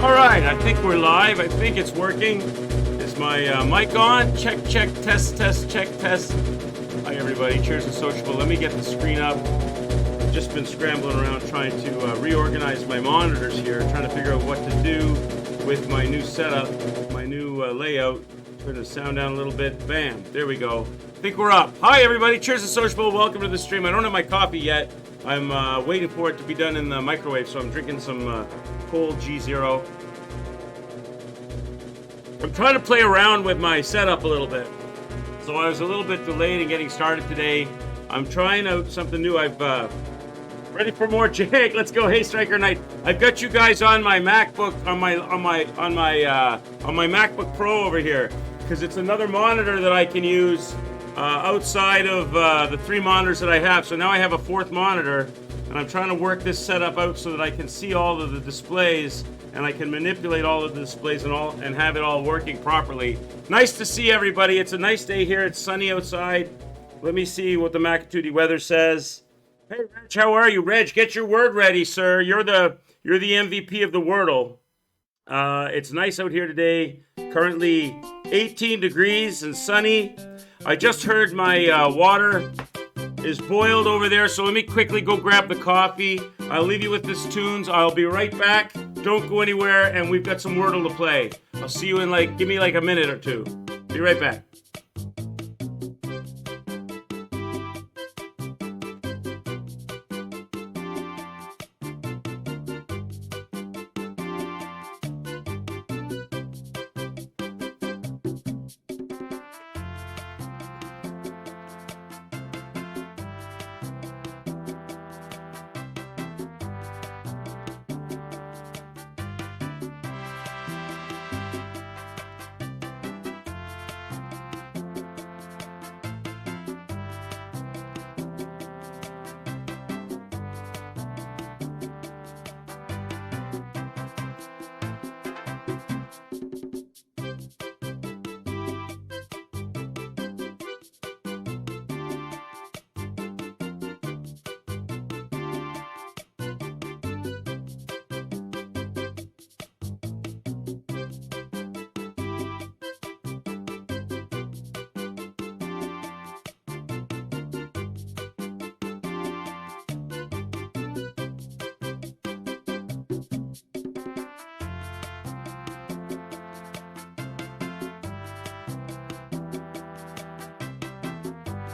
All right, I think we're live. I think it's working. Is my mic on? Check, test, check, test. Hi, everybody. Cheers and sociable. Let me get the screen up. Just been scrambling around trying to reorganize my monitors here, trying to figure out what to do with my new setup, my new layout. Turn the sound down a little bit. Bam. There we go. I think we're up. Hi, everybody. Cheers and sociable. Welcome to the stream. I don't have my coffee yet. I'm waiting for it to be done in the microwave, so I'm drinking some cold G0. I'm trying to play around with my setup a little bit. So I was a little bit delayed in getting started today. I'm trying out something new. I've ready for more Jake. Let's go. Hey, Striker Knight. I've got you guys on my MacBook on my MacBook Pro over here because it's another monitor that I can use outside of the three monitors that I have. So now I have a fourth monitor, and I'm trying to work this setup out so that I can see all of the displays and I can manipulate all of the displays and have it all working properly. Nice to see everybody. It's a nice day here. It's sunny outside. Let me see what the Macatootie weather says. Hey, Reg, how are you? Reg, get your word ready, sir. You're the MVP of the Wordle. It's nice out here today. Currently 18 degrees and sunny. I just heard my water is boiled over there, so let me quickly go grab the coffee. I'll leave you with this tunes. I'll be right back. Don't go anywhere, and we've got some Wordle to play. I'll see you in give me a minute or two. Be right back.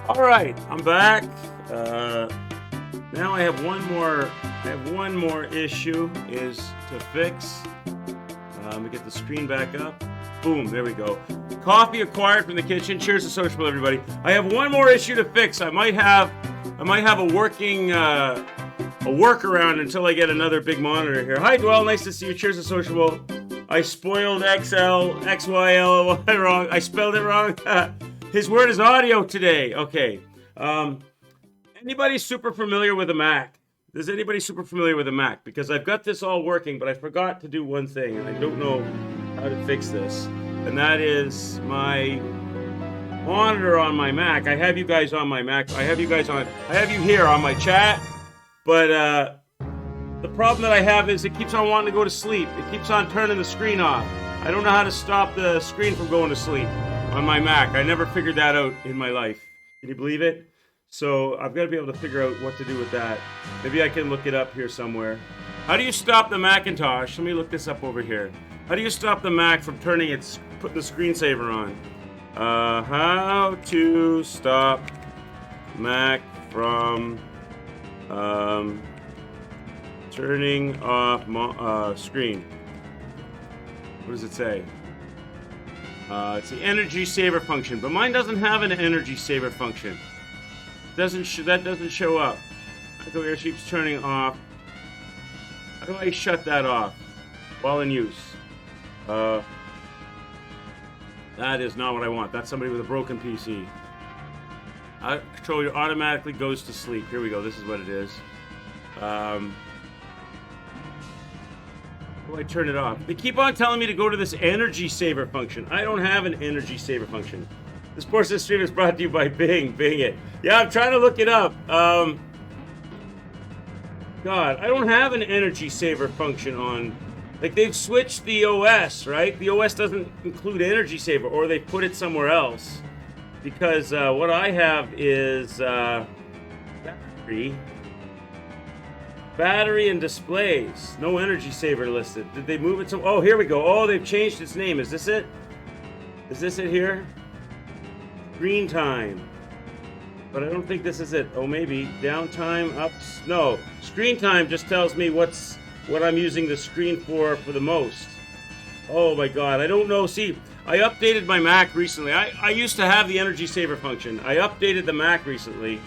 All right, I'm back. Now I have one more issue is to fix. Let me get the screen back up. Boom, there we go. Coffee acquired from the kitchen. Cheers to sociable, everybody. I have one more issue to fix. I might have a working a workaround until I get another big monitor here. Hi, Dwell. Nice to see you. Cheers to sociable. I spoiled XYL wrong. I spelled it wrong. His word is audio today. Okay. Anybody super familiar with a Mac? Is anybody super familiar with a Mac? Because I've got this all working, but I forgot to do one thing, and I don't know how to fix this. And that is my monitor on my Mac. I have you guys on my Mac. I have you here on my chat. But the problem that I have is it keeps on wanting to go to sleep. It keeps on turning the screen off. I don't know how to stop the screen from going to sleep on my Mac. I never figured that out in my life. Can you believe it? So I've got to be able to figure out what to do with that. Maybe I can look it up here somewhere. How do you stop the Macintosh? Let me look this up over here. How do you stop the Mac from putting the screensaver on? How to stop Mac from turning off screen. What does it say? It's the energy saver function, but mine doesn't have an energy saver function. That doesn't show up. How come it keeps turning off? How do I shut that off while in use? That is not what I want. That's somebody with a broken PC. Controller automatically goes to sleep. Here we go. This is what it is. How do I turn it off? They keep on telling me to go to this energy saver function. I don't have an energy saver function. This portion of the stream is brought to you by Bing. Bing it. Yeah, I'm trying to look it up. God, I don't have an energy saver function on Like they've switched the OS, right? The OS doesn't include energy saver, or they put it somewhere else. Because what I have is battery and displays. No energy saver listed. Did they move it to? Oh, here we go. Oh, they've changed its name. Is this it? Is this it here? Screen time. But I don't think this is it. Oh, maybe downtime ups. No, screen time just tells me what I'm using the screen for the most. Oh my God, I don't know. See, I updated my Mac recently. I used to have the energy saver function. I updated the Mac recently,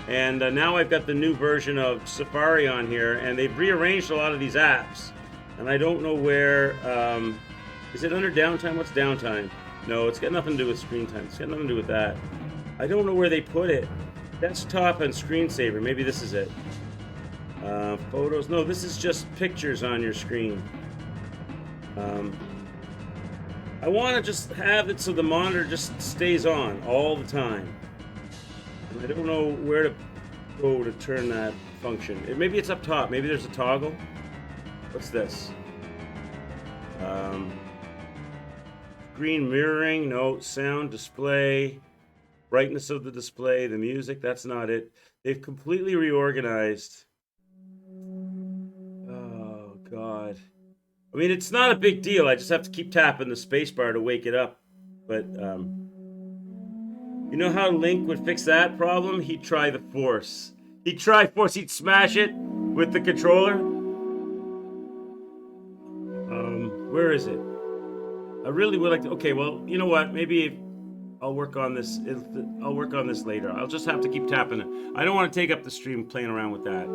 and now I've got the new version of Safari on here, and they've rearranged a lot of these apps. And I don't know where. Is it under downtime? What's downtime? No, it's got nothing to do with screen time. It's got nothing to do with that. I don't know where they put it. Desktop and screensaver. Maybe this is it. Photos. No, this is just pictures on your screen. I want to just have it so the monitor just stays on all the time. I don't know where to go to turn that function. Maybe it's up top. Maybe there's a toggle. What's this? Screen mirroring. No. Sound display. Brightness of the display. The music. That's not it. They've completely reorganized. Oh, God. I mean, it's not a big deal. I just have to keep tapping the spacebar to wake it up. But, you know how Link would fix that problem? He'd try the Force. He'd try Force. He'd smash it with the controller. Where is it? I really would like to... Okay, well, you know what? Maybe I'll work on this. I'll work on this later. I'll just have to keep tapping it. I don't want to take up the stream playing around with that.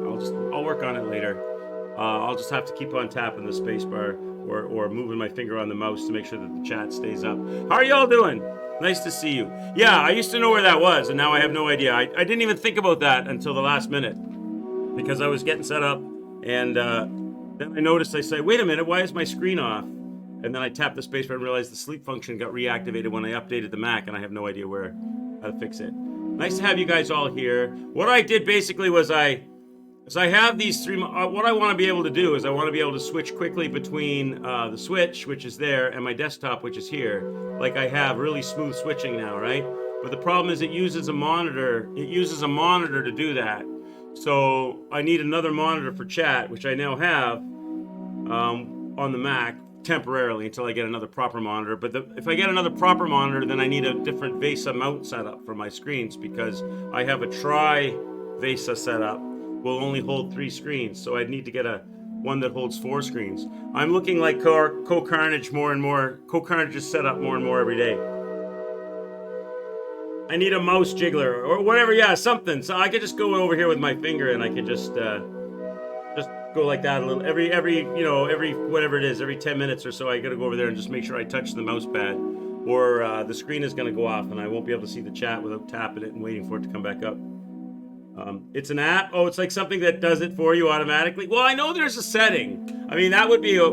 I'll work on it later. I'll just have to keep on tapping the spacebar or moving my finger on the mouse to make sure that the chat stays up. How are y'all doing? Nice to see you. Yeah, I used to know where that was, and now I have no idea. I didn't even think about that until the last minute because I was getting set up, and then I noticed, I say, wait a minute, why is my screen off? And then I tapped the spacebar and realized the sleep function got reactivated when I updated the Mac, and I have no idea how to fix it. Nice to have you guys all here. What I did basically was I have these three. What I want to be able to do is I want to be able to switch quickly between the Switch, which is there, and my desktop, which is here. Like I have really smooth switching now, right? But the problem is it uses a monitor. It uses a monitor to do that. So I need another monitor for chat, which I now have on the Mac temporarily until I get another proper monitor. But if I get another proper monitor, then I need a different VESA mount setup for my screens because I have a tri-VESA setup. Will only hold 3 screens, so I'd need to get one that holds 4 screens. I'm looking like Co-Carnage more and more. Co-Carnage is set up more and more every day. I need a mouse jiggler or whatever, yeah, something. So I could just go over here with my finger and I could just go like that a little every whatever it is, every 10 minutes or so. I gotta go over there and just make sure I touch the mouse pad, or the screen is gonna go off and I won't be able to see the chat without tapping it and waiting for it to come back up. It's an app. Oh, it's like something that does it for you automatically. Well, I know there's a setting. I mean, that would be a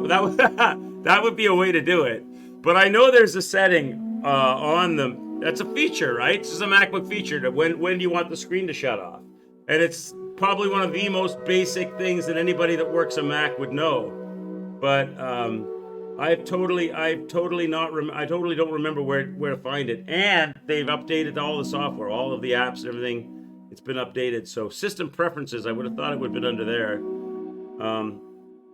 way to do it. But I know there's a setting on them. That's a feature, right? It's just a MacBook feature that when do you want the screen to shut off? And it's probably one of the most basic things that anybody that works a Mac would know. But I totally don't remember where to find it. And they've updated all the software, all of the apps and everything. It's been updated. So system preferences, I would have thought it would have been under there.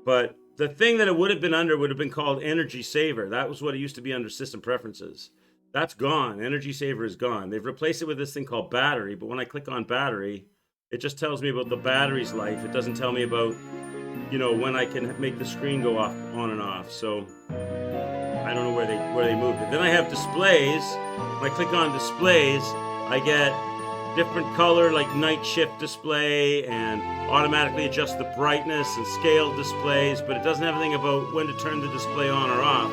But the thing that it would have been under would have been called Energy Saver. That was what it used to be under system preferences. That's gone. Energy Saver is gone. They've replaced it with this thing called battery. But when I click on battery, it just tells me about the battery's life. It doesn't tell me about, when I can make the screen go off, on and off. So I don't know where they moved it. Then I have displays. When I click on displays, I get different color, like night shift display, and automatically adjust the brightness and scale displays, but it doesn't have anything about when to turn the display on or off.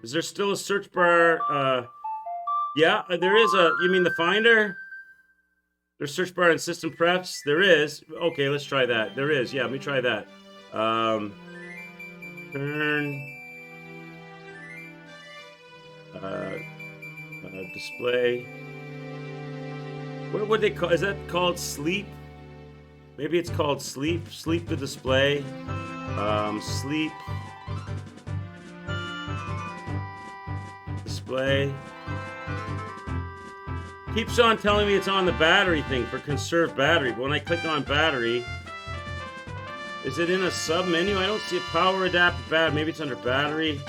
Is there still a search bar? Yeah, there is you mean the Finder? There's search bar and system prefs? There is. Okay, let's try that. There is. Yeah, let me try that. Turn. Display. What would they call? Is that called sleep? Maybe it's called sleep. Sleep the display. Sleep. Display. Keeps on telling me it's on the battery thing for conserve battery. But when I click on battery, is it in a sub menu? I don't see a power adapter battery. Maybe it's under battery.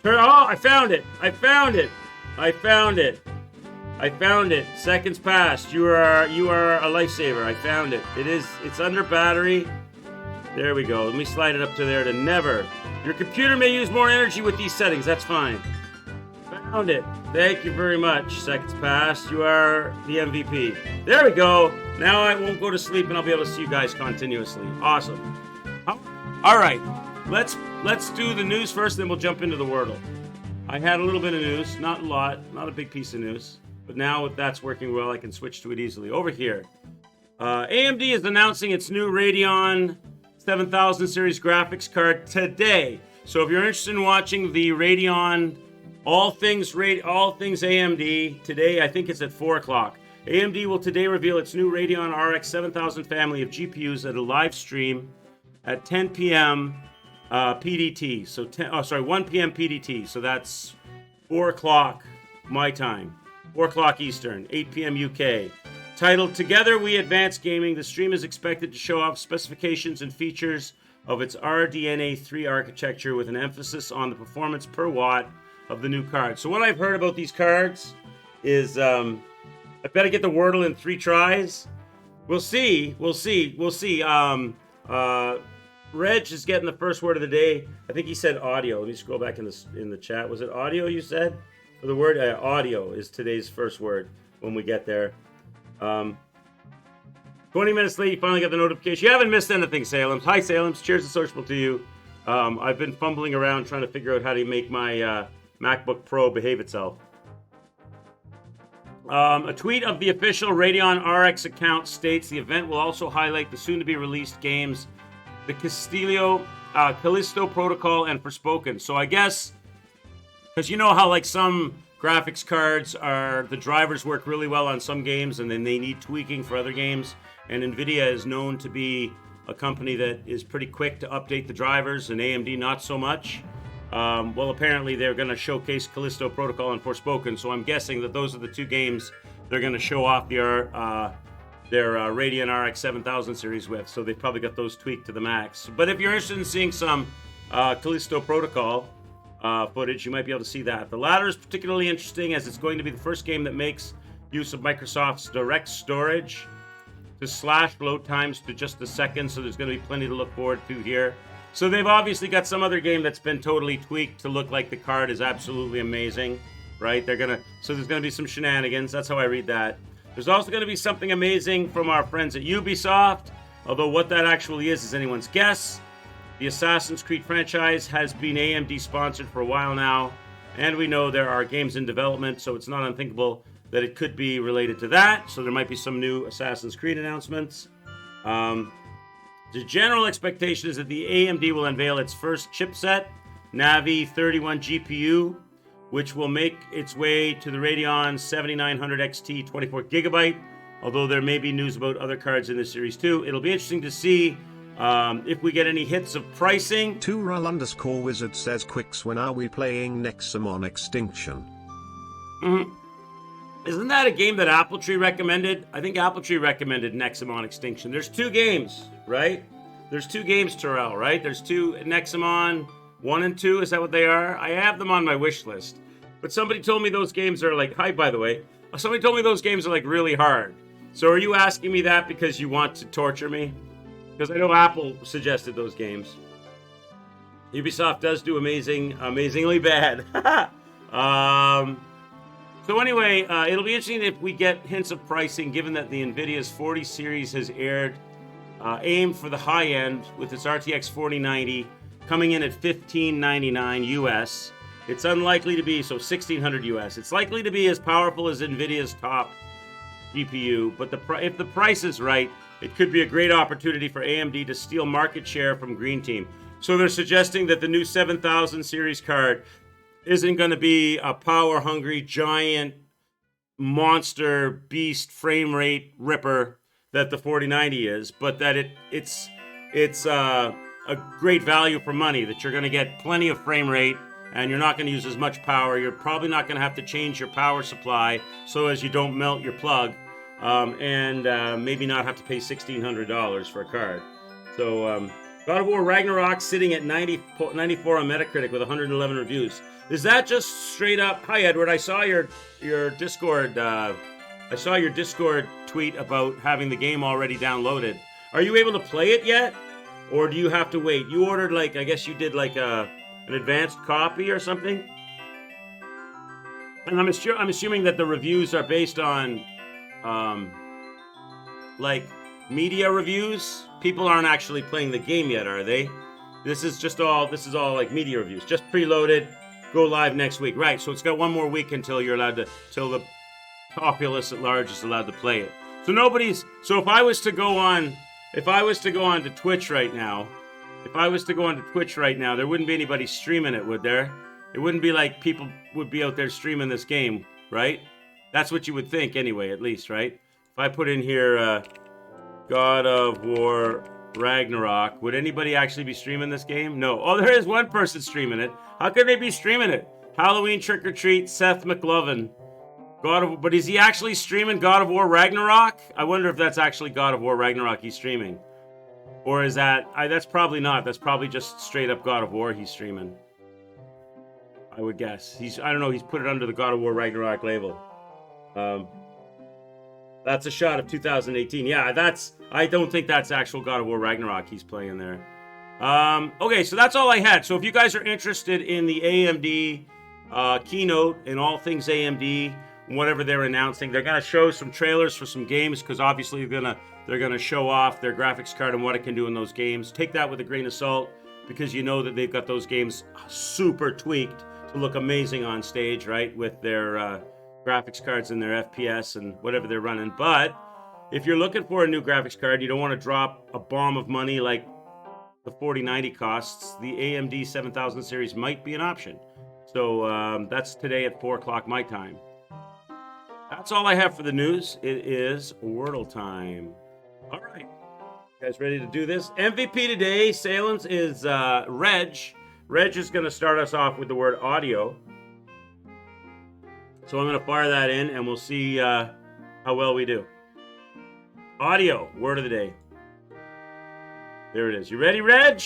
Oh, I found it. I found it. I found it. I found it. Seconds passed. You are a lifesaver. I found it. It's under battery. There we go. Let me slide it up to there to never. Your computer may use more energy with these settings. That's fine. Found it. Thank you very much. Seconds passed. You are the MVP. There we go. Now I won't go to sleep and I'll be able to see you guys continuously. Awesome. All right. Let's do the news first, then we'll jump into the Wordle. I had a little bit of news, not a lot, not a big piece of news, but now if that's working well, I can switch to it easily. Over here, AMD is announcing its new Radeon 7000 series graphics card today. So if you're interested in watching the Radeon, all things AMD today, I think it's at 4 o'clock. AMD will today reveal its new Radeon RX 7000 family of GPUs at a live stream at 10 p.m. PDT. So 1 p.m. PDT. So that's 4 o'clock my time. 4 o'clock Eastern, 8 p.m. UK. Titled Together We Advance Gaming, the stream is expected to show off specifications and features of its RDNA 3 architecture with an emphasis on the performance per watt of the new card. So what I've heard about these cards is I better get the Wordle in 3 tries. We'll see. Reg is getting the first word of the day. I think he said audio. Let me scroll back in the chat. Was it audio you said? For the word audio is today's first word when we get there. 20 minutes late, you finally got the notification. You haven't missed anything, Salems. Hi, Salems. Cheers to Sociable to you. I've been fumbling around trying to figure out how to make my MacBook Pro behave itself. A tweet of the official Radeon RX account states the event will also highlight the soon-to-be-released games the Callisto Protocol and Forspoken. So I guess, because you know how like some graphics cards the drivers work really well on some games and then they need tweaking for other games. And NVIDIA is known to be a company that is pretty quick to update the drivers and AMD not so much. Well, apparently they're going to showcase Callisto Protocol and Forspoken. So I'm guessing that those are the 2 games they're going to show off their Radeon RX 7000 series with, so they've probably got those tweaked to the max. But if you're interested in seeing some Callisto Protocol footage, you might be able to see that. The latter is particularly interesting as it's going to be the first game that makes use of Microsoft's direct storage to slash load times to just a second, so there's going to be plenty to look forward to here. So they've obviously got some other game that's been totally tweaked to look like the card is absolutely amazing, right? So there's going to be some shenanigans. That's how I read that. There's also going to be something amazing from our friends at Ubisoft, although what that actually is anyone's guess. The Assassin's Creed franchise has been AMD sponsored for a while now, and we know there are games in development, so it's not unthinkable that it could be related to that. So there might be some new Assassin's Creed announcements. The general expectation is that the AMD will unveil its first chipset, Navi 31 GPU, which will make its way to the Radeon 7900 XT 24GB, although there may be news about other cards in this series too. It'll be interesting to see if we get any hits of pricing. 2Rull_Wizard says, Quicks, when are we playing Nexamon Extinction? Isn't that a game that Appletree recommended? I think Appletree recommended Nexamon Extinction. There's 2 games, right? There's 2 games, Terrell, right? There's 2 Nexamon 1 and 2. Is that what they are? I have them on my wish list. But somebody told me those games are like, hi, by the way. Somebody told me those games are like really hard. So are you asking me that because you want to torture me? Because I know Apple suggested those games. Ubisoft does do amazingly bad. So anyway, it'll be interesting if we get hints of pricing, given that the NVIDIA's 40 series has aimed for the high end with its RTX 4090 coming in at $1,599 US. It's unlikely to be, so $1,600 US. It's likely to be as powerful as NVIDIA's top GPU, but if the price is right, it could be a great opportunity for AMD to steal market share from Green Team. So they're suggesting that the new 7000 series card isn't going to be a power-hungry, giant, monster, beast, frame rate ripper that the 4090 is, but that it's it's a great value for money, that you're going to get plenty of frame rate and you're not going to use as much power. You're probably not going to have to change your power supply so as you don't melt your plug, and maybe not have to pay $1,600 for a card. So God of War Ragnarok sitting at 94 on Metacritic with 111 reviews. Is that just straight up? Hi Edward, I saw your Discord. I saw your Discord tweet about having the game already downloaded. Are you able to play it yet, or do you have to wait? You ordered, like, I guess you did like an advanced copy or something. And I'm assuming that the reviews are based on like media reviews. People aren't actually playing the game yet, are they? This is all like media reviews, just preloaded, go live next week. Right, so it's got one more week until the populace at large is allowed to play it. So if I was to go on to Twitch right now, there wouldn't be anybody streaming it, would there? It wouldn't be like people would be out there streaming this game, right? That's what you would think anyway, at least, right? If I put in here God of War Ragnarok, would anybody actually be streaming this game? No. Oh, there is one person streaming it. How could they be streaming it? Halloween Trick or Treat, Seth McLovin. But is he actually streaming God of War Ragnarok? I wonder if that's actually God of War Ragnarok he's streaming. Or is that's probably not. That's probably just straight up God of War he's streaming. I would guess. I don't know, he's put it under the God of War Ragnarok label. That's a shot of 2018. Yeah, I don't think that's actual God of War Ragnarok he's playing there. Okay, so that's all I had. So if you guys are interested in the AMD keynote and all things AMD, whatever they're announcing, they're going to show some trailers for some games, because obviously they're gonna show off their graphics card and what it can do in those games. Take that with a grain of salt, because you know that they've got those games super tweaked to look amazing on stage, right, with their graphics cards and their FPS and whatever they're running. But if you're looking for a new graphics card, you don't want to drop a bomb of money like the 4090 costs, the AMD 7000 series might be an option. So that's today at 4 o'clock my time. That's all I have for the news. It is Wordle time. All right. You guys ready to do this? MVP today, Salins, is Reg. Reg is going to start us off with the word audio. So I'm going to fire that in, and we'll see how well we do. Audio, word of the day. There it is. You ready, Reg?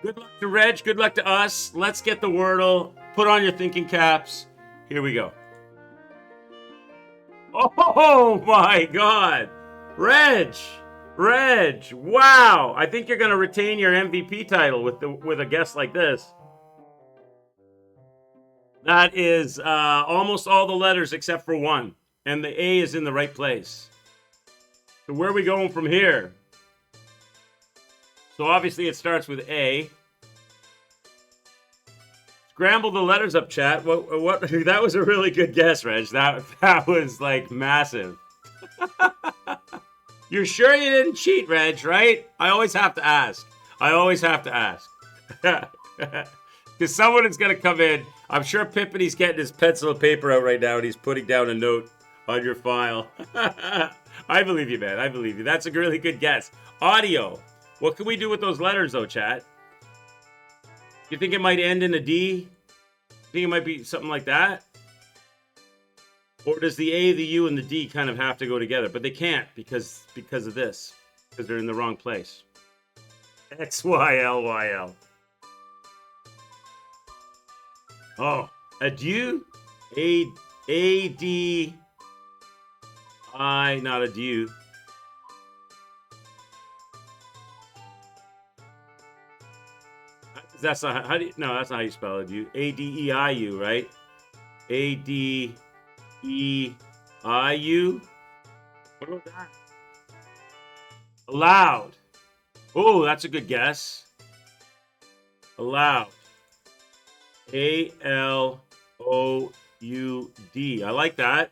Good luck to Reg. Good luck to us. Let's get the Wordle. Put on your thinking caps. Here we go. Oh my God. Reg. Wow. I think you're going to retain your MVP title with a guess like this. That is almost all the letters except for one. And the A is in the right place. So where are we going from here? So obviously it starts with A. Scramble the letters up, chat. What? That was a really good guess, Reg. That was like massive. You're sure you didn't cheat, Reg, right? I always have to ask. Because someone is going to come in. I'm sure Pippity's getting his pencil and paper out right now, and he's putting down a note on your file. I believe you, man. I believe you. That's a really good guess. Audio. What can we do with those letters, though, chat? You think it might end in a D? Think it might be something like that? Or does the A, the U, and the D kind of have to go together? But they can't because of this. Because they're in the wrong place. XYLYL. Oh, adieu? A-D-I, not adieu. That's not how do you, no, that's not how you spell it. You A-D-E-I-U, right? A-D-E-I-U. What about that? Allowed. Oh, that's a good guess. Allowed. A-L-O-U-D. I like that.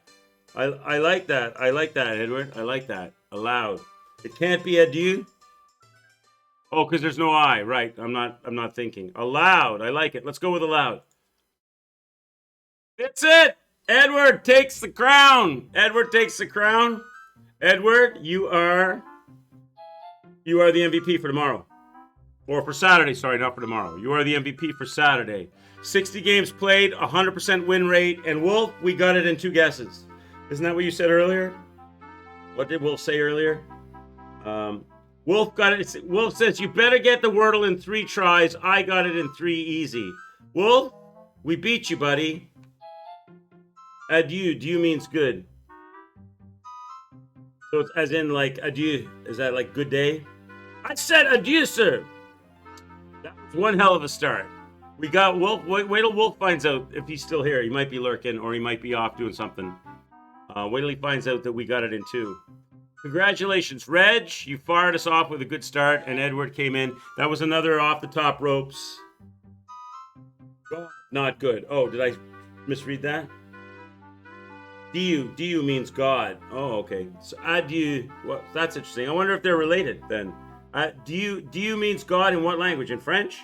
I like that. I like that, Edward. I like that. Allowed. It can't be adieu. Oh, because there's no I, right? I'm not thinking. Allowed. I like it. Let's go with allowed. That's it. Edward takes the crown. Edward, you are You are the MVP for tomorrow. Or for Saturday, sorry, not for tomorrow. You are the MVP for Saturday. 60 games played, 100% win rate, and Wolf, we got it in 2 guesses. Isn't that what you said earlier? What did Wolf say earlier? Wolf got it. Wolf says, you better get the Wordle in 3 tries. I got it in 3 easy. Wolf, we beat you, buddy. Adieu. Adieu means good. So it's as in like adieu. Is that like good day? I said adieu, sir. That was one hell of a start. We got Wolf. Wait till Wolf finds out if he's still here. He might be lurking or he might be off doing something. Wait till he finds out that we got it in 2. Congratulations, Reg. You fired us off with a good start, and Edward came in. That was another off the top ropes. Not good. Oh, did I misread that? Diu means God. Oh, okay. So adieu. Well, that's interesting. I wonder if they're related then. Diu means God in what language? In French?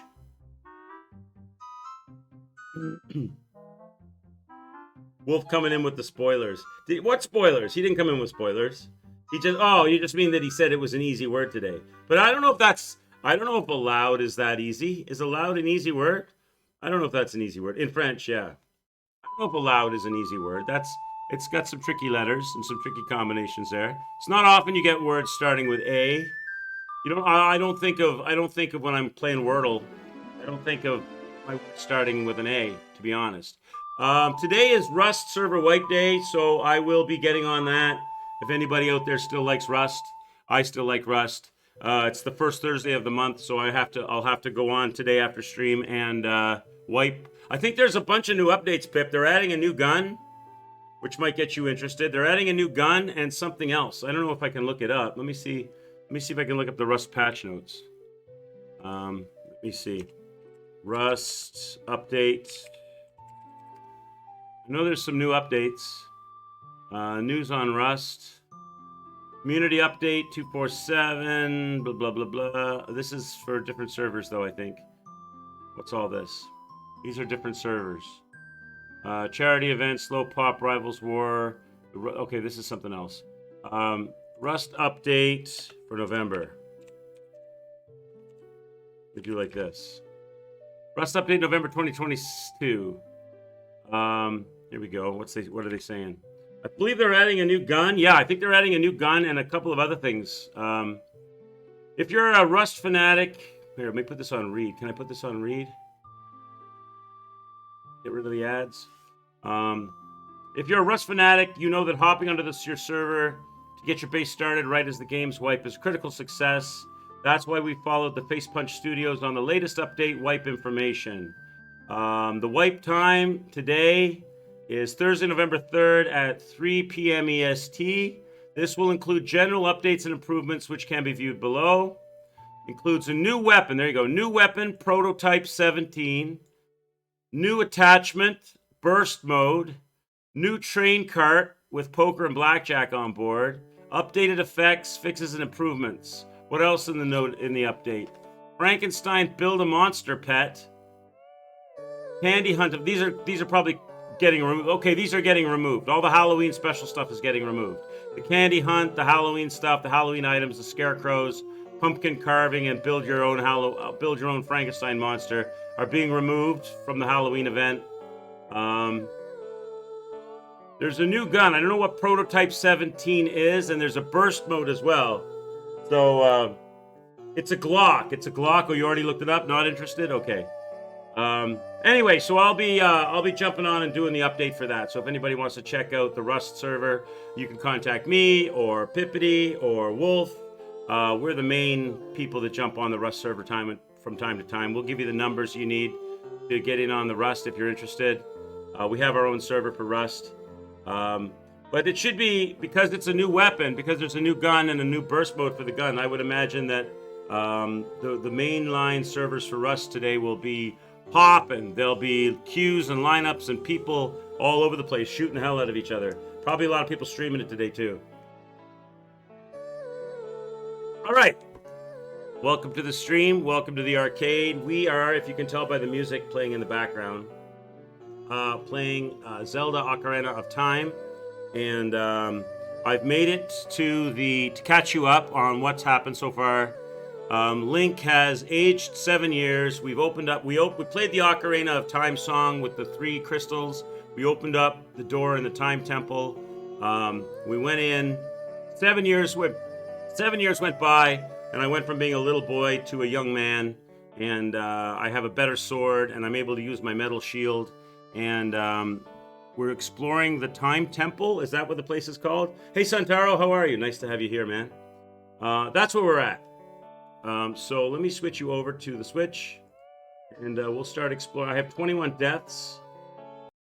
Wolf coming in with the spoilers. What spoilers? He didn't come in with spoilers. You just mean that he said it was an easy word today. But I don't know if allowed is that easy. Is allowed an easy word? I don't know if that's an easy word. In French, yeah. I don't know if allowed is an easy word. It's got some tricky letters and some tricky combinations there. It's not often you get words starting with A. I don't think of when I'm playing Wordle. I don't think of my words starting with an A, to be honest. Today is Rust server wipe day, so I will be getting on that. If anybody out there still likes Rust, I still like Rust. It's the first Thursday of the month, so I'll have to go on today after stream and wipe. I think there's a bunch of new updates, Pip. They're adding a new gun, which might get you interested. They're adding a new gun and something else. I don't know if I can look it up. Let me see if I can look up the Rust patch notes. Let me see. Rust update. I know there's some new updates. News on Rust. Community update 247. Blah, blah, blah, blah. This is for different servers, though, I think. What's all this? These are different servers. Charity event, slow pop, rivals war. Okay, this is something else. Rust update for November. We do like this. Rust update November 2022. Here we go. What are they saying? I believe they're adding a new gun. Yeah, I think they're adding a new gun and a couple of other things. If you're a Rust fanatic, here, let me put this on read. Can I put this on read? Get rid of the ads. If you're a Rust fanatic, you know that hopping onto your server to get your base started right as the game's wipe is critical success. That's why we followed the Facepunch Studios on the latest update wipe information. The wipe time today is Thursday, November 3rd at 3 p.m. EST. This will include general updates and improvements which can be viewed below. Includes a new weapon. There you go. New weapon, prototype 17. New attachment, burst mode. New train cart with poker and blackjack on board. Updated effects, fixes, and improvements. What else in the update? Frankenstein build a monster pet. Candy hunt. These are probably getting removed. Okay, these are getting removed. All the Halloween special stuff is getting removed. The candy hunt, the Halloween stuff, the Halloween items, the scarecrows, pumpkin carving, and build your own Frankenstein monster are being removed from the Halloween event. There's a new gun. I don't know what prototype 17 is, and there's a burst mode as well. So it's a Glock. It's a Glock. Oh, you already looked it up? Not interested? Okay. Anyway, so I'll be jumping on and doing the update for that. So if anybody wants to check out the Rust server, you can contact me or Pippity or Wolf. We're the main people that jump on the Rust server from time to time. We'll give you the numbers you need to get in on the Rust if you're interested. We have our own server for Rust. But it should be, because it's a new weapon, because there's a new gun and a new burst mode for the gun, I would imagine that the mainline servers for Rust today will be popping. There'll be queues and lineups and people all over the place shooting the hell out of each other. Probably a lot of people streaming it today too. All right. Welcome to the stream. Welcome to the arcade. We are, if you can tell by the music playing in the background, playing Zelda Ocarina of Time. And I've made it to catch you up on what's happened so far Link has aged 7 years. We've opened up. We played the Ocarina of Time song with the 3 crystals. We opened up the door in the Time Temple. We went in. 7 years went by, and I went from being a little boy to a young man. And I have a better sword, and I'm able to use my metal shield. And we're exploring the Time Temple. Is that what the place is called? Hey, Santaro, how are you? Nice to have you here, man. That's where we're at. So let me switch you over to the Switch, and we'll start exploring. I have 21 deaths.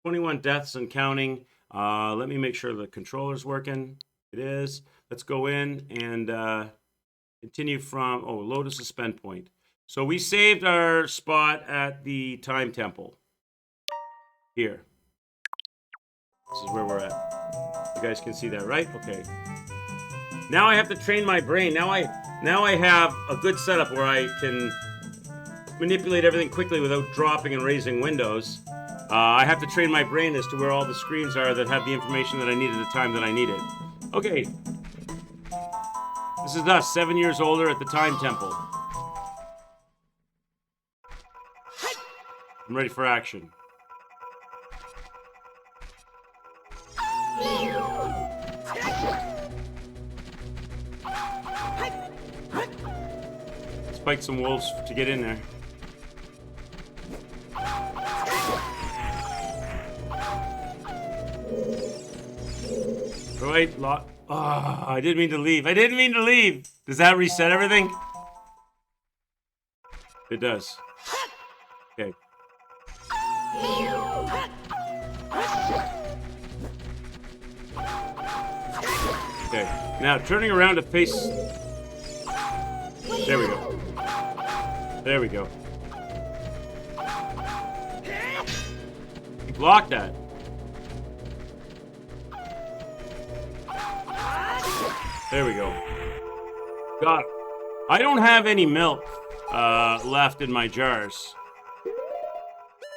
21 deaths and counting. Let me make sure the controller's working. It is. Let's go in and continue from... Oh, load a suspend point. So we saved our spot at the Time Temple. Here. This is where we're at. You guys can see that, right? Okay. Now I have to train my brain. Now I have a good setup where I can manipulate everything quickly without dropping and raising windows. I have to train my brain as to where all the screens are that have the information that I need at the time that I need it. Okay. This is us, 7 years older at the Time Temple. I'm ready for action. Let's fight some wolves to get in there. Right, I didn't mean to leave. I didn't mean to leave. Does that reset everything? It does. Okay. Okay. Now turning around to face. There we go. There we go. Block that. There we go. Got it. I don't have any milk left in my jars.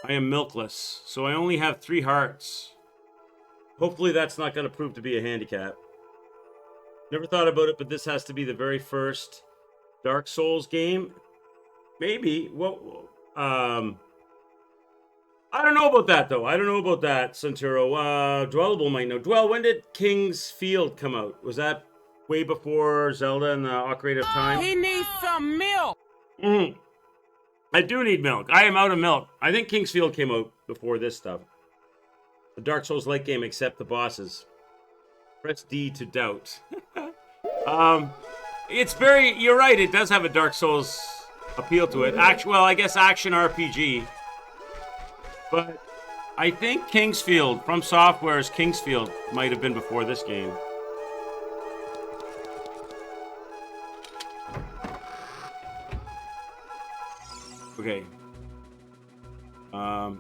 I am milkless, so I only have 3 hearts. Hopefully that's not going to prove to be a handicap. Never thought about it, but this has to be the very first Dark Souls game. Maybe. Well, I don't know about that, though. I don't know about that, Santuro. Dwellable might know. Dwell, when did King's Field come out? Was that way before Zelda and the Ocarina of Time? He needs some milk! I do need milk. I am out of milk. I think King's Field came out before this stuff. The Dark Souls-like game, except the bosses. Press D to doubt. It's very... You're right, it does have a Dark Souls appeal to it. Well, I guess action RPG. But I think King's Field, from Software's King's Field, might have been before this game. Okay. I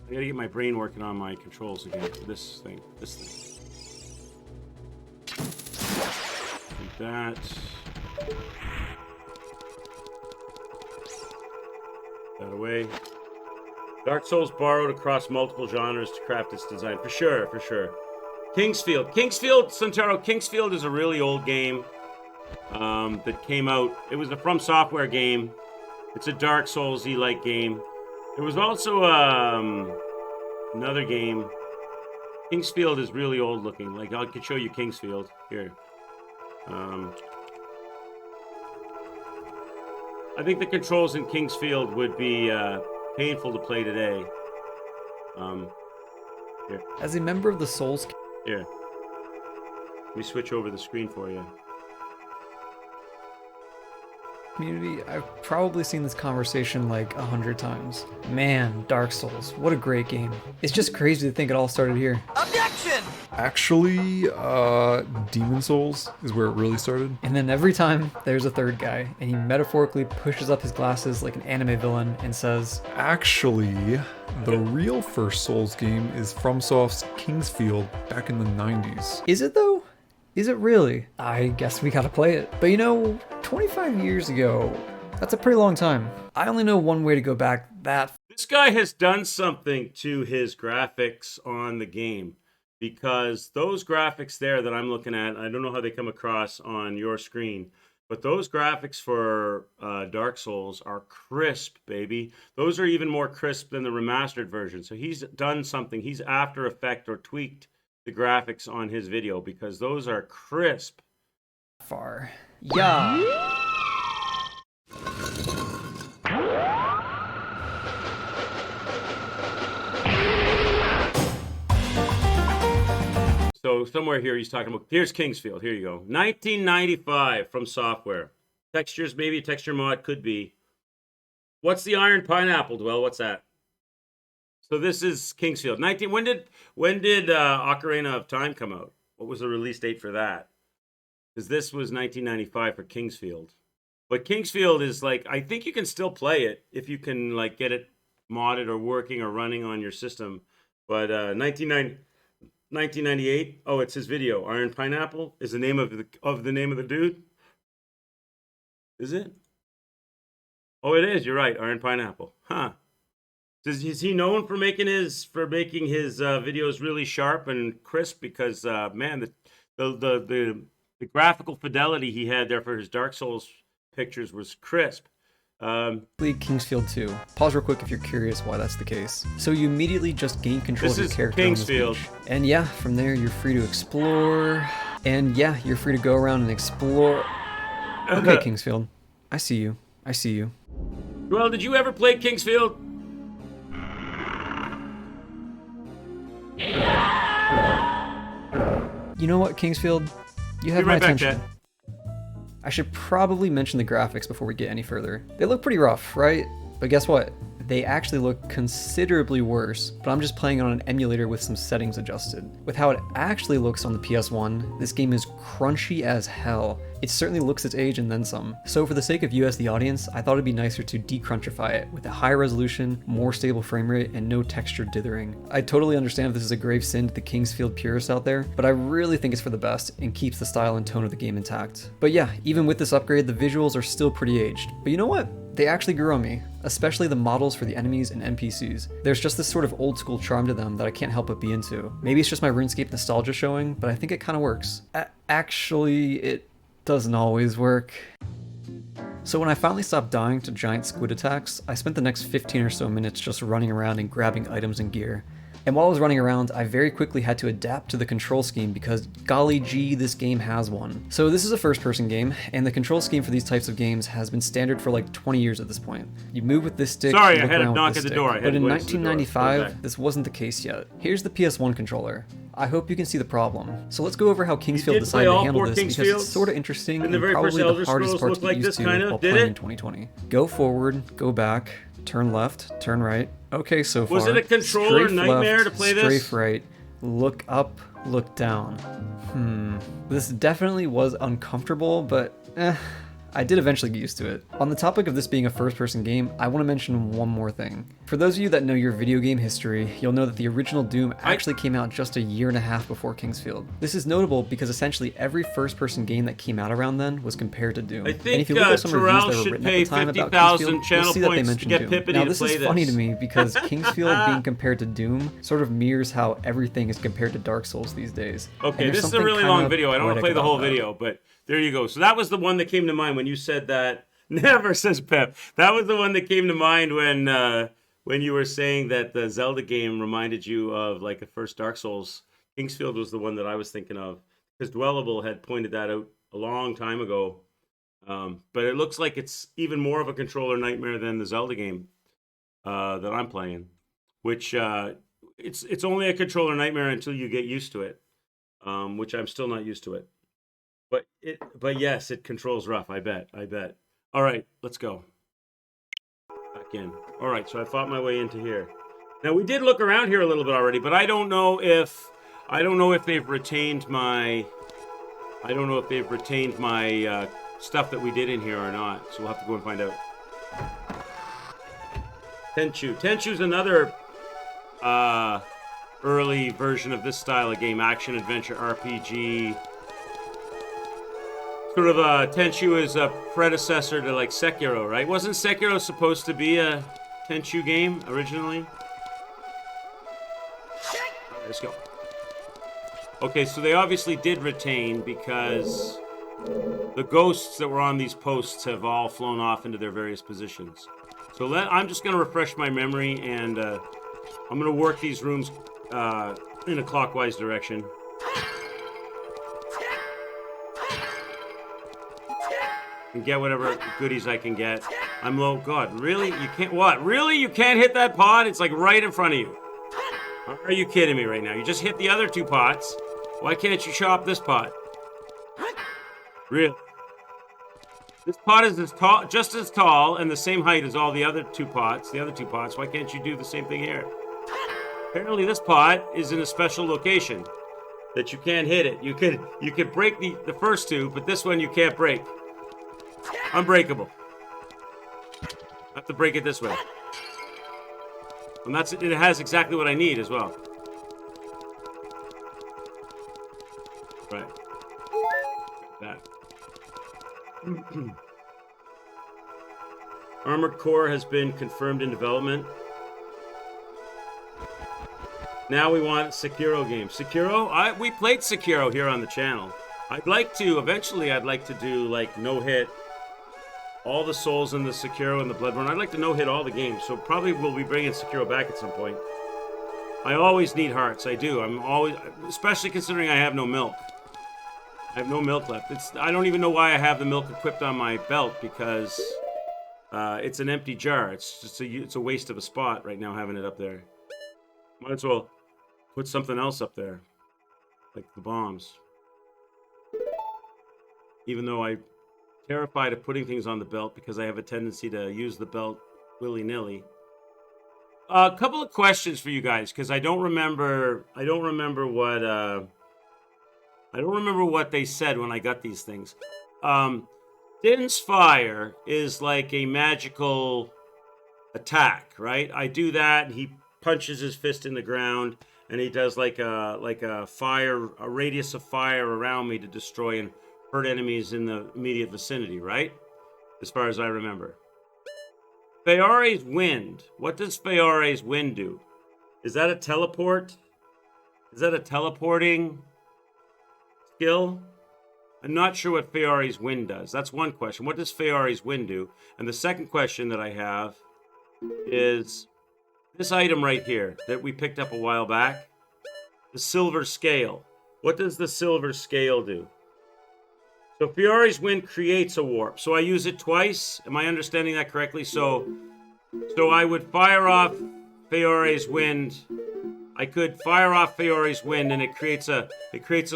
gotta get my brain working on my controls again for this thing. Like that. That away. Dark Souls borrowed across multiple genres to craft its design. For sure, for sure. King's Field, Santaro, King's Field is a really old game that came out. It was a From Software game. It's a Dark Souls-y like game. There was also another game. King's Field is really old looking. Like, I could show you King's Field. Here. I think the controls in King's Field would be painful to play today. Here. As a member of the Souls... Here. Let me switch over the screen for you. community, I've probably seen this conversation like 100 times. Man, Dark Souls, what a great game. It's just crazy to think it all started here. Objection! Actually, Demon Souls is where it really started. And then every time, there's a third guy, and he metaphorically pushes up his glasses like an anime villain and says, Actually, the real first Souls game is FromSoft's King's Field back in the 90s. Is it though? Is it really? I guess we gotta play it. But you know, 25 years ago, that's a pretty long time. I only know one way to go back that. This guy has done something to his graphics on the game, because those graphics there that I'm looking at, I don't know how they come across on your screen, But those graphics for Dark Souls are crisp, baby. Those are even more crisp than the remastered version. So he's done something. He's After Effect or tweaked the graphics on his video because those are crisp. Far. Yeah. So somewhere here he's talking about, here's Kingsfield. Here you go. 1995 from Software. Textures, maybe a texture mod, could be. What's the Iron Pineapple, Dwell? What's that? So this is Kingsfield. When did Ocarina of Time come out? What was the release date for that? Because this was 1995 for Kingsfield. But Kingsfield is like, I think you can still play it if you can like get it modded or working or running on your system. But 1998. Oh, it's his video. Iron Pineapple is the name of the name of the dude. Is it? Oh, it is. You're right. Iron Pineapple. Huh. Is he known for making his videos really sharp and crisp? Because man, the graphical fidelity he had there for his Dark Souls pictures was crisp. Kingsfield 2. Pause real quick if you're curious why that's the case. So you immediately just gain control of your character on this Kingsfield. beach. And yeah, from there you're free to explore. And yeah, you're free to go around and explore. Okay, Kingsfield. I see you. I see you. Well, did you ever play Kingsfield? You know what, Kingsfield? You have Be my right back, attention. Chad. I should probably mention the graphics before we get any further. They look pretty rough, right? But guess what? They actually look considerably worse, but I'm just playing on an emulator with some settings adjusted. With how it actually looks on the PS1, this game is crunchy as hell. It certainly looks its age and then some. So for the sake of you as the audience, I thought it'd be nicer to decrunchify it with a higher resolution, more stable frame rate, and no texture dithering. I totally understand if this is a grave sin to the Kingsfield purists out there, but I really think it's for the best and keeps the style and tone of the game intact. But yeah, even with this upgrade, the visuals are still pretty aged. But you know what? They actually grew on me, especially the models for the enemies and NPCs. There's just this sort of old school charm to them that I can't help but be into. Maybe it's just my RuneScape nostalgia showing, but I think it kind of works. Actually, it doesn't always work. So when I finally stopped dying to giant squid attacks, I spent the next 15 or so minutes just running around and grabbing items and gear. And while I was running around, I very quickly had to adapt to the control scheme because golly gee, this game has one. So this is a first-person game, and the control scheme for these types of games has been standard for like 20 years at this point. You move with this stick, Sorry, you I look had a around with knock this at the stick. door. I had But to in go into the door. Go 1995, back. this wasn't the case yet. Here's the PS1 controller. I hope you can see the problem. So let's go over how Kingsfield did play decided to all handle four this because Kingsfields? it's sort of interesting Didn't the and very first probably Elder the hardest Scrolls part look to get like used this, to kinda? while Did playing it? in 2020. Go forward, go back, turn left, turn right. Okay, so far. Was it a controller Strafe nightmare left, to play this? Strafe right, look up, look down. This definitely was uncomfortable, but I did eventually get used to it. On the topic of this being a first-person game, I want to mention one more thing. For those of you that know your video game history, you'll know that the original Doom actually came out just a year and a half before Kingsfield. This is notable because essentially every first-person game that came out around then was compared to Doom. I And think if you look at some reviews Terrell that were should written pay at the time about 50,000 Kingsfield, channel you'll see that they points to mentioned get Doom. Pippity Now to this play is funny this. to me because Kingsfield being compared to Doom sort of mirrors how everything is compared to Dark Souls these days. And Okay, there's this is a something really kind long of video. I don't want to poetic play the whole about that. video, but there you go. So that was the one that came to mind when you said that. Never, says Pep. That was the one that came to mind when you were saying that the Zelda game reminded you of like the first Dark Souls. Kingsfield was the one that I was thinking of because Dwellable had pointed that out a long time ago. But it looks like it's even more of a controller nightmare than the Zelda game that I'm playing, which it's only a controller nightmare until you get used to it, which I'm still not used to it. But yes, it controls rough. I bet. All right, let's go. Back in. All right, so I fought my way into here. Now we did look around here a little bit already, but I don't know if they've retained my stuff that we did in here or not. So we'll have to go and find out. Tenchu's another early version of this style of game, action adventure RPG. Sort of Tenchu is a predecessor to like Sekiro, right? Wasn't Sekiro supposed to be a Tenchu game originally? Let's go. Okay, so they obviously did retain because the ghosts that were on these posts have all flown off into their various positions. So I'm just going to refresh my memory, and I'm going to work these rooms in a clockwise direction. And get whatever goodies I can get. I'm low. God, really? You can't... What? Really? You can't hit that pot? It's like right in front of you. Are you kidding me right now? You just hit the other two pots. Why can't you chop this pot? Really? This pot is just as tall and the same height as all the other two pots. Why can't you do the same thing here? Apparently this pot is in a special location that you can't hit it. You could break the first two, but this one you can't break. Unbreakable. I have to break it this way. And it has exactly what I need as well. Right. That. Armored Core has been confirmed in development. Now we want Sekiro game. Sekiro? We played Sekiro here on the channel. Eventually I'd like to do like no-hit all the Souls in the Sekiro and the Bloodborne. I'd like to no-hit all the games, so probably we'll be bringing Sekiro back at some point. I always need hearts, I do. I'm always, especially considering I have no milk. I have no milk left. I don't even know why I have the milk equipped on my belt, because it's an empty jar. It's a waste of a spot right now having it up there. Might as well put something else up there, like the bombs. Even though I'm terrified of putting things on the belt because I have a tendency to use the belt willy-nilly. A couple of questions for you guys, because I don't remember what they said when I got these things. Din's Fire is like a magical attack, right? I do that, and he punches his fist in the ground, and he does like a radius of fire around me to destroy and hurt enemies in the immediate vicinity, right? As far as I remember. Feore's Wind. What does Feore's Wind do? Is that a teleport? Is that a teleporting skill? I'm not sure what Feore's Wind does. That's one question. What does Feore's Wind do? And the second question that I have is this item right here that we picked up a while back. The Silver Scale. What does the Silver Scale do? So Feore's Wind creates a warp. So I use it twice. Am I understanding that correctly? So I would fire off Feore's Wind. I could fire off Feore's Wind, and it creates a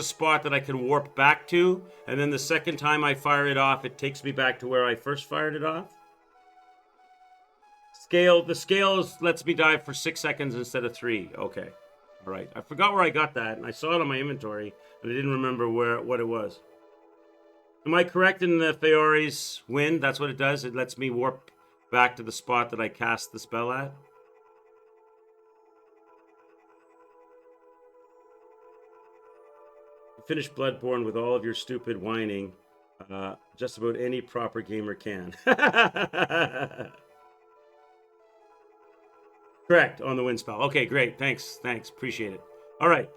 spot that I can warp back to. And then the second time I fire it off, it takes me back to where I first fired it off. The scale lets me dive for 6 seconds instead of 3. Okay. All right. I forgot where I got that, and I saw it on my inventory, and I didn't remember what it was. Am I correct in the Feore's Wind? That's what it does? It lets me warp back to the spot that I cast the spell at? Finish Bloodborne with all of your stupid whining. Just about any proper gamer can. Correct, on the wind spell. Okay, great. Thanks. Appreciate it. All right.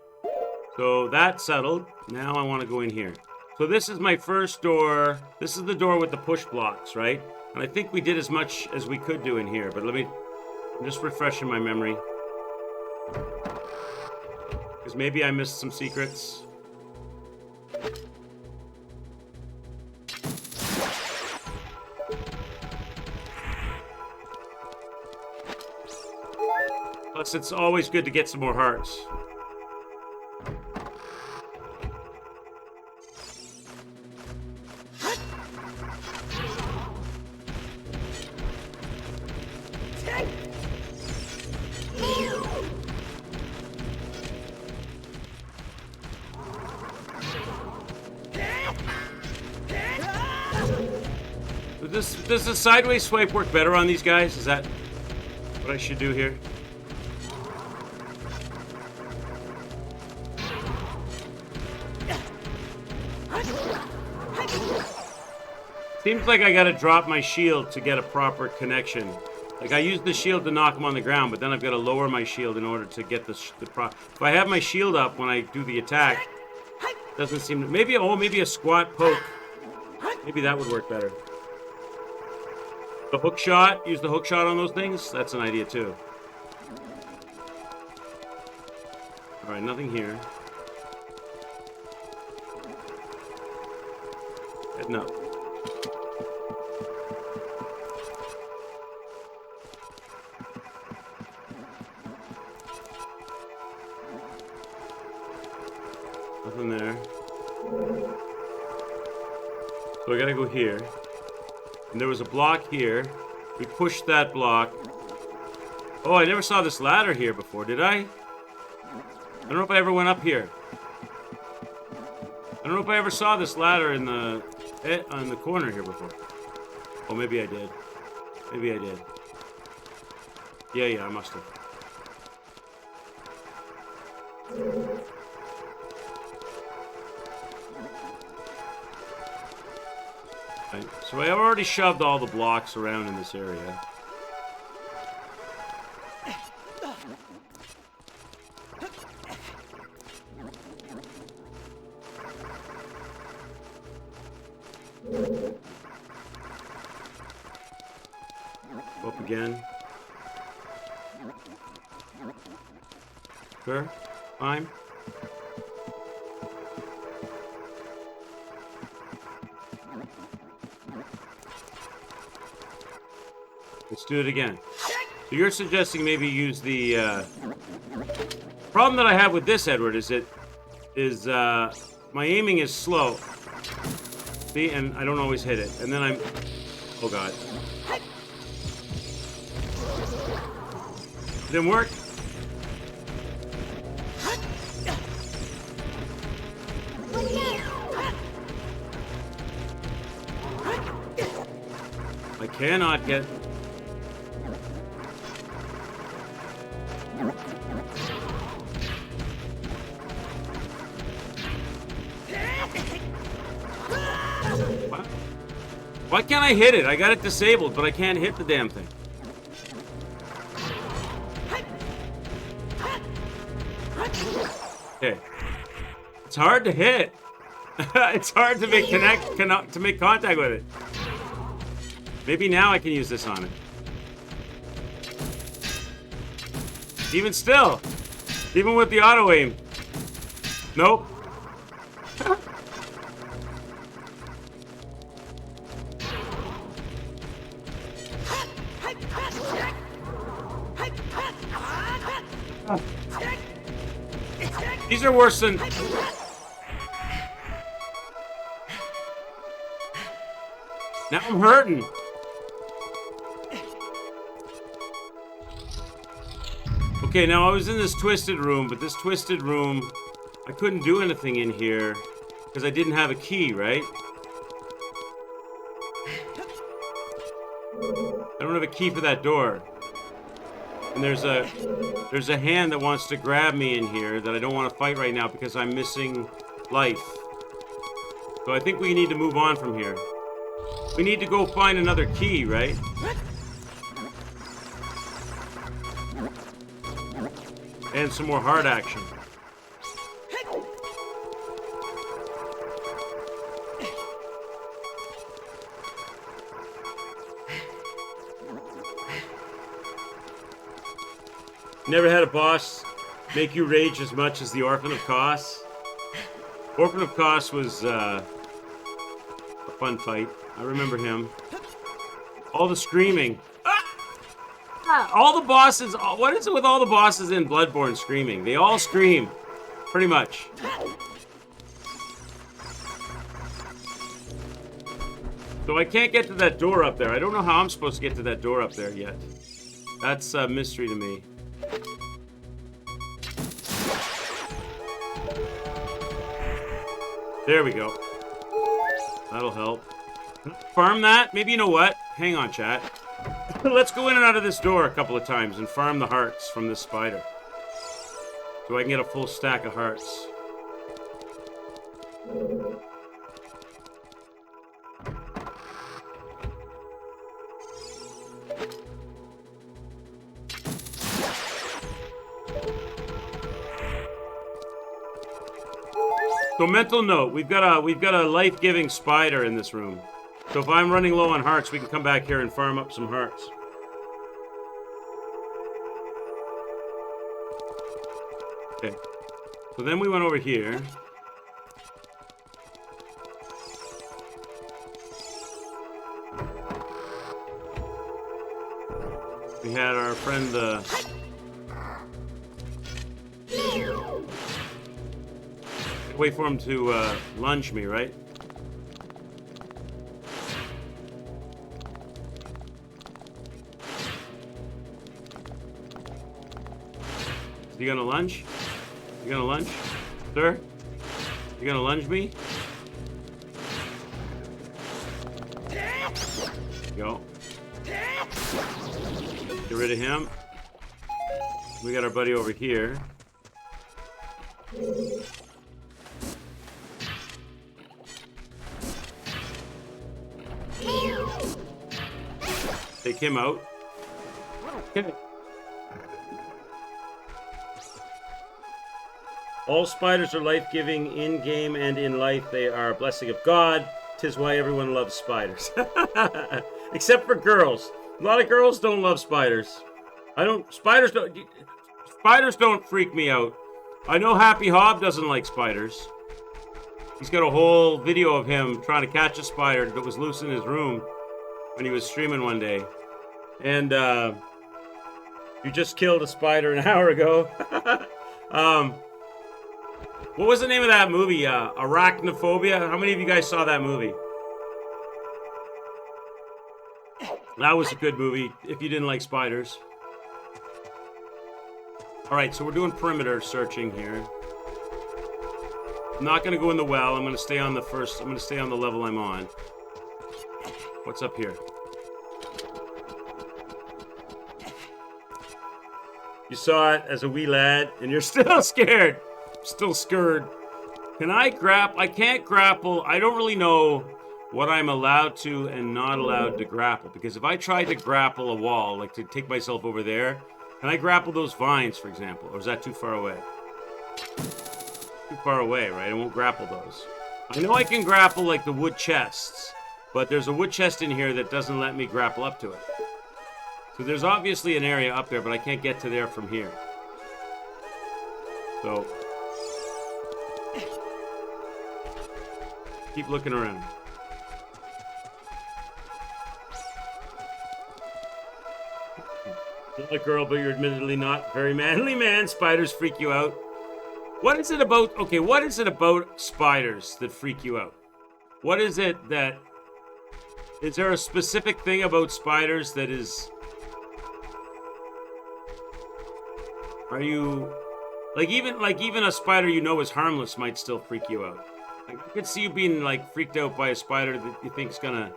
So that's settled. Now I want to go in here. So this is my first door. This is the door with the push blocks, right? And I think we did as much as we could do in here. But I'm just refreshing my memory. Because maybe I missed some secrets. Plus, it's always good to get some more hearts. Does the sideways swipe work better on these guys? Is that what I should do here? Seems like I gotta drop my shield to get a proper connection. Like, I use the shield to knock him on the ground, but then I've got to lower my shield in order to get the If I have my shield up when I do the attack, doesn't seem to... Maybe a squat poke Maybe that would work better. The hook shot, use the hook shot on those things. That's an idea too. All right, nothing here. Heading up. Nothing there. So I gotta go here. And there was a block here. We pushed that block. Oh, I never saw this ladder here before, did I? I don't know if I ever went up here. I don't know if I ever saw this ladder in the on the corner here before. Oh, maybe I did. Maybe I did. Yeah, I must have. Right, so I already shoved all the blocks around in this area. Up again. Sure. Fine. Let's do it again. So you're suggesting maybe use the problem that I have with this, Edward, is my aiming is slow. See, and I don't always hit it. And then I'm... Oh, God. Didn't work? I cannot get... Why can't I hit it? I got it disabled, but I can't hit the damn thing. Okay. It's hard to hit. It's hard to make to make contact with it. Maybe now I can use this on it. Even still. Even with the auto aim. Nope. These are worse than... Now I'm hurting. Okay, now I was in this twisted room, but this twisted room, I couldn't do anything in here because I didn't have a key, right? I don't have a key for that door. And there's a hand that wants to grab me in here that I don't want to fight right now because I'm missing life. So I think we need to move on from here. We need to go find another key, right? And some more hard action. Never had a boss make you rage as much as the Orphan of Kos. Orphan of Kos was a fun fight. I remember him. All the screaming. All the bosses. What is it with all the bosses in Bloodborne screaming? They all scream, pretty much. So I can't get to that door up there. I don't know how I'm supposed to get to that door up there yet. That's a mystery to me. There we go. That'll help. Farm that? Maybe you know what? Hang on, chat. Let's go in and out of this door a couple of times and farm the hearts from this spider. So I can get a full stack of hearts. So mental note, we've got a life-giving spider in this room. So if I'm running low on hearts, we can come back here and farm up some hearts. Okay. So then we went over here. We had our friend wait for him to lunge me, right? You gonna lunge? You gonna lunge? Sir? You gonna lunge me? Go. Get rid of him. We got our buddy over here. Take him out. Okay. All spiders are life-giving in game and in life. They are a blessing of God. 'Tis why everyone loves spiders. Except for girls. A lot of girls don't love spiders. Spiders don't freak me out. I know Happy Hob doesn't like spiders. He's got a whole video of him trying to catch a spider that was loose in his room when he was streaming one day. And you just killed a spider an hour ago. What was the name of that movie? Arachnophobia? How many of you guys saw that movie? That was a good movie if you didn't like spiders. Alright, so we're doing perimeter searching here. I'm not going to go in the well. I'm going to stay on the level I'm on. What's up here? You saw it as a wee lad, and you're still scared. Still scared. Can I grapple? I can't grapple. I don't really know what I'm allowed to and not allowed to grapple. Because if I tried to grapple a wall, like to take myself over there, can I grapple those vines, for example? Or is that too far away? Too far away, right? I won't grapple those. I know I can grapple like the wood chests, but there's a wood chest in here that doesn't let me grapple up to it. So there's obviously an area up there, but I can't get to there from here. So keep looking around. You're a girl, but you're admittedly not very manly, man. Spiders freak you out. What is it about... Okay, what is it about spiders that freak you out? What is it that... Is there a specific thing about spiders that is... Are you... Like even a spider you know is harmless might still freak you out. Like, I could see you being, like, freaked out by a spider that you think's gonna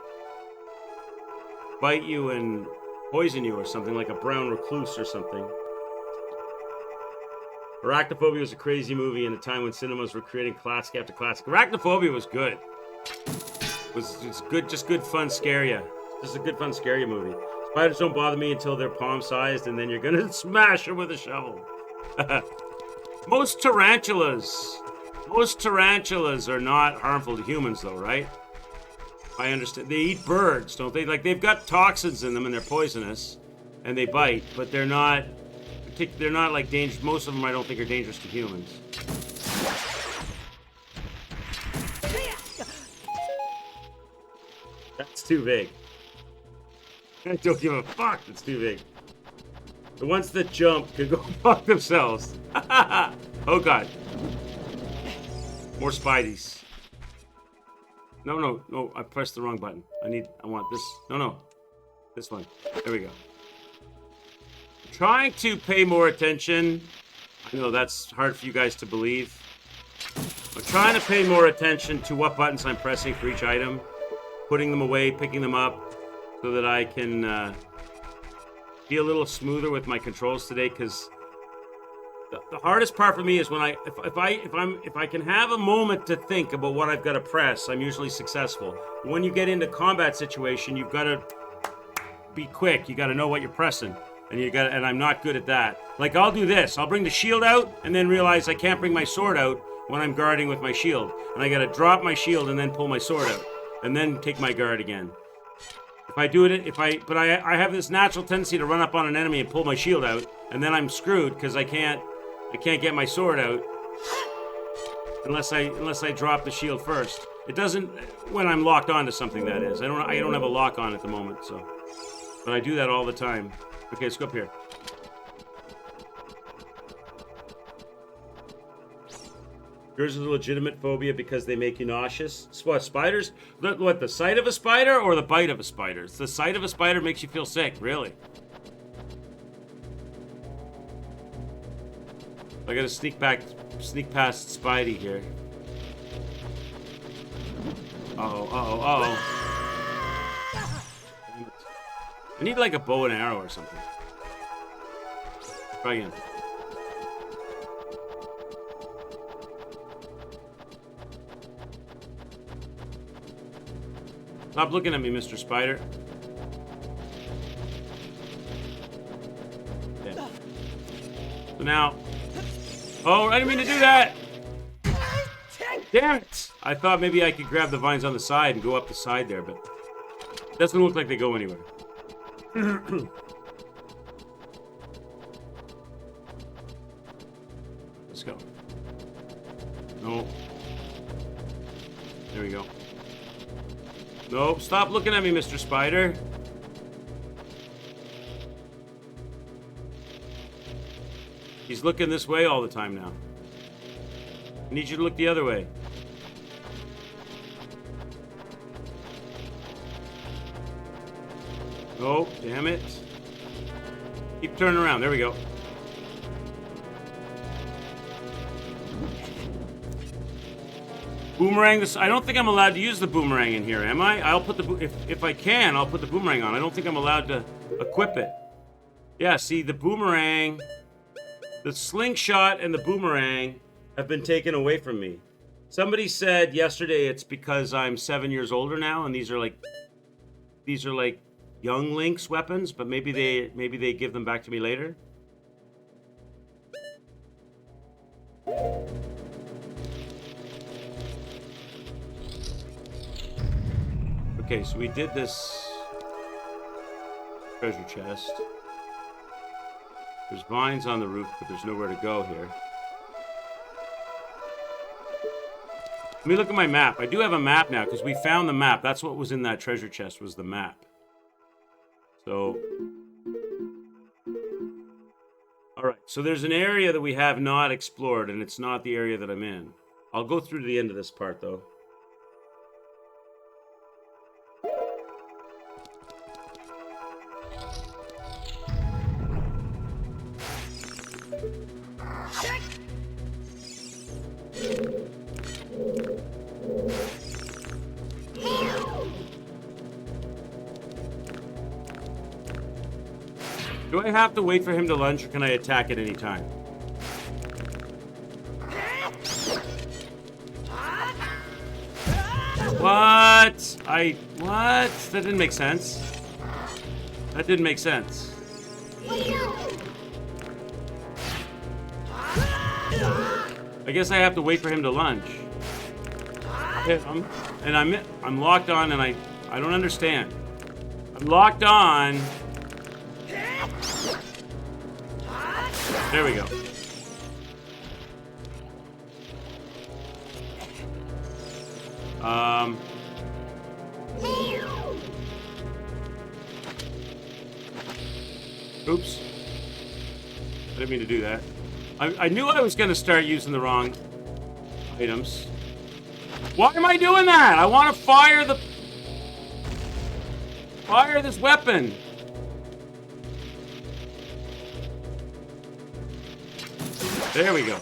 bite you and poison you or something, like a brown recluse or something. Arachnophobia was a crazy movie in a time when cinemas were creating classic after classic. Arachnophobia was good. It's good, just good fun scare ya. Just a good fun scare ya movie. Spiders don't bother me until they're palm-sized, and then you're gonna smash them with a shovel. Most tarantulas are not harmful to humans, though, right? I understand. They eat birds, don't they? Like, they've got toxins in them and they're poisonous, and they bite, but they're not like dangerous. Most of them I don't think are dangerous to humans. That's too big. I don't give a fuck. It's too big. The ones that jump can go fuck themselves. Oh god. More spideys. No, I pressed the wrong button. I want this. No. This one. There we go. Trying to pay more attention. I know that's hard for you guys to believe. I'm trying to pay more attention to what buttons I'm pressing for each item. Putting them away, picking them up, so that I can be a little smoother with my controls today, because the hardest part for me is when if I can have a moment to think about what I've got to press, I'm usually successful. When you get into combat situation, you've got to be quick. You got to know what you're pressing, and I'm not good at that. Like, I'll do this. I'll bring the shield out and then realize I can't bring my sword out when I'm guarding with my shield, and I got to drop my shield and then pull my sword out. and then take my guard again. If I do it, but I have this natural tendency to run up on an enemy and pull my shield out, and then I'm screwed because I can't get my sword out unless I drop the shield first. It doesn't when I'm locked onto something, that is. I don't have a lock on at the moment, so. But I do that all the time. Okay, let's go up here. Yours is a legitimate phobia because they make you nauseous. What, spiders? What, the sight of a spider or the bite of a spider? It's the sight of a spider makes you feel sick, really. I gotta sneak past Spidey here. Uh-oh. I need like a bow and arrow or something. Try again. Stop looking at me, Mr. Spider. Okay. So now... Oh, I didn't mean to do that! Damn it! I thought maybe I could grab the vines on the side and go up the side there, but... It doesn't look like they go anywhere. Let's go. No. There we go. Nope, stop looking at me, Mr. Spider. He's looking this way all the time now. I need you to look the other way. Oh, damn it. Keep turning around. There we go. Boomerang this. I don't think I'm allowed to use the boomerang in here, am I? I'll put the if I can, I'll put the boomerang on. I don't think I'm allowed to equip it. Yeah, see, the boomerang, the slingshot and the boomerang have been taken away from me. Somebody said yesterday it's because I'm 7 years older now, and these are like young Link's weapons, but maybe they give them back to me later. Okay, so we did this treasure chest. There's vines on the roof, but there's nowhere to go here. Let me look at my map. I do have a map now, because we found the map. That's what was in that treasure chest, was the map. So... Alright, so there's an area that we have not explored, and it's not the area that I'm in. I'll go through to the end of this part, though. Do I have to wait for him to lunge, or can I attack at any time? What? What? That didn't make sense. That didn't make sense. I guess I have to wait for him to lunge. Hit him, and I'm locked on, and I don't understand. I'm locked on. There we go. Oops. I didn't mean to do that. I knew I was going to start using the wrong items. Why am I doing that? I want to fire this weapon. There we go.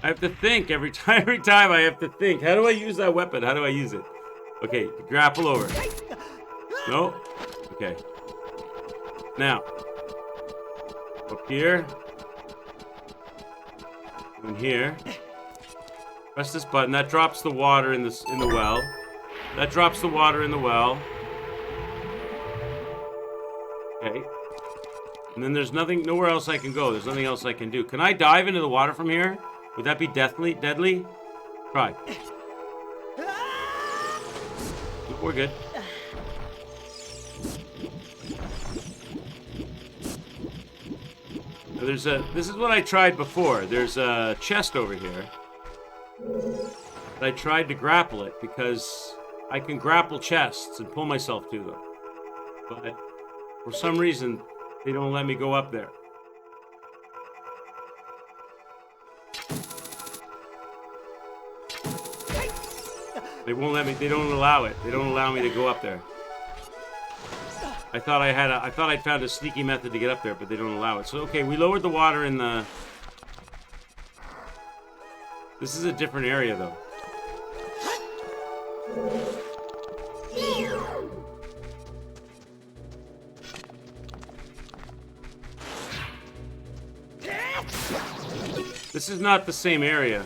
I have to think every time I have to think. How do I use that weapon? How do I use it? Okay, grapple over. No? Okay. Now. Up here. And here. Press this button. That drops the water in the well. That drops the water in the well. Okay. And then there's nowhere else I can go. There's nothing else I can do. Can I dive into the water from here? Would that be deadly? Try. we're good. This is what I tried before. There's a chest over here. I tried to grapple it because I can grapple chests and pull myself to them. But for some reason, they don't let me go up there. They won't let me. They don't allow it. They don't allow me to go up there. I thought I'd found a sneaky method to get up there, but they don't allow it. So okay, we lowered the water in the. This is a different area, though. This is not the same area.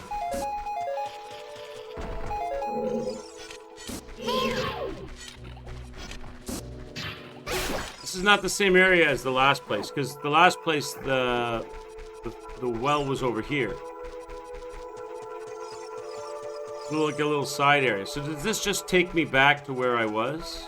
This is not the same area as the last place, because the last place, the well was over here. Like a little side area. So does this just take me back to where I was?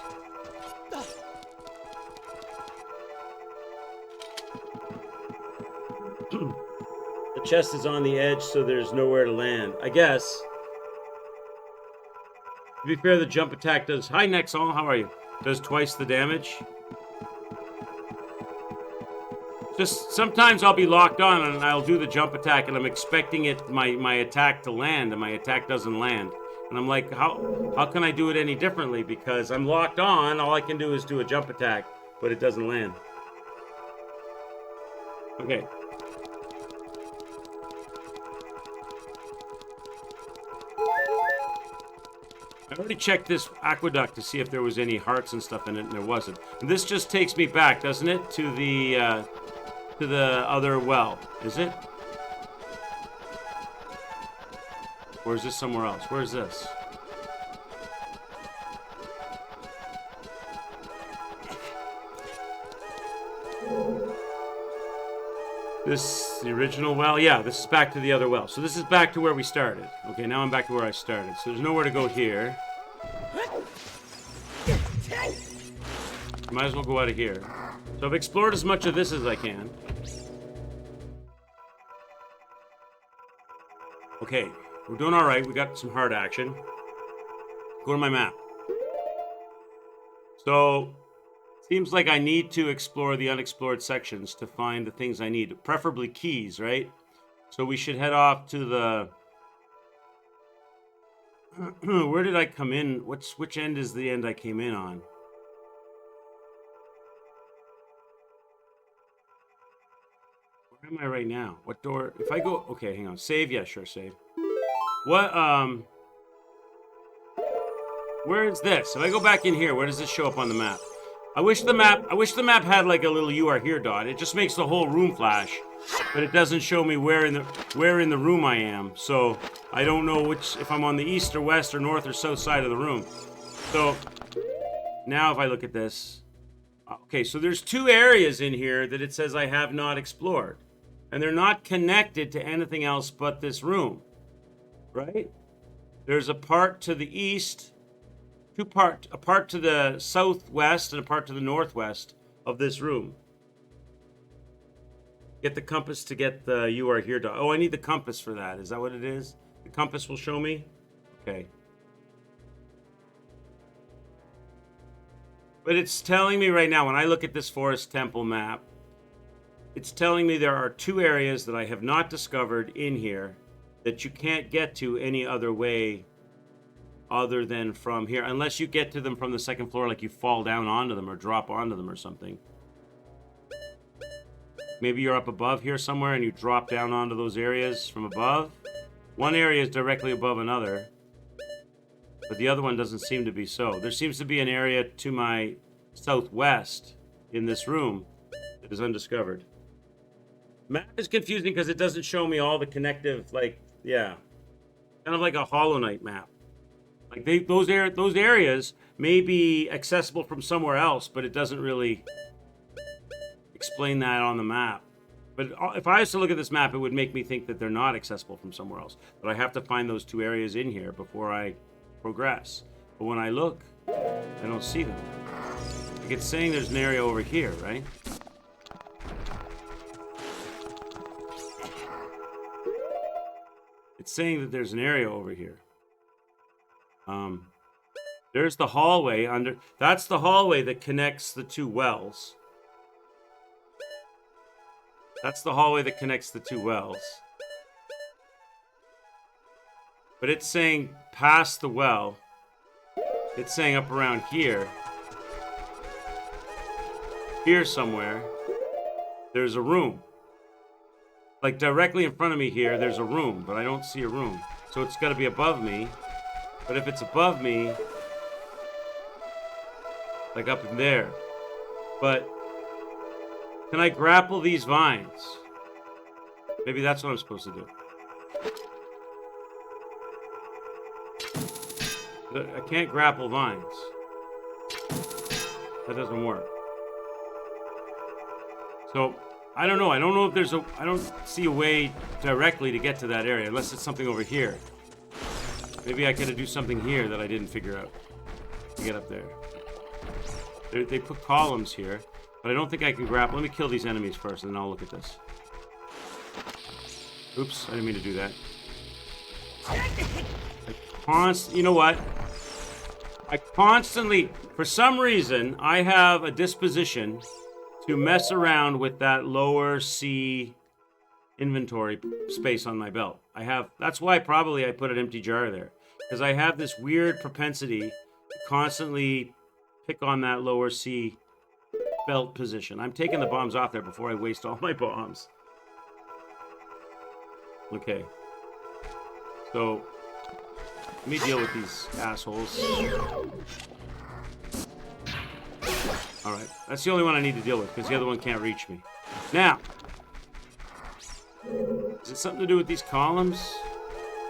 The chest is on the edge, so there's nowhere to land. I guess. To be fair, the jump attack does... Hi, Nexol, how are you? Does twice the damage. Just sometimes I'll be locked on and I'll do the jump attack and I'm expecting it my attack to land and my attack doesn't land. And I'm like, how can I do it any differently? Because I'm locked on, all I can do is do a jump attack, but it doesn't land. Okay. I already checked this aqueduct to see if there was any hearts and stuff in it, and there wasn't. And this just takes me back, doesn't it, to the other well, is it? Or is this somewhere else? Where is this? This, the original well? Yeah, this is back to the other well. So this is back to where we started. Okay, now I'm back to where I started. So there's nowhere to go here. Might as well go out of here. So I've explored as much of this as I can. Okay, we're doing all right. We got some hard action. Go to my map. So, seems like I need to explore the unexplored sections to find the things I need. Preferably keys, right? So we should head off to the... Where did I come in? Which end is the end I came in on? Where am I right now? What door? If I go... Okay, hang on. Save? Yeah, sure, save. What, Where is this? If I go back in here, where does this show up on the map? I wish the map had like a little "you are here" dot. It just makes the whole room flash, but it doesn't show me where in the room I am. So I don't know if I'm on the east or west or north or south side of the room. So now if I look at this, okay, so there's two areas in here that it says I have not explored, and they're not connected to anything else but this room, right? There's a part to the east. A part to the southwest and a part to the northwest of this room. Get the compass to get the "you are here" dot. Oh, I need the compass for that. Is that what it is? The compass will show me? Okay. But it's telling me right now, when I look at this forest temple map, it's telling me there are two areas that I have not discovered in here that you can't get to any other way other than from here, unless you get to them from the second floor, like you fall down onto them or drop onto them or something. Maybe you're up above here somewhere and you drop down onto those areas from above. One area is directly above another, but the other one doesn't seem to be so. There seems to be an area to my southwest in this room that is undiscovered. Map is confusing because it doesn't show me all the connective, like, yeah, kind of like a Hollow Knight map. Like those areas may be accessible from somewhere else, but it doesn't really explain that on the map. But if I was to look at this map, it would make me think that they're not accessible from somewhere else. But I have to find those two areas in here before I progress. But when I look, I don't see them. Like it's saying there's an area over here, right? It's saying that there's an area over here. There's the hallway under... That's the hallway that connects the two wells. That's the hallway that connects the two wells. But it's saying past the well. It's saying up around here. Here somewhere. There's a room. Like directly in front of me here, there's a room. But I don't see a room. So it's got to be above me. But if it's above me... Like up in there. But... Can I grapple these vines? Maybe that's what I'm supposed to do. I can't grapple vines. That doesn't work. So, I don't know. I don't know if there's a... I don't see a way directly to get to that area. Unless it's something over here. Maybe I gotta do something here that I didn't figure out. To get up there. They put columns here. But I don't think I can grapple. Let me kill these enemies first, and then I'll look at this. Oops, I didn't mean to do that. You know what? I constantly, for some reason, I have a disposition to mess around with that lower C inventory space on my belt. That's why probably I put an empty jar there. Because I have this weird propensity to constantly pick on that lower C belt position. I'm taking the bombs off there before I waste all my bombs. Okay. So, let me deal with these assholes. Alright, that's the only one I need to deal with, because the other one can't reach me. Now! Is it something to do with these columns?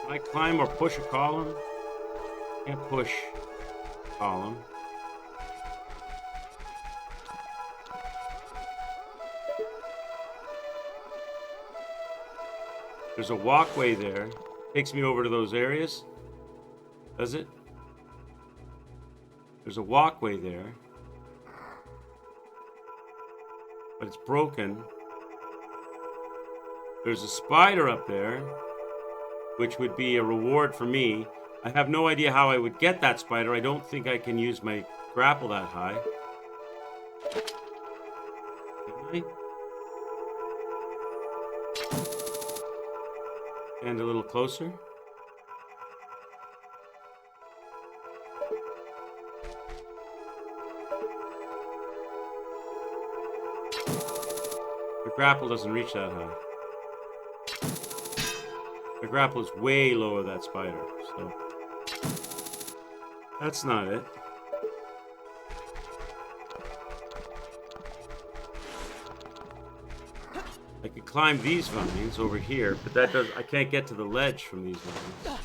Can I climb or push a column? Can't push a column. There's a walkway there. Takes me over to those areas. Does it? There's a walkway there. But it's broken. There's a spider up there, which would be a reward for me. I have no idea how I would get that spider. I don't think I can use my grapple that high. Can I? And a little closer. The grapple doesn't reach that high. The grapple is way lower than that spider, so that's not it. I could climb these vines over here, but that does... I can't get to the ledge from these vines.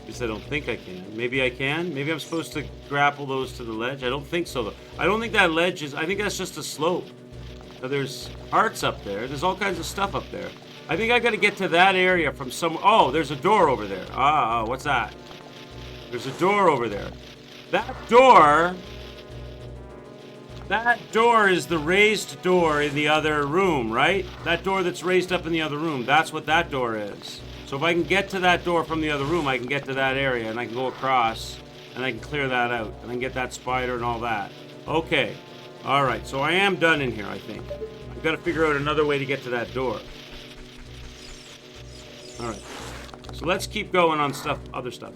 At least I don't think I can. Maybe I can? Maybe I'm supposed to grapple those to the ledge? I don't think so, though. I don't think that ledge is... I think that's just a slope. Now, there's hearts up there. There's all kinds of stuff up there. I think I gotta get to that area from some... Oh, there's a door over there. Ah, what's that? There's a door over there. That door is the raised door in the other room, right? That door that's raised up in the other room. That's what that door is. So if I can get to that door from the other room, I can get to that area, and I can go across, and I can clear that out, and I can get that spider and all that. Okay. Alright, so I am done in here, I think. I've got to figure out another way to get to that door. Alright. So let's keep going on other stuff.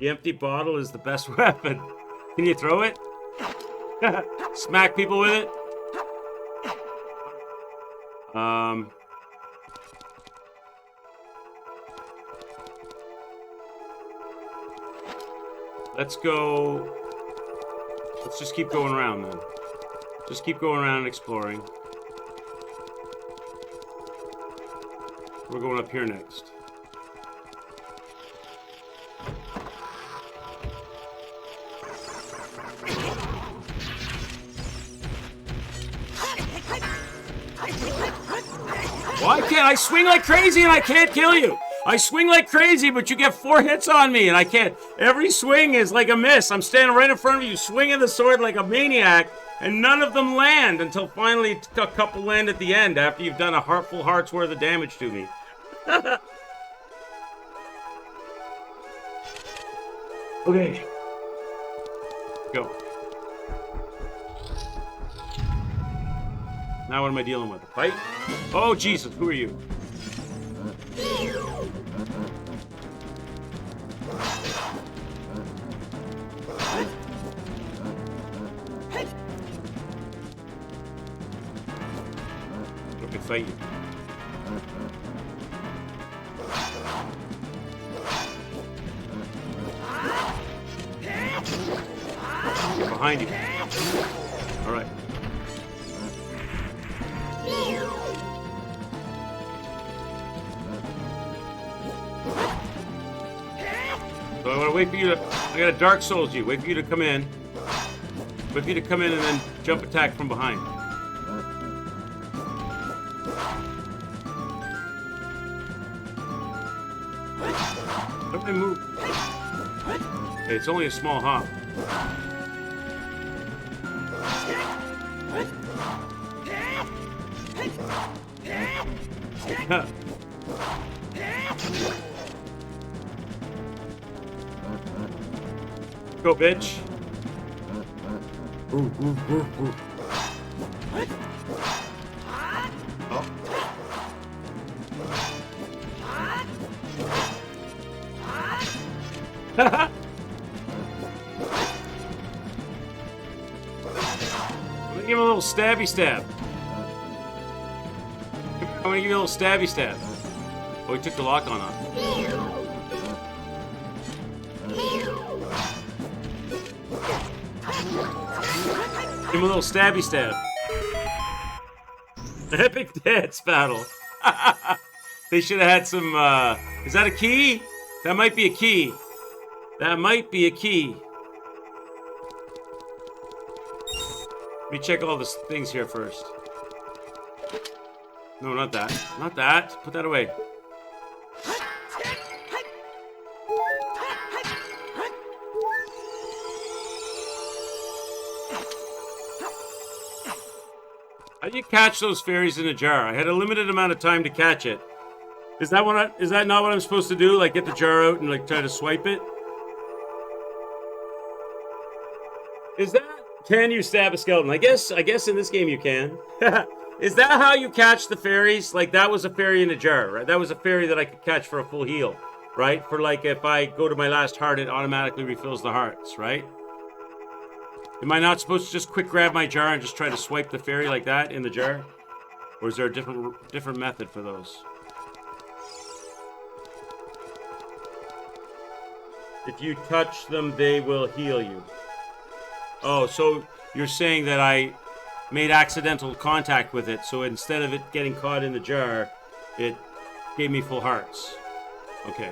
The empty bottle is the best weapon. Can you throw it? Smack people with it? Let's go... Let's just keep going around, then. Just keep going around and exploring. We're going up here next. Why can't I swing like crazy and I can't kill you? I swing like crazy, but you get 4 hits on me and I can't. Every swing is like a miss. I'm standing right in front of you, swinging the sword like a maniac, and none of them land until finally a couple land at the end after you've done a full heart's worth of damage to me. Okay. Go. Now what am I dealing with? A fight? Oh, Jesus, who are you? I can fight you. Behind you. All right. So I want to wait for you to. I got a Dark Souls you. Wait for you to come in. Wait for you to come in and then jump attack from behind. Don't they move? Hey, it's only a small hop. Go, bitch. Ooh, ooh, ooh, ooh. Oh. I'm gonna give him a little stabby stab. I'm gonna give you a little stabby stab. Oh, he took the lock on off. Give him a little stabby stab. Epic dance battle. They should have had some, is that a key? That might be a key. That might be a key. Let me check all the things here first. No, not that. Not that. Put that away. How do you catch those fairies in a jar? I had a limited amount of time to catch it. Is that not what I'm supposed to do? Like get the jar out and like try to swipe it? Is that? Can you stab a skeleton? I guess in this game you can. Is that how you catch the fairies? Like that was a fairy in a jar, right? That was a fairy that I could catch for a full heal, right? For like if I go to my last heart, it automatically refills the hearts, right? Am I not supposed to just quick grab my jar and just try to swipe the fairy like that in the jar? Or is there a different method for those? If you touch them, they will heal you. Oh, so you're saying that I made accidental contact with it, so instead of it getting caught in the jar, it gave me full hearts. Okay.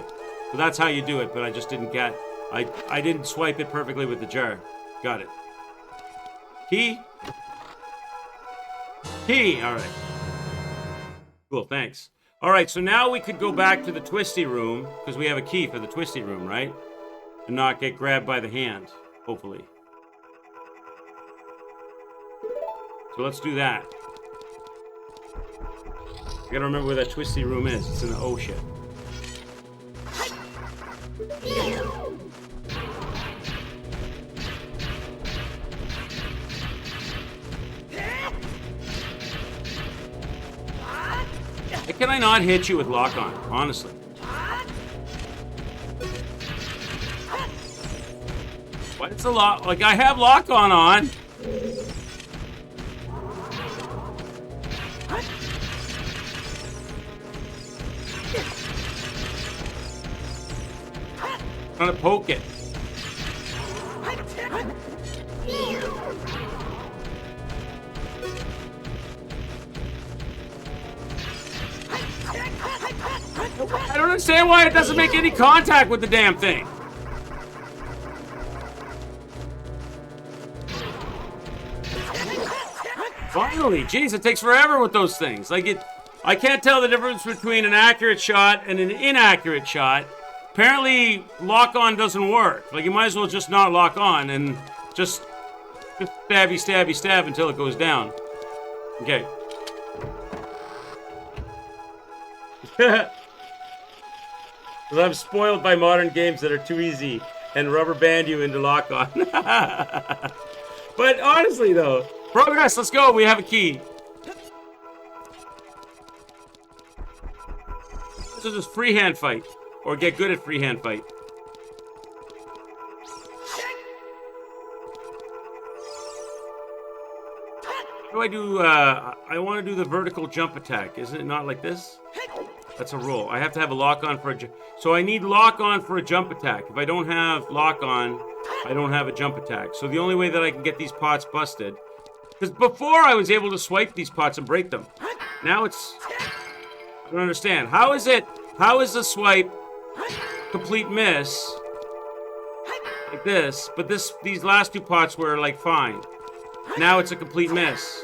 So that's how you do it, but I just didn't get... I didn't swipe it perfectly with the jar. Got it. Key? Key! Alright. Cool, thanks. Alright, so now we could go back to the twisty room, because we have a key for the twisty room, right? And not get grabbed by the hand, hopefully. So let's do that. I gotta remember where that twisty room is. It's in the ocean. Why can I not hit you with lock on? Honestly. Why it's a lock? Like I have lock on. Trying to poke it. I don't understand why it doesn't make any contact with the damn thing. Finally, jeez, it takes forever with those things. Like I can't tell the difference between an accurate shot and an inaccurate shot. Apparently, lock on doesn't work. Like, you might as well just not lock on and just stabby, stabby, stab until it goes down. Okay. Because I'm spoiled by modern games that are too easy and rubber band you into lock on. But honestly, though, progress, let's go. We have a key. This is just freehand fight, or get good at freehand fight. What do I do? I want to do the vertical jump attack. Isn't it not like this? That's a roll. I have to have a lock on for a jump. So I need lock on for a jump attack. If I don't have lock on, I don't have a jump attack. So the only way that I can get these pots busted, because before I was able to swipe these pots and break them. Now it's, I don't understand. How is the swipe complete miss like this, but these last two pots were like fine. Now it's a complete miss.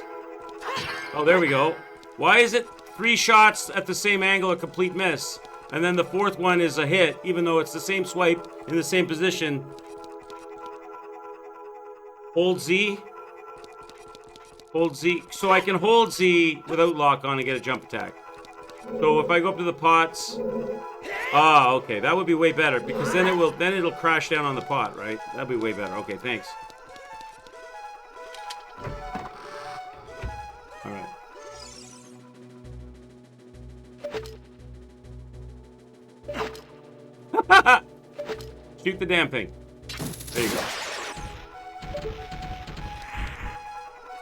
Oh, there we go. Why is it 3 shots at the same angle a complete miss, and then the 4th one is a hit, even though it's the same swipe in the same position? Hold Z. Hold Z. So I can hold Z without lock on and get a jump attack. So if I go up to the pots, okay, that would be way better, because then it'll crash down on the pot, right? That'd be way better. Okay, thanks. All right. Shoot the damn thing. There you go.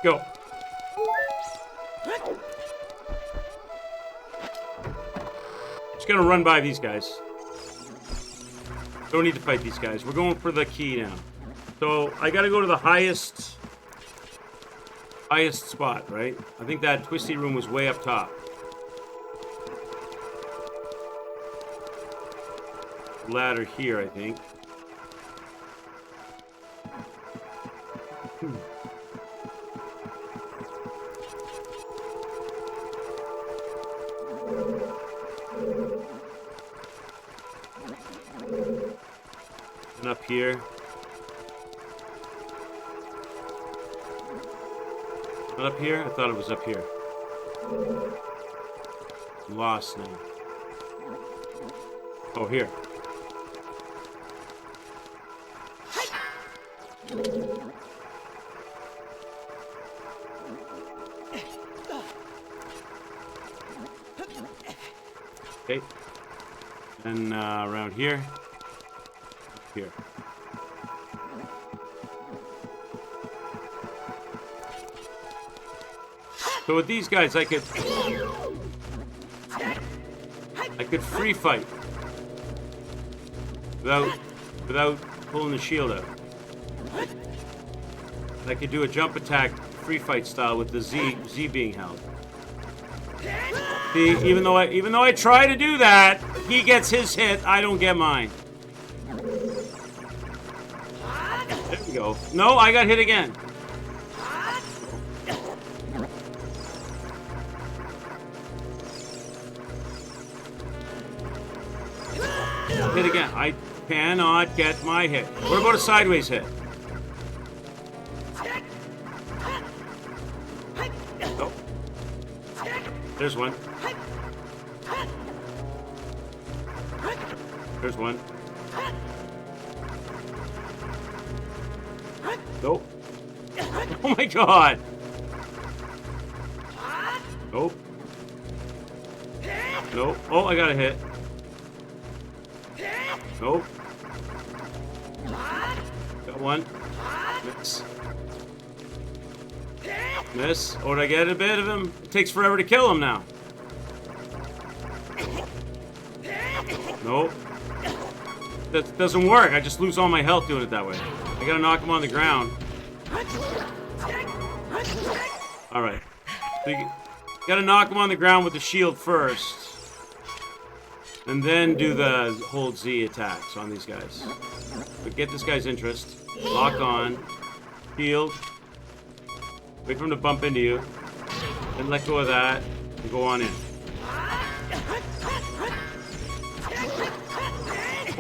Go. Just gonna run by these guys. Don't need to fight these guys. We're going for the key now. So I gotta go to the highest spot, right? I think that twisty room was way up top. Ladder here, I think. And up here. Not up here? I thought it was up here. I'm lost now. Oh, here. Okay. And around here. Here. So with these guys, I could free fight without pulling the shield out. I could do a jump attack free fight style with the Z being held. See, even though I try to do that, he gets his hit, I don't get mine. There we go. No, I got hit again. Hit again. I cannot get my hit. What about a sideways hit? Oh. There's one. There's one. Nope. Oh my god. Nope. Nope. Oh, I got a hit. Nope. Got one. Miss. Miss. Oh, did I get a bit of him? It takes forever to kill him now. Nope. That doesn't work. I just lose all my health doing it that way. I gotta knock him on the ground. Alright. So you gotta knock him on the ground with the shield first. And then do the hold Z attacks on these guys. But get this guy's interest. Lock on. Shield. Wait for him to bump into you. Then let go of that. And go on in.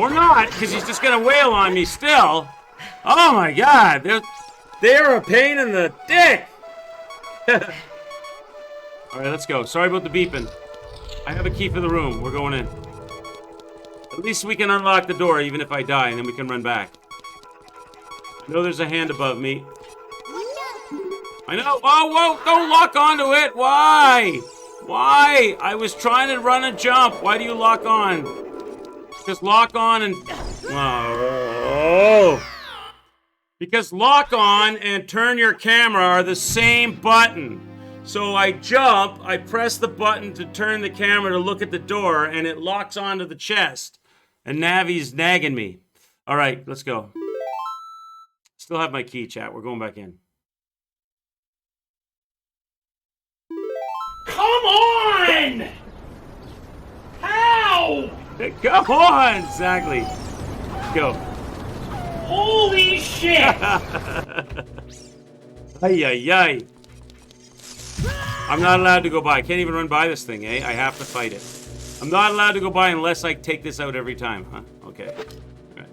Or not, because he's just gonna wail on me still. Oh my god, they're a pain in the dick! Alright, let's go. Sorry about the beeping. I have a key for the room. We're going in. At least we can unlock the door even if I die, and then we can run back. I know there's a hand above me. I know. Oh, whoa! Don't lock onto it! Why? Why? I was trying to run a jump. Why do you lock on? Just lock on and... Oh. Because lock on and turn your camera are the same button. So I jump, I press the button to turn the camera to look at the door, and it locks onto the chest. And Navi's nagging me. All right, let's go. Still have my key, chat. We're going back in. Come on! How? Come on! Exactly. Let's go. Holy shit! Ay, ay, ay. I'm not allowed to go by. I can't even run by this thing, eh? I have to fight it. I'm not allowed to go by unless I take this out every time, huh? Okay. All right.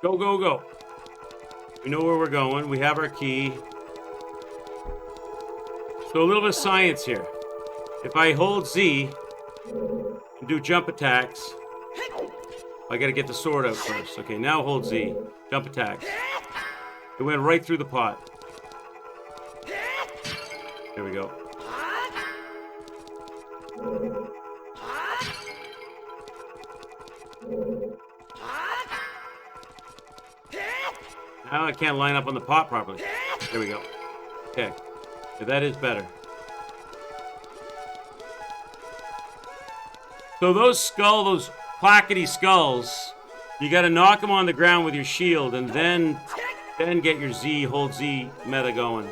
Go, go, go. We know where we're going. We have our key. So a little bit of science here. If I hold Z and do jump attacks, I gotta get the sword out first. Okay, now hold Z. Jump attacks. It went right through the pot. There we go. Now I can't line up on the pot properly. There we go. Okay. Yeah, that is better. So those plackety skulls, you gotta knock them on the ground with your shield and then get your Z, hold Z meta going.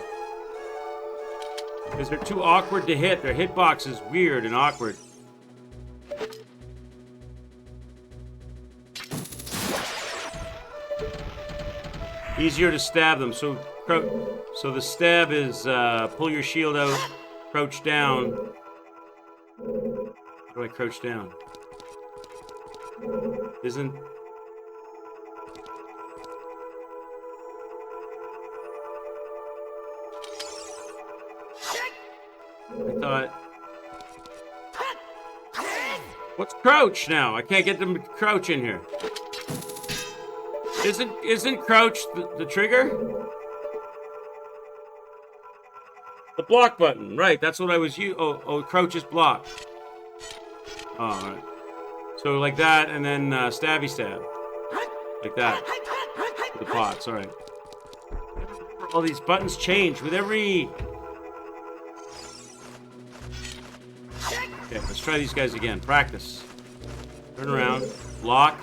Because they're too awkward to hit. Their hitbox is weird and awkward. Easier to stab them. So the stab is pull your shield out, crouch down. How do I crouch down? Isn't... I thought... What's crouch now? I can't get them to crouch in here. Isn't crouch the trigger? The block button, right? That's what I was using. Oh, crouch is block. Oh, all right. So like that, and then stabby stab, like that. The pots, all right. All these buttons change with every. Okay, let's try these guys again. Practice. Turn around. Lock.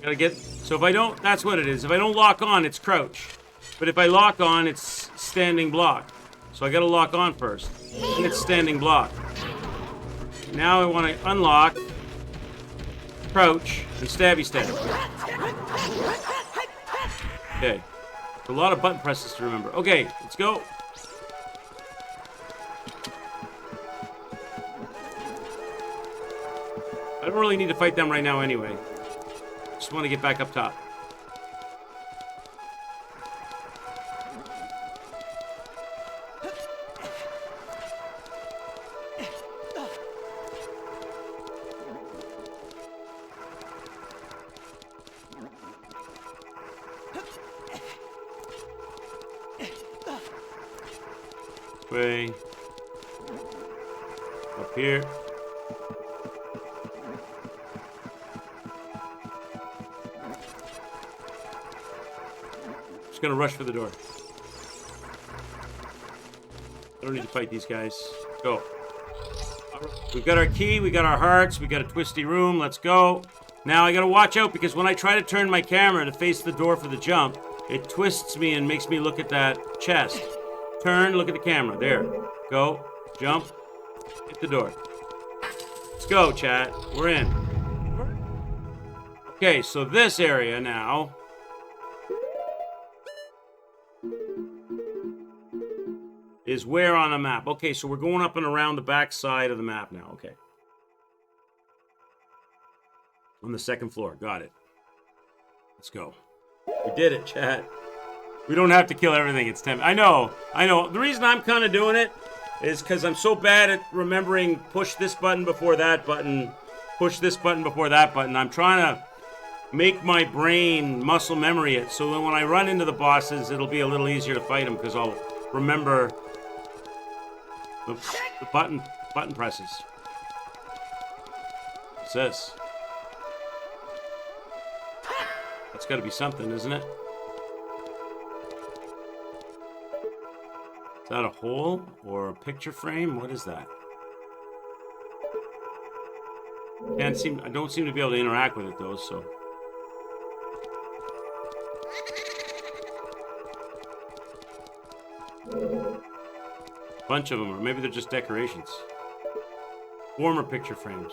Gotta get. So if I don't, that's what it is. If I don't lock on, it's crouch. But if I lock on, it's standing block. So I gotta lock on first. And it's standing block. Now I want to unlock, crouch, and stabby stab. Okay. A lot of button presses to remember. Okay, let's go. I don't really need to fight them right now anyway. Just want to get back up top. Way up here. Just gonna rush for the door. I don't need to fight these guys. Go. We've got our key, we got our hearts, we got a twisty room. Let's go. Now I gotta watch out because when I try to turn my camera to face the door for the jump, it twists me and makes me look at that chest. Turn, look at the camera. There. Go. Jump. Hit the door. Let's go, chat. We're in. Okay, so this area now. Is where on the map? Okay, so we're going up and around the back side of the map now. Okay. On the second floor. Got it. Let's go. We did it, chat. We don't have to kill everything. It's 10. I know. The reason I'm kind of doing it is because I'm so bad at remembering push this button before that button, push this button before that button. I'm trying to make my brain muscle memory it so that when I run into the bosses, it'll be a little easier to fight them because I'll remember the button presses. What's this? That's got to be something, isn't it? Is that a hole or a picture frame? What is that? I don't seem to be able to interact with it though, so. Bunch of them, or maybe they're just decorations. Former picture frames.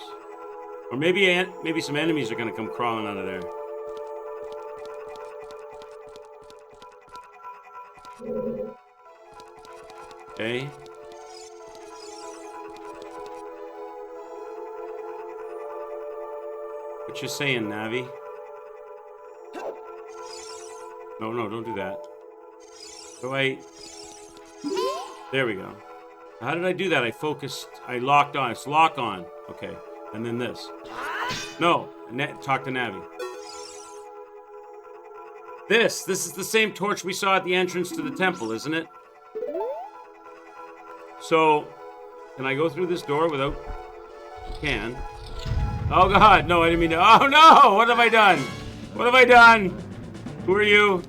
Or maybe some enemies are gonna come crawling out of there. Okay. What you saying, Navi? No, don't do that. There we go. How did I do that? I locked on. It's lock on. Okay. And then this. No. Talk to Navi. This is the same torch we saw at the entrance to the temple, isn't it? So, can I go through this door without... Can. Oh god, no, I didn't mean to... Oh no! What have I done? What have I done? Who are you?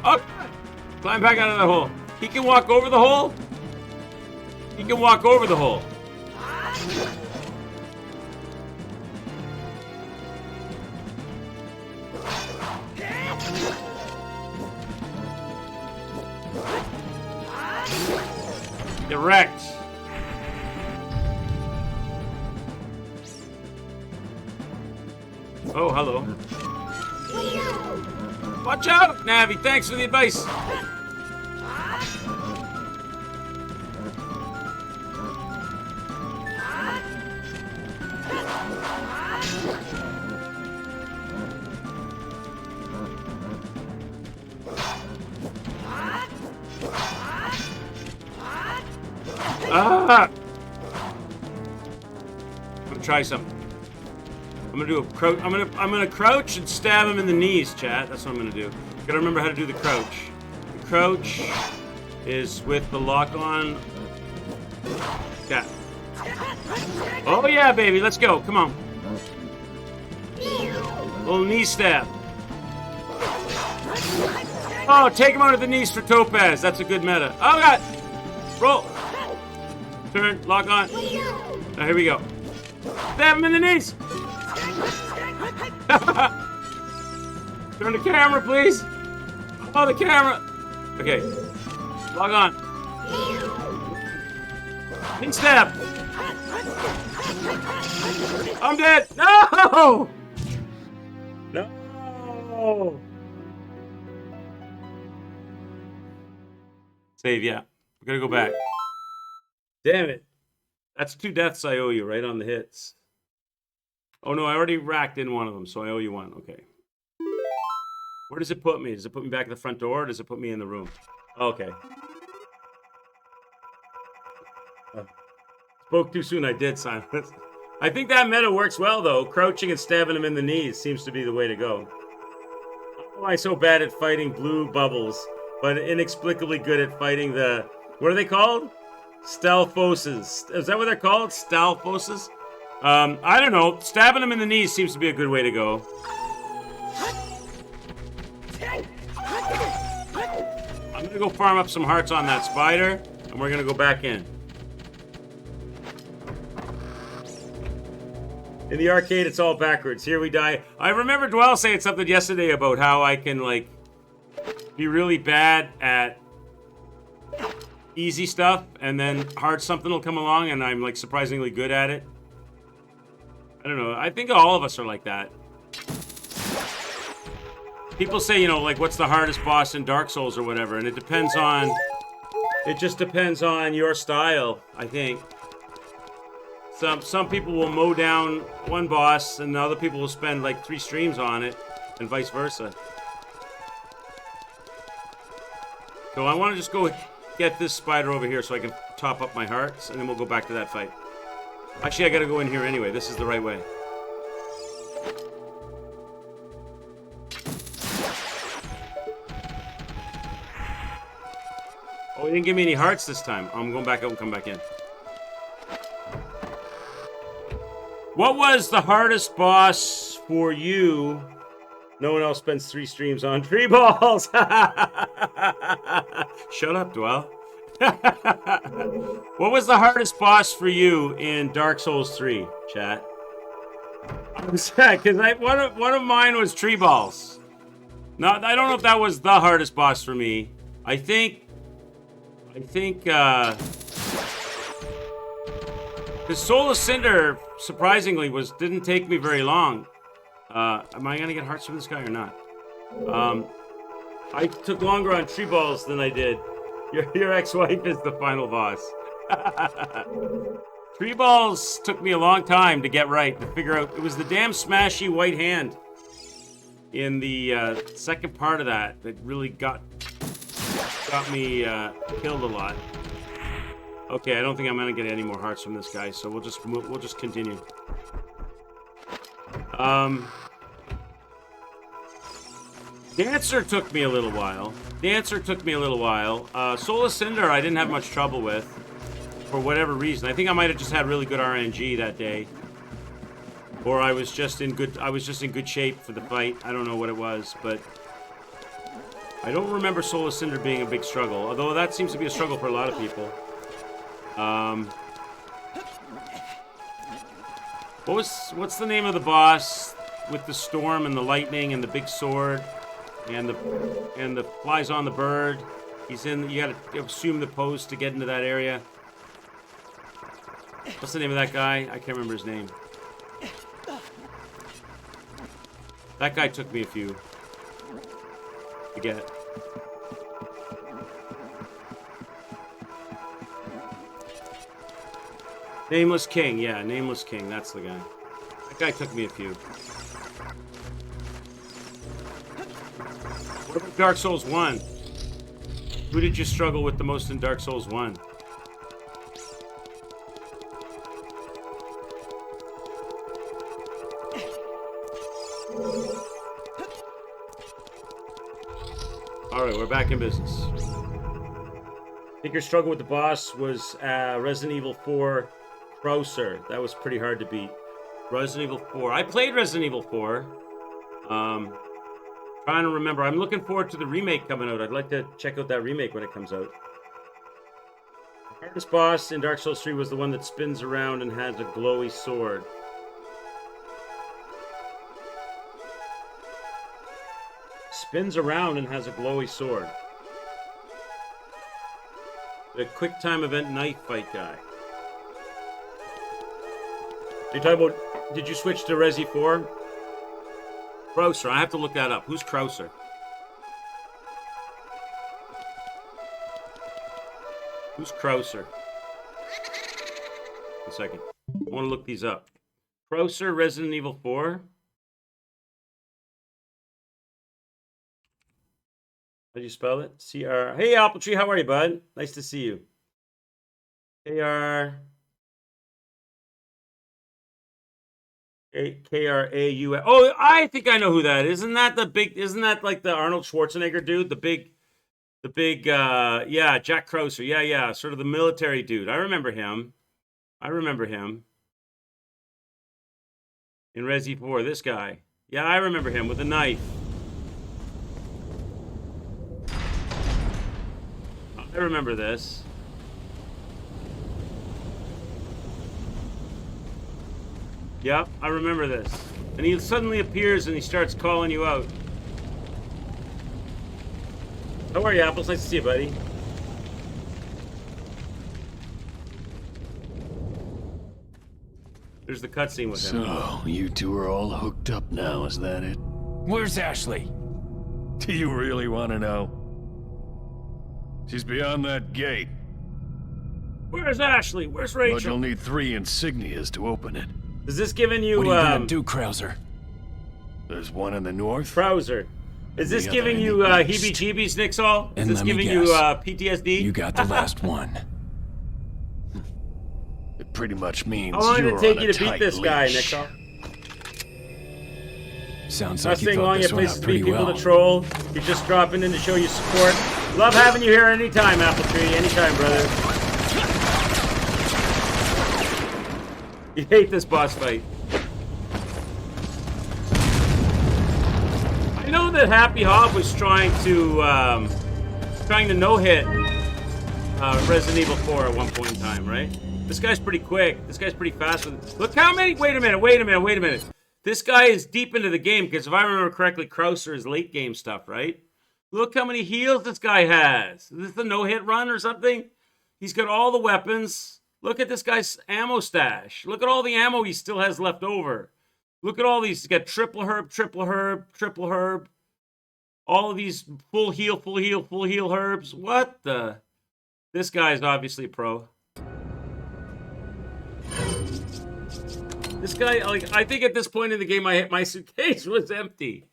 Oh! Climb back out of the hole. He can walk over the hole? He can walk over the hole. Direct. Oh, hello. Watch out, Navi. Thanks for the advice. Ah! I'm gonna try something. I'm gonna do a crouch. I'm gonna crouch and stab him in the knees, chat. That's what I'm gonna do. Gotta remember how to do the crouch. The crouch is with the lock on. Yeah. Oh yeah, baby. Let's go. Come on. Little knee stab. Oh, take him out of the knees for Topaz. That's a good meta. Oh god. Roll. Turn, lock on. Now here we go. Stab him in the knees. Turn the camera, please. Oh, the camera. Okay. Log on. Knee stab. I'm dead. No! No! Save, yeah. We're gonna go back. Damn it. That's 2 deaths I owe you, right on the hits. Oh no, I already racked in one of them, so I owe you 1. Okay. Where does it put me? Does it put me back at the front door, or does it put me in the room? Okay. Spoke too soon, I did, Silence. I think that meta works well, though. Crouching and stabbing him in the knees seems to be the way to go. Why am I so bad at fighting blue bubbles, but inexplicably good at fighting the... What are they called? Stalfoses. Is that what they're called? Stalfoses? I don't know. Stabbing him in the knees seems to be a good way to go. I'm gonna go farm up some hearts on that spider, and we're gonna go back in. In the arcade, it's all backwards. Here we die. I remember Dwell saying something yesterday about how I can, like, be really bad at easy stuff, and then hard something will come along, and I'm like surprisingly good at it. I don't know. I think all of us are like that. People say, you know, like, what's the hardest boss in Dark Souls or whatever, and it depends on... It just depends on your style, I think. Some people will mow down one boss, and other people will spend like 3 streams on it, and vice versa. So I want to just go get this spider over here so I can top up my hearts, and then we'll go back to that fight. Actually, I gotta go in here anyway. This is the right way. Oh, he didn't give me any hearts this time. I'm going back out and come back in. What was the hardest boss for you? No one else spends 3 streams on tree balls. Shut up, Dwell. What was the hardest boss for you in Dark Souls 3, chat? I'm sad because one of mine was tree balls. No, I don't know if that was the hardest boss for me. I think because Soul of Cinder surprisingly didn't take me very long. Am I gonna get hearts from this guy or not? I took longer on tree balls than I did. Your ex-wife is the final boss. Tree balls took me a long time to get right, to figure out. It was the damn smashy white hand in the second part of that really got me killed a lot. Okay, I don't think I'm gonna get any more hearts from this guy, so we'll just continue. Dancer took me a little while. Soul of Cinder I didn't have much trouble with, for whatever reason. I think I might have just had really good RNG that day, or I was just in good shape for the fight. I don't know what it was, but I don't remember Soul of Cinder being a big struggle. Although that seems to be a struggle for a lot of people. What's the name of the boss with the storm and the lightning and the big sword and the flies on the bird? He's in. You gotta assume the pose to get into that area. What's the name of that guy? I can't remember his name. That guy took me a few to get. Nameless King, yeah, Nameless King, that's the guy. That guy took me a few. What about Dark Souls 1? Who did you struggle with the most in Dark Souls 1? Alright, we're back in business. I think your struggle with the boss was Resident Evil 4 Krauser. That was pretty hard to beat. Resident Evil 4. I played Resident Evil 4. Trying to remember. I'm looking forward to the remake coming out. I'd like to check out that remake when it comes out. The hardest boss in Dark Souls 3 was the one that spins around and has a glowy sword. Spins around and has a glowy sword. The quick time event knife fight guy. You're talking about, did you switch to Resi 4? Krauser, I have to look that up. Who's Krauser? Who's Krauser? One second. I want to look these up. Krauser, Resident Evil 4? How do you spell it? C-R... Hey, Appletree, how are you, bud? Nice to see you. K-R... K-R-A-U... Oh, I think I know who that is. Isn't that like the Arnold Schwarzenegger dude? The big, yeah, Jack Krauser. Yeah, sort of the military dude. I remember him. In Resi 4, this guy. Yeah, I remember him with a knife. I remember this. Yep, I remember this. And he suddenly appears and he starts calling you out. How are you, Apples? Nice to see you, buddy. There's the cutscene with him. So, you two are all hooked up now, is that it? Where's Ashley? Do you really want to know? She's beyond that gate, Where's Ashley? Where's but you'll Rachel? need 3 insignias to open it. Is this giving you, What are you gonna do, Krauser? There's one in the north. Trouser? Is this The giving other you in the east. heebie-jeebies, Nixall? Is And this let me giving you guess. PTSD? You got the last one. It pretty much means How long did you're it take on you a to beat tight this guy, leash. Nixall? Sounds Not like you saying thought long, you this have one places out to pretty meet people well. to troll. You're just dropping in to show you support. Love having you here anytime, Appletree. Anytime, brother. You hate this boss fight. I know that Happy Hob was trying to no-hit Resident Evil 4 at one point in time, right? This guy's pretty quick. This guy's pretty fast. Look how many... Wait a minute. This guy is deep into the game, because if I remember correctly, Krauser is late game stuff, right? Look how many heals this guy has. Is this a no-hit run or something? He's got all the weapons. Look at this guy's ammo stash. Look at all the ammo he still has left over. Look at all these. He's got triple herb. All of these full heal herbs. What the? This guy's obviously a pro. This guy, like, I think at this point in the game, my suitcase was empty.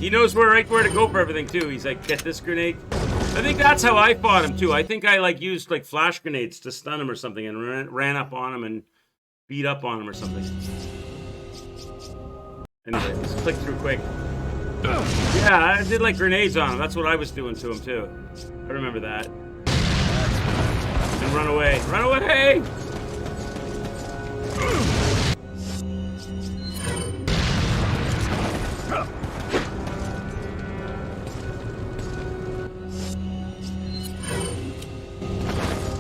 He knows where to go for everything too. He's like, get this grenade. I think that's how I fought him too. I think I like used like flash grenades to stun him or something, and ran up on him and beat up on him or something. Anyway, let's click through quick. Yeah, I did like grenades on him. That's what I was doing to him too. I remember that. And run away. Run away!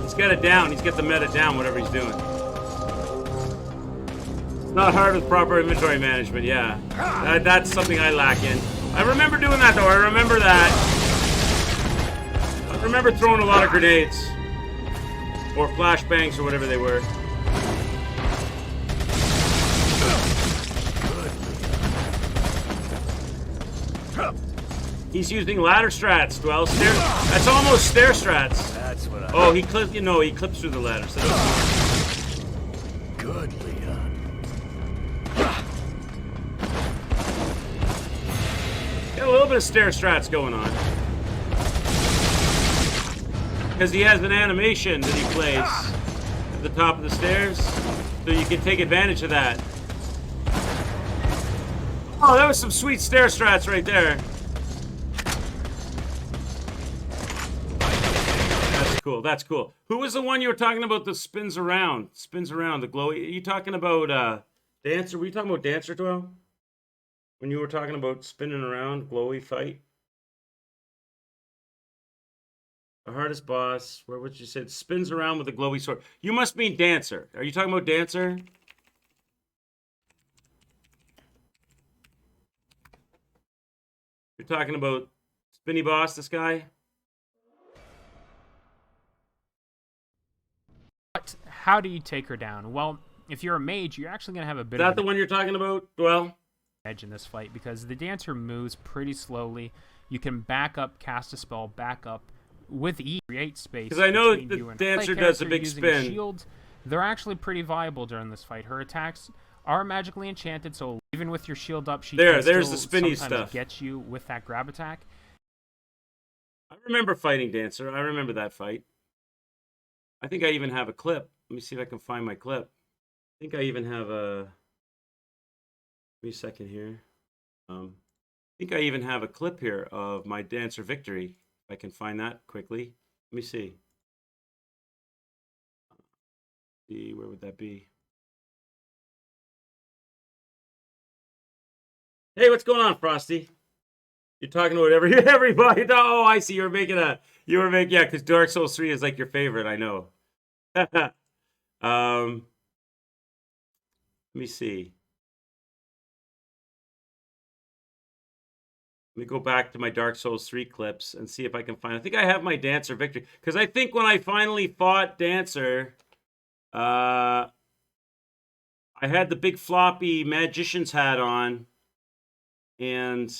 He's got it down. He's got the meta down, whatever he's doing. It's not hard with proper inventory management, yeah. That's something I lack in. I remember doing that, though. I remember that. I remember throwing a lot of grenades. Or flashbangs, or whatever they were. He's using ladder strats, Dwell. That's almost stair strats. That's what I... Oh, he clipped. He clips through the ladder. So Good, Leon. got a little bit of stair strats going on. Because he has an animation that he plays at the top of the stairs, so you can take advantage of that. Oh, that was some sweet stair strats right there. That's cool. Who was the one you were talking about that spins around? Spins around, the glowy. Are you talking about Dancer? Were you talking about Dancer, Dwell? When you were talking about spinning around, glowy fight? The hardest boss, where what you said, spins around with a glowy sword. You must mean Dancer. Are you talking about Dancer? You're talking about Spinny Boss, this guy? But how do you take her down? Well, if you're a mage, you're actually going to have a bit Is of that the one you're talking about, Dwell? edge in this fight because the dancer moves pretty slowly. You can back up, cast a spell, back up with ease, create space. Because I know between the you and dancer play does a character big using spin. Shield. They're actually pretty viable during this fight. Her attacks are magically enchanted, so even with your shield up, she can There's still the spinny sometimes stuff. get you with that grab attack. I remember fighting Dancer. I remember that fight. I think I even have a clip. Let me see if I can find my clip. I think I even have a... Give me a second here. I think I even have a clip here of my Dancer victory. If I can find that quickly. Let me see. Where would that be? Hey, what's going on, Frosty? You're talking about everybody. Oh, I see. Yeah, because Dark Souls 3 is like your favorite. I know. Let me see. Let me go back to my Dark Souls 3 clips and see if I can find... I think I have my Dancer victory. Because I think when I finally fought Dancer, I had the big floppy magician's hat on. And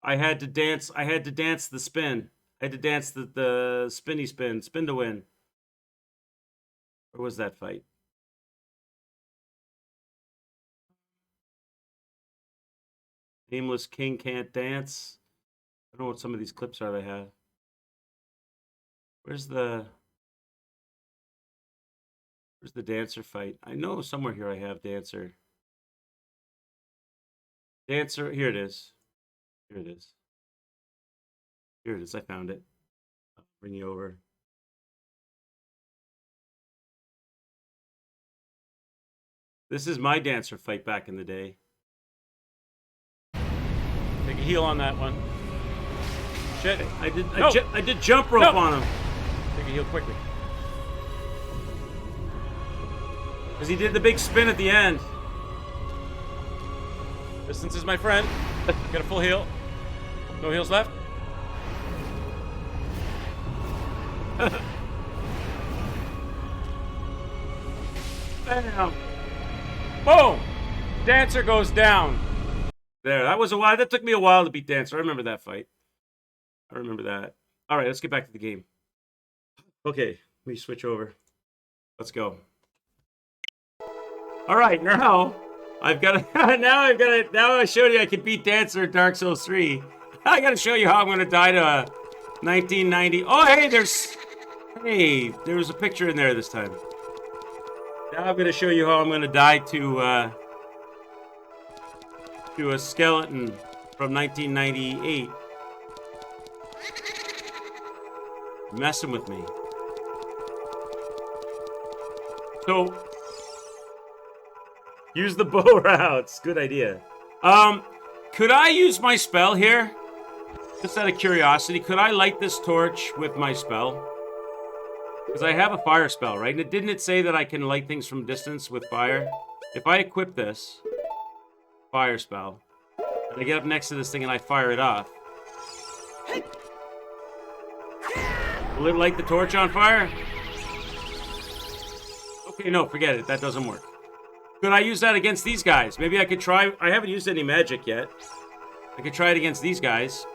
I had to dance the spin. I had to dance the spinny spin to win. Where was that fight? Nameless King Can't Dance. I don't know what some of these clips are they have. Where's the Dancer fight? I know somewhere here I have Dancer. Dancer, here it is. Here it is. Here it is, I found it. I'll bring you over. This is my Dancer fight back in the day. Take a heal on that one. Shit, I did jump rope on him. Take a heal quickly. Because he did the big spin at the end. Distance is my friend. Get a full heal. No heals left. Bam. Boom. Dancer goes down. There, that was a while. That took me a while to beat Dancer. I remember that fight. I remember that. All right, let's get back to the game. Okay, let me switch over. Let's go. All right, now I've got to. Now I showed you I could beat Dancer in Dark Souls 3. I got to show you how I'm going to die to 1990. Oh, hey, there was a picture in there this time. Now I'm going to show you how I'm going to die to a skeleton from 1998. Messing with me. So, use the bow routes. Good idea. Could I use my spell here? Just out of curiosity, could I light this torch with my spell? Because I have a fire spell, right? And didn't it say that I can light things from distance with fire? If I equip this fire spell, and I get up next to this thing and I fire it off, will it light the torch on fire? Okay, no, forget it. That doesn't work. Could I use that against these guys? Maybe I could try... I haven't used any magic yet. I could try it against these guys.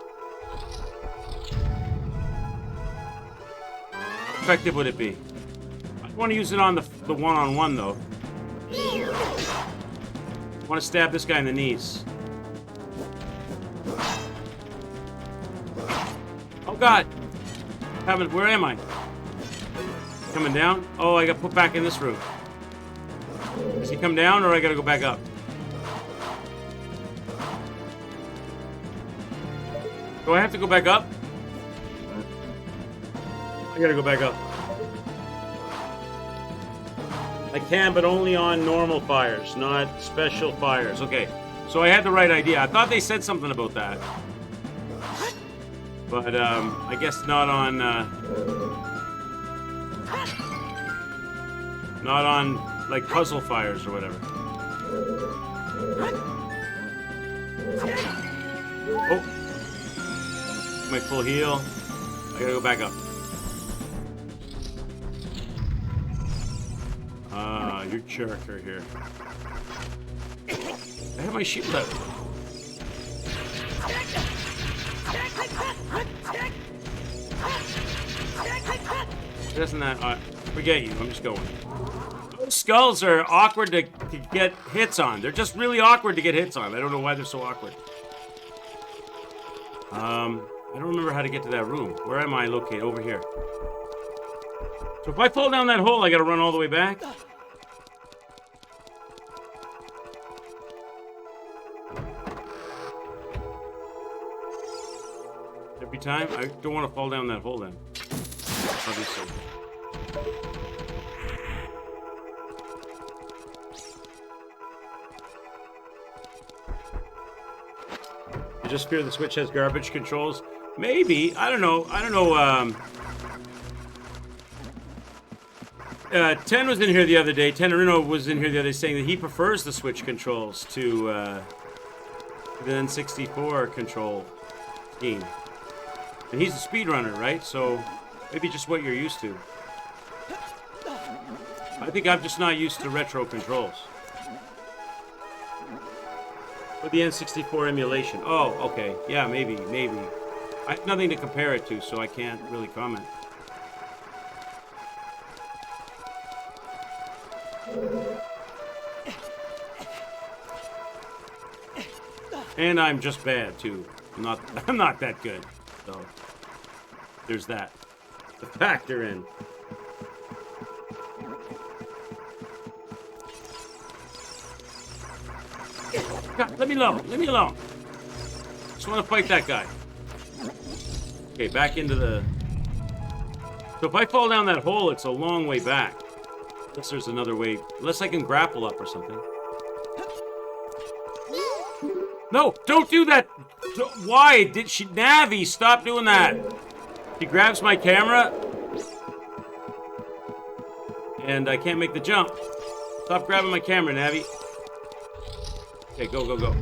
How effective would it be? I want to use it on the one-on-one, though. I want to stab this guy in the knees. Oh, God. Where am I? Coming down? Oh, I got put back in this room. Does he come down, or I gotta go back up? Do I have to go back up? I gotta go back up. I can, but only on normal fires, not special fires. Okay, so I had the right idea. I thought they said something about that. But, I guess not on, like, puzzle fires or whatever. Oh! My full heal. I gotta go back up. Your character here. I have my shield out. Doesn't that... forget you. I'm just going. Those skulls are awkward to get hits on. They're just really awkward to get hits on. I don't know why they're so awkward. I don't remember how to get to that room. Where am I located? Over here. So if I fall down that hole, I gotta run all the way back? Every time? I don't want to fall down that hole then. Obviously. I just fear the Switch has garbage controls. Maybe. I don't know. 10 was in here the other day. Tenorino was in here the other day saying that he prefers the Switch controls to the N64 control scheme. And he's a speedrunner, right? So maybe just what you're used to. I think I'm just not used to retro controls. Or the N64 emulation. Oh, okay. Yeah, maybe. I have nothing to compare it to, so I can't really comment. And I'm just bad too. I'm not that good. So there's that. The factor in. God, let me alone. Let me alone. Just want to fight that guy. Okay, back into the... So if I fall down that hole, it's a long way back. Unless there's another way. Unless I can grapple up or something. No, don't do that! Why did she... Navi, stop doing that! She grabs my camera. And I can't make the jump. Stop grabbing my camera, Navi. Okay, go, go, go.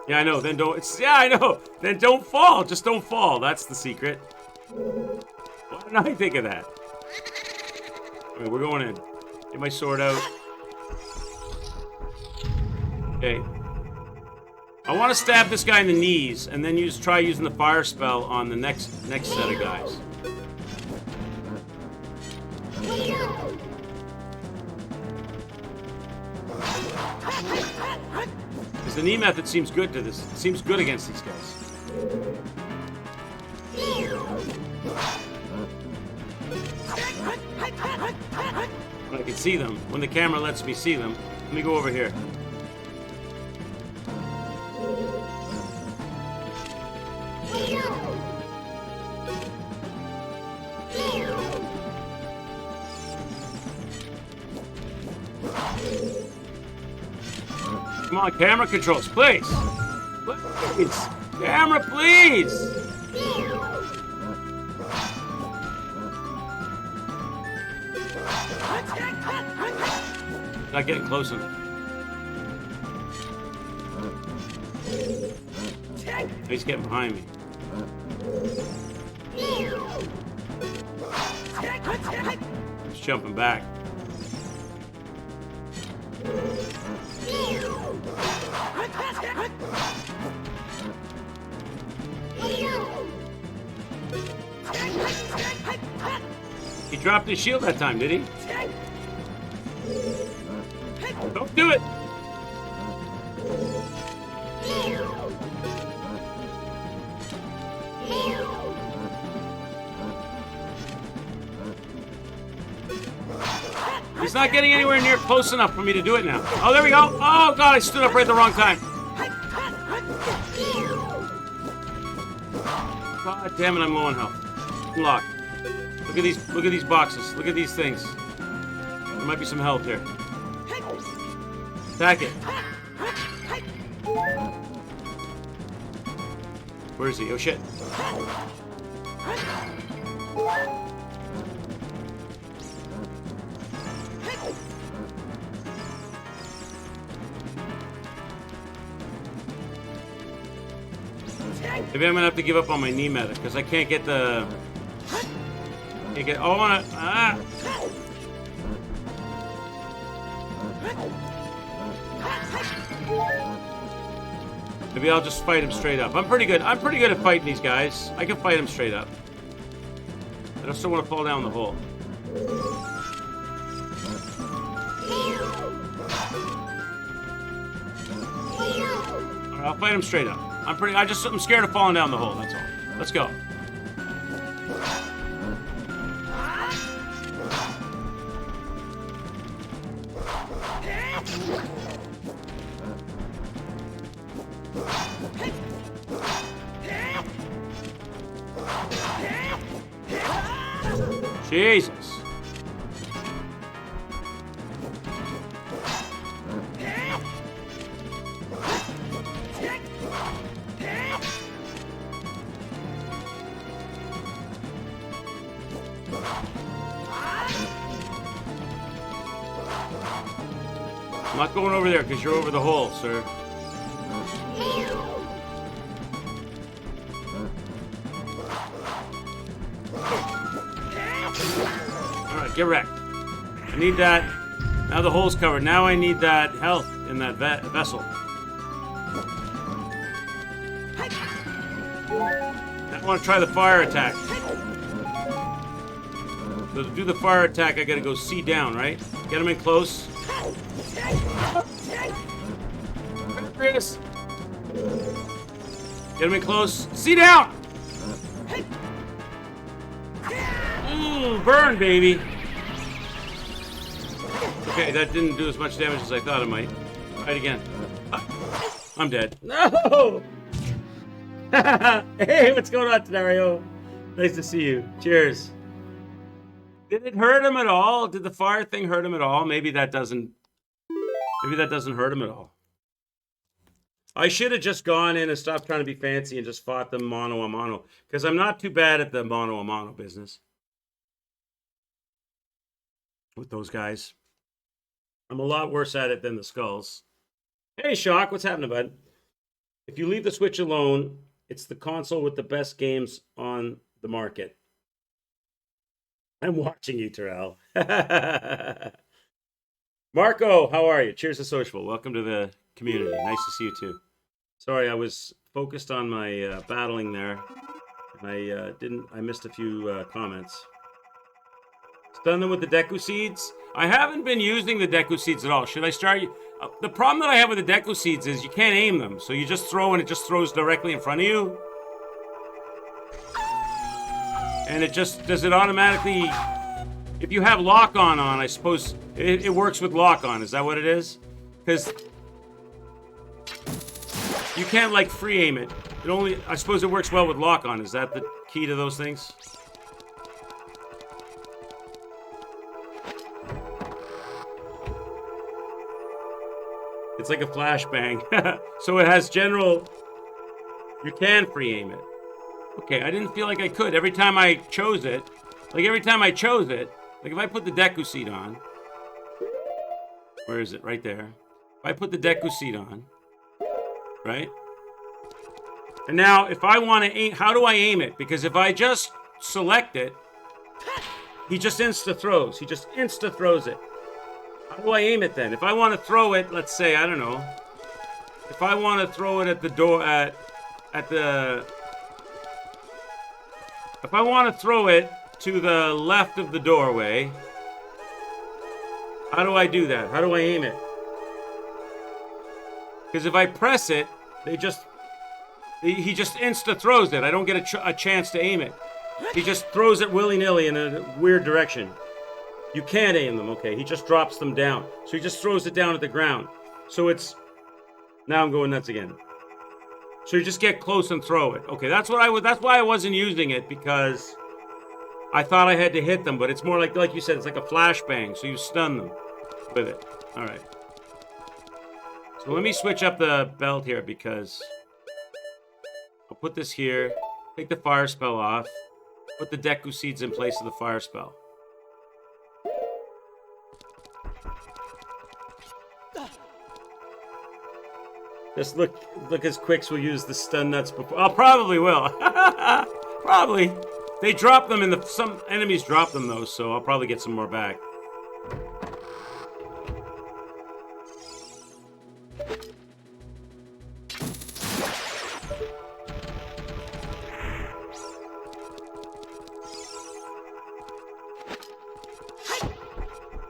Yeah, I know, then don't... yeah, I know! Then don't fall! Just don't fall, that's the secret. Why didn't I think of that? Okay, we're going in. Get my sword out. Okay. I want to stab this guy in the knees, and then try using the fire spell on the next set of guys. Because the knee method seems good to this. It seems good against these guys. When I can see them, when the camera lets me see them. Let me go over here. Come on, camera controls, please. Please. Camera, please. Not getting close enough. He's getting behind me. He's jumping back. He dropped his shield that time, did he? Don't do it! He's not getting anywhere near close enough for me to do it now. Oh, there we go. Oh, God, I stood up right at the wrong time. God damn it, I'm low on health. Unlock. Look at these boxes. Look at these things. There might be some health here. Attack it. Where is he? Oh, shit. Maybe I'm gonna have to give up on my knee meta because I can't get the. Can't get. Oh, I wanna. Ah. Maybe I'll just fight him straight up. I'm pretty good. I'm pretty good at fighting these guys. I can fight him straight up. I just don't want to fall down the hole. Alright, I'll fight him straight up. I'm scared of falling down the hole, that's all. Let's go. Jesus. I'm not going over there because you're over the hole, sir. Alright, get wrecked. I need that. Now the hole's covered. Now I need that health in that vessel. I want to try the fire attack. So to do the fire attack, I gotta go C down, right? Get him in close. Chris. Get him in close. C down! Burn, baby. Okay, that didn't do as much damage as I thought it might. Try it again. I'm dead. No! Hey, what's going on, Tenario? Nice to see you. Cheers. Did it hurt him at all? Did the fire thing hurt him at all? Maybe that doesn't hurt him at all. I should have just gone in and stopped trying to be fancy and just fought them mono a mono. Because I'm not too bad at the mono a mono business. With those guys. I'm a lot worse at it than the skulls. Hey, Shock, what's happening, bud? If you leave the Switch alone, it's the console with the best games on the market. I'm watching you, Terrell. Marco, how are you? Cheers to Social. Welcome to the community. Nice to see you too. Sorry, I was focused on my battling there. I missed a few comments. Stun them with the Deku Seeds. I haven't been using the Deku Seeds at all. Should I start? The problem that I have with the Deku Seeds is you can't aim them. So you just throw and it just throws directly in front of you. And it just, does it automatically, if you have lock-on on, I suppose it works with lock-on. Is that what it is? Because you can't like free aim it. It only, I suppose it works well with lock-on. Is that the key to those things? It's like a flashbang. So it has general... You can free aim it. Okay, I didn't feel like I could. Every time I chose it... Like if I put the Deku Seed on... Where is it? Right there. If I put the Deku Seed on... Right? And now, if I want to aim... How do I aim it? Because if I just select it... He just insta-throws. He just insta-throws it. How do I aim it then? If I want to throw it, let's say, I don't know. If I want to throw it at the door, if I want to throw it to the left of the doorway, how do I do that? How do I aim it? Because if I press it, he just insta-throws it. I don't get a chance to aim it. He just throws it willy-nilly in a weird direction. You can't aim them, okay? He just drops them down. So he just throws it down at the ground. So it's... Now I'm going nuts again. So you just get close and throw it. Okay, that's why I wasn't using it, because I thought I had to hit them, but it's more like you said, it's like a flashbang, so you stun them with it. All right. So let me switch up the belt here, because I'll put this here, take the fire spell off, put the Deku Seeds in place of the fire spell. Just look as Quicks will use the stun nuts before. Oh, probably will. Probably. They drop them in the... Some enemies drop them, though, so I'll probably get some more back.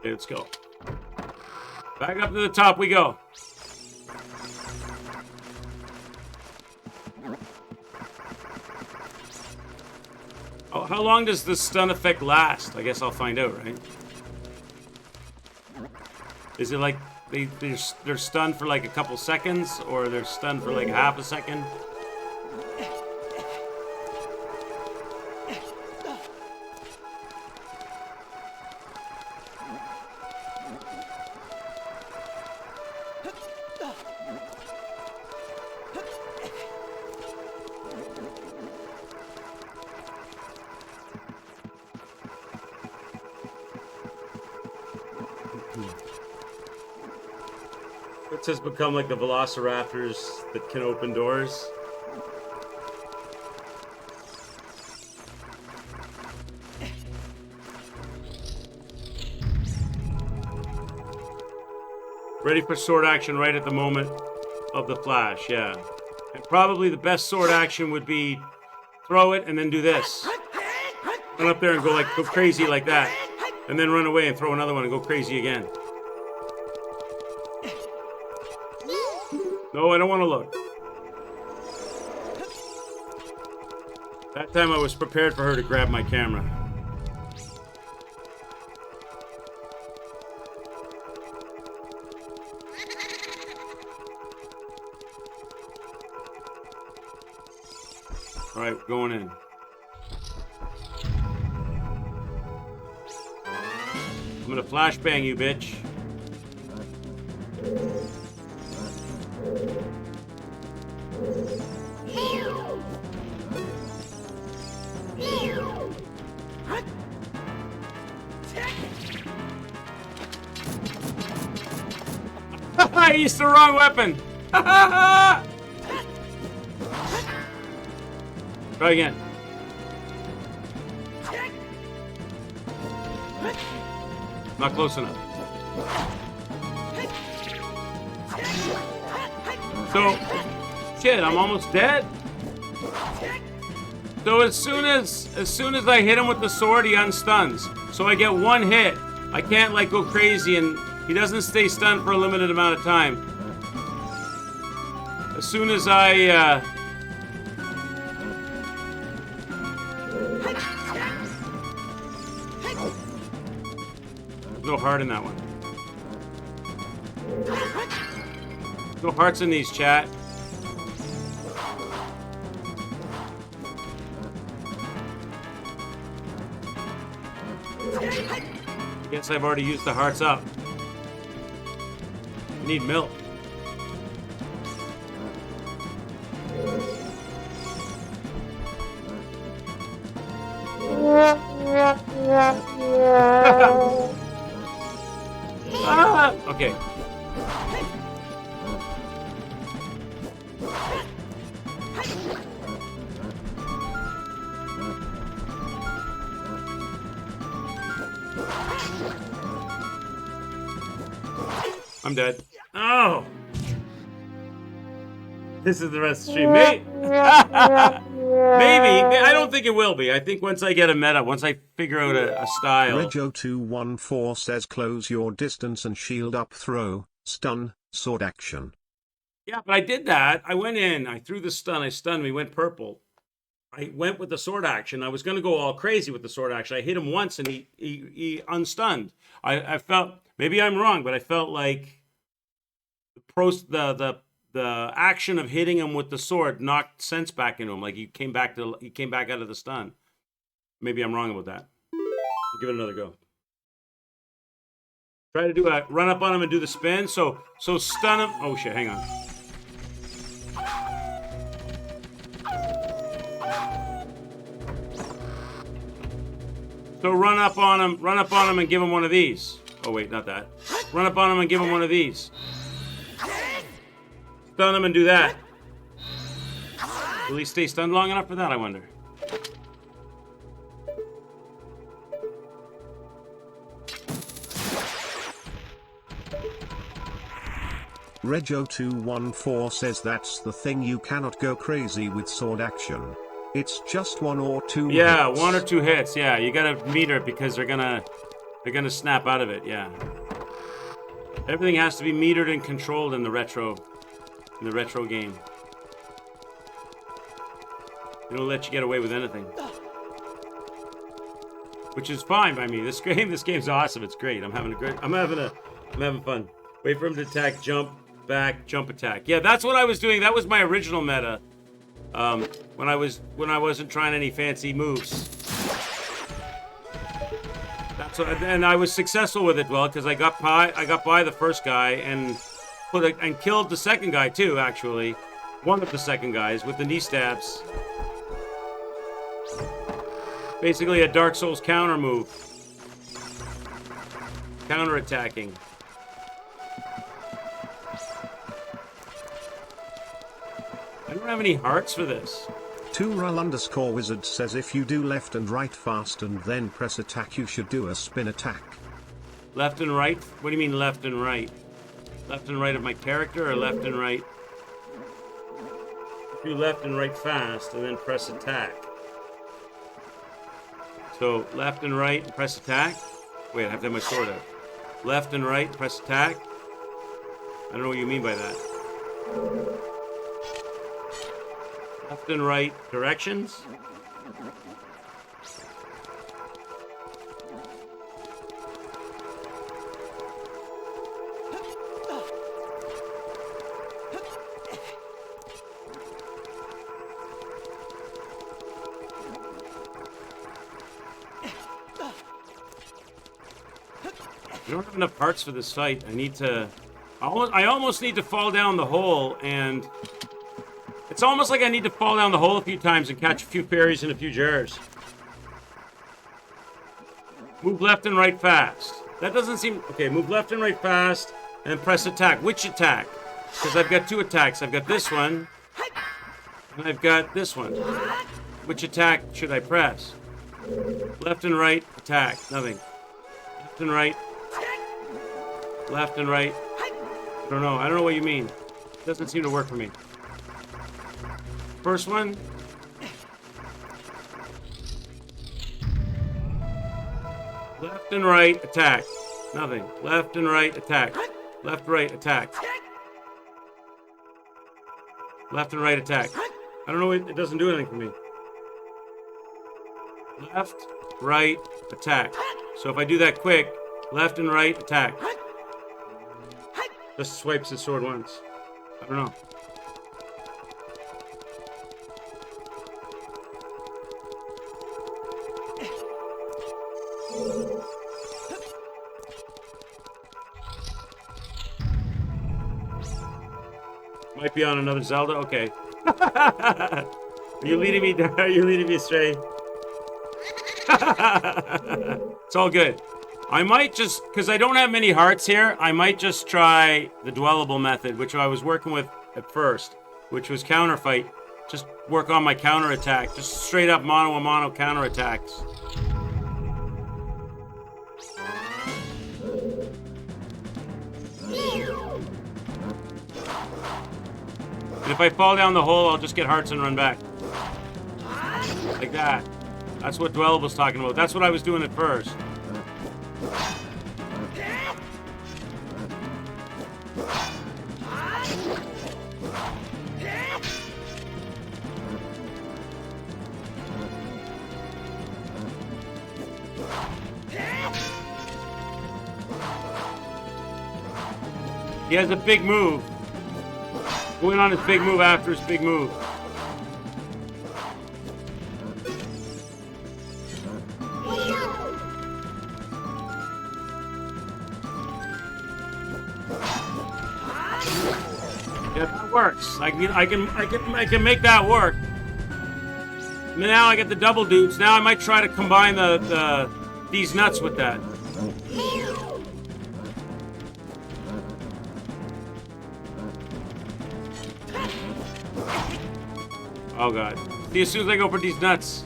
Okay, let's go. Back up to the top we go. Oh, how long does the stun effect last? I guess I'll find out, right? Is it like they're stunned for like a couple seconds, or they're stunned for like half a second? It's just become like the velociraptors that can open doors. Ready for sword action right at the moment of the flash, yeah. And probably the best sword action would be throw it and then do this. Run up there and go crazy like that. And then run away and throw another one and go crazy again. No, I don't want to look. That time I was prepared for her to grab my camera. All right, going in. I'm gonna flashbang you, bitch. I used the wrong weapon. Try again. Not close enough. So, shit, I'm almost dead. So as soon as I hit him with the sword, he unstuns. So I get one hit. I can't like go crazy, and he doesn't stay stunned for a limited amount of time. As soon as I no heart in that one. No hearts in these, chat. Guess I've already used the hearts up. I need milk. Okay. I'm dead. Oh! This is the rest of the stream. Maybe. I don't think it will be. I think once I get a meta, once I figure out a style. Rego214 says close your distance and shield up throw, stun, sword action. Yeah, but I did that. I went in, I threw the stun, I stunned, we went purple. I went with the sword action. I was going to go all crazy with the sword action. I hit him once and he unstunned. I felt, maybe I'm wrong, but I felt like the action of hitting him with the sword knocked sense back into him. Like he came back out of the stun. Maybe I'm wrong about that. I'll give it another go. Try to do a run up on him and do the spin. So stun him. Oh shit, hang on. So run up on him and give him one of these. Oh wait, not that. Run up on him and give him one of these. Stun him and do that. Will he stay stunned long enough for that, I wonder? Rego214 says that's the thing, you cannot go crazy with sword action. It's just one or two hits. Yeah, one or two hits. Yeah, you gotta meter it because they're gonna snap out of it. Yeah, everything has to be metered and controlled in the retro game. They don't let you get away with anything, which is fine by me. This game's awesome. It's great. I'm having fun. Wait for him to attack, jump back, jump attack. Yeah, that's what I was doing. That was my original meta. When I wasn't trying any fancy moves. And I was successful with it, well, because I got by the first guy and killed the second guy too. Actually, one of the second guys with the knee stabs. Basically, a Dark Souls counter move, counter attacking. I don't have any hearts for this. 2Rull_Wizard says if you do left and right fast and then press attack, you should do a spin attack. Left and right? What do you mean left and right? Left and right of my character or left and right? Do left and right fast and then press attack. So left and right and press attack. Wait, I have to have my sword out. Left and right, press attack. I don't know what you mean by that. Left and right directions. I don't have enough parts for this fight. I need to... I almost need to fall down the hole, and... It's almost like I need to fall down the hole a few times and catch a few fairies in a few jars. Move left and right fast. That doesn't seem... Okay, move left and right fast, and press attack. Which attack? Because I've got two attacks. I've got this one, and I've got this one. Which attack should I press? Left and right, attack. Nothing. Left and right. Left and right. I don't know. I don't know what you mean. It doesn't seem to work for me. First one. Left and right, attack. Nothing. Left and right, attack. Left, right, attack. Left and right, attack. I don't know. It doesn't do anything for me. Left, right, attack. So if I do that quick, left and right, attack. Just swipes his sword once. I don't know. Might be on another Zelda. Okay. Are you leading me down? Are you leading me astray? It's all good. I might just, because I don't have many hearts here, I might just try the dwellable method, which I was working with at first, which was counterfight. Just work on my counter attack. Just straight up mono-a-mono counter attacks. And if I fall down the hole, I'll just get hearts and run back. Like that. That's what Dwellable's talking about. That's what I was doing at first. He has a big move. Going on his big move after his big move. Yeah, that works. I can make that work. Now I get the double dupes. Now I might try to combine these nuts with that. Oh god. See, as soon as I go for these nuts.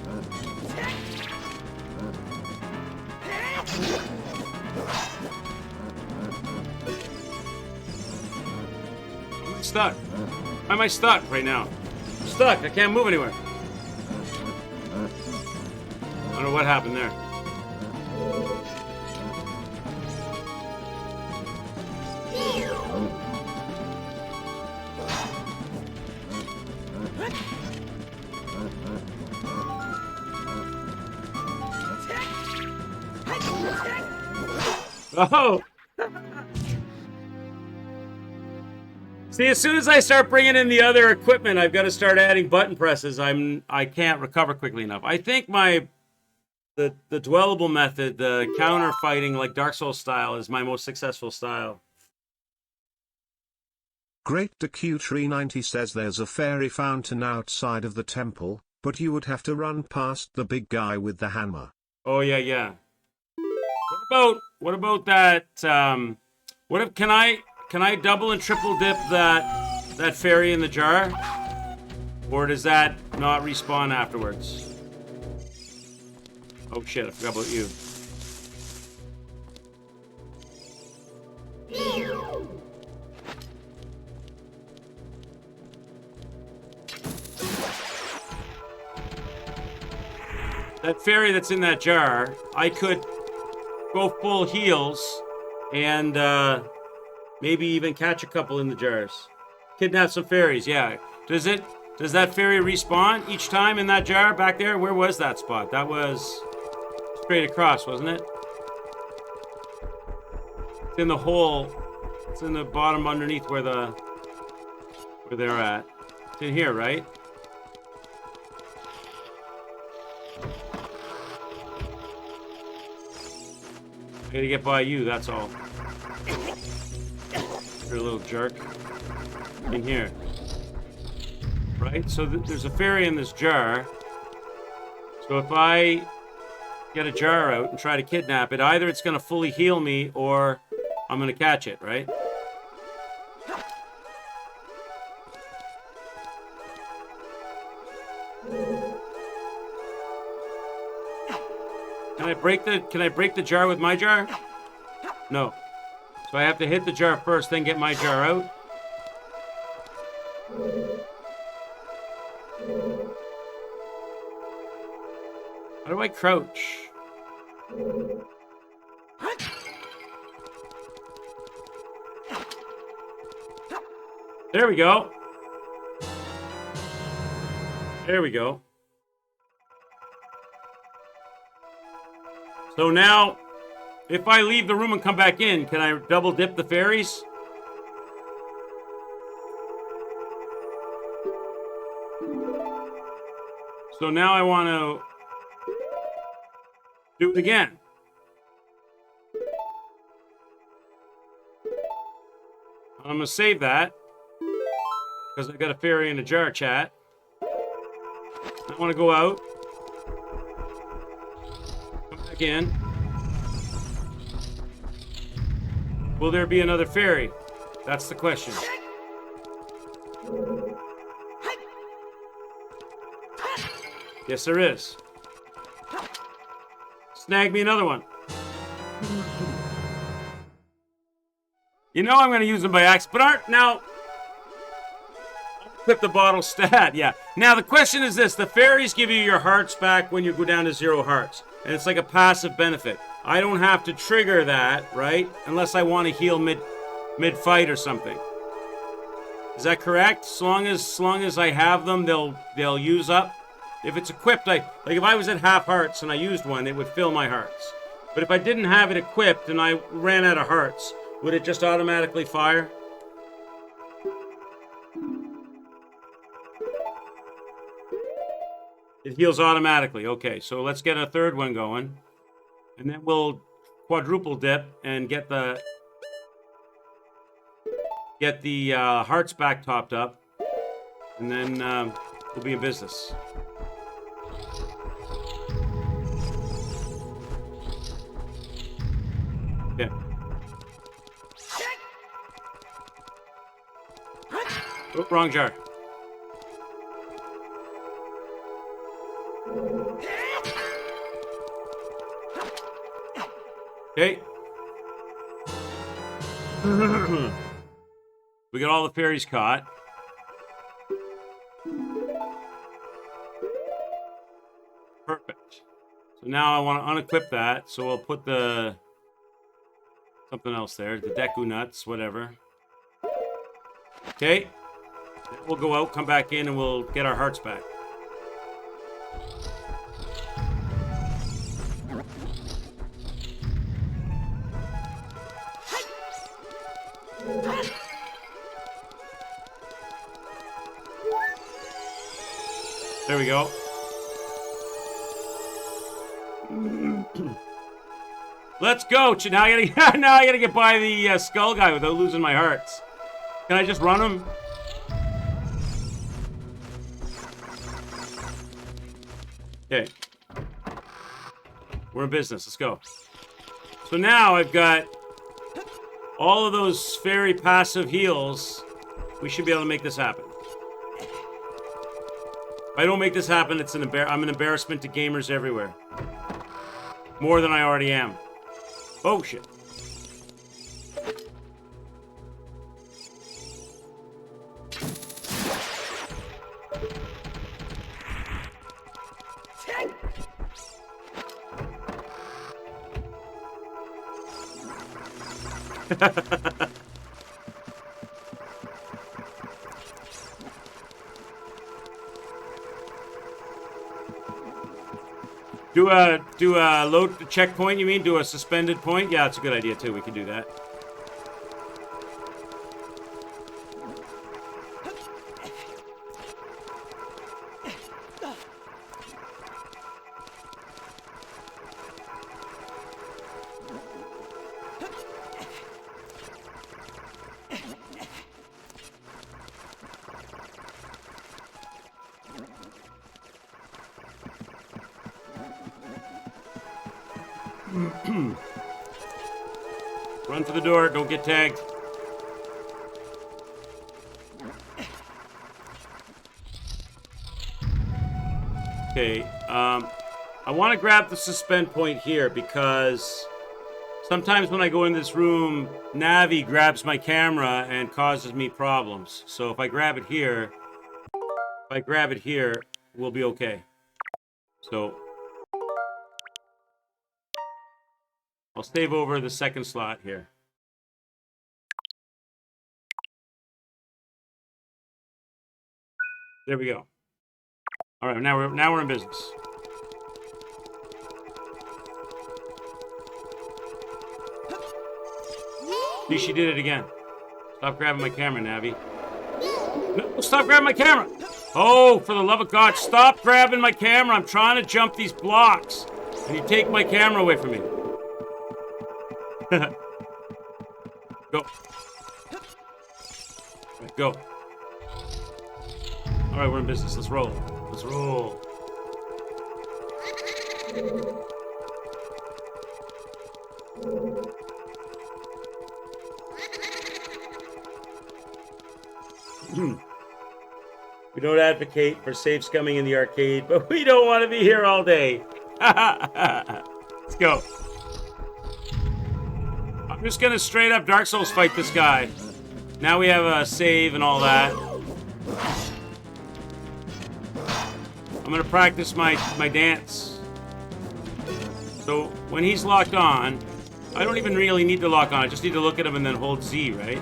I'm stuck. Why am I stuck right now? I'm stuck. I can't move anywhere. I don't know what happened there. Oh! See, as soon as I start bringing in the other equipment, I've got to start adding button presses. I can't recover quickly enough. I think the dwellable method, the counter fighting like Dark Souls style, is my most successful style. Great Q390 says there's a fairy fountain outside of the temple, but you would have to run past the big guy with the hammer. Oh yeah, yeah. What about that? What if can I double and triple dip that fairy in the jar? Or does that not respawn afterwards? Oh shit, I forgot about you. That fairy that's in that jar, I could go full heals and maybe even catch a couple in the jars. Kidnap some fairies, yeah. Does that fairy respawn each time in that jar back there? Where was that spot? That was straight across, wasn't it? It's in the hole. It's in the bottom underneath where they're at. It's in here, right? I gotta get by you, that's all. You're a little jerk. In here. Right? So there's a fairy in this jar. So if I get a jar out and try to kidnap it, either it's gonna fully heal me or I'm gonna catch it, right? Can I break the jar with my jar? No. So I have to hit the jar first, then get my jar out. How do I crouch? There we go. There we go. So now, if I leave the room and come back in, can I double dip the fairies? So now I want to do it again. I'm going to save that because I got a fairy in a jar, chat. I want to go out. In. Will there be another fairy? That's the question. Yes, there is. Snag me another one. You know I'm going to use them by accident, but aren't now. Equip the bottle stat. Yeah. Now the question is this: the fairies give you your hearts back when you go down to 0 hearts. And it's like a passive benefit. I don't have to trigger that, right? Unless I want to heal mid-fight or something. Is that correct? As long as I have them, they'll use up. If it's equipped, like if I was at half hearts and I used one, it would fill my hearts. But if I didn't have it equipped and I ran out of hearts, would it just automatically fire? It heals automatically. Okay, so let's get a third one going. And then we'll quadruple dip and get the hearts back topped up. And then we'll be in business. Okay. Oh, wrong jar. Okay. We got all the fairies caught. Perfect. So now I want to unequip that, so we'll put the something else there, the Deku nuts, whatever. Okay. Then we'll go out, come back in, and we'll get our hearts back. There we go. Let's go. Now I gotta get by the skull guy without losing my hearts. Can I just run him? Okay. We're in business. Let's go. So now I've got all of those fairy passive heals. We should be able to make this happen. If I don't make this happen, it's I'm an embarrassment to gamers everywhere. More than I already am. Oh, shit. Do a load checkpoint, you mean? Do a suspended point? Yeah, it's a good idea too. We can do that. Run for the door, don't get tagged. Okay, I want to grab the suspend point here because sometimes when I go in this room, Navi grabs my camera and causes me problems. So if I grab it here, we'll be okay. So I'll stave over the second slot here. There we go. All right, now we're in business. See, she did it again. Stop grabbing my camera, Navi. No, stop grabbing my camera! Oh, for the love of God, stop grabbing my camera! I'm trying to jump these blocks, and you take my camera away from me. Go. Right, go. All right, we're in business. Let's roll. Let's roll. We don't advocate for safe scumming in the arcade, but we don't want to be here all day. Let's go. I'm just gonna straight up Dark Souls fight this guy. Now we have a save and all that. I'm gonna practice my dance. So when he's locked on, I don't even really need to lock on. I just need to look at him and then hold Z, right?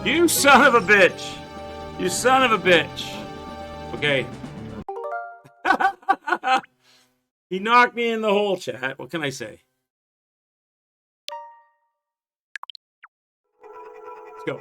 You son of a bitch! You son of a bitch! Okay. He knocked me in the hole, chat. What can I say? Let's go.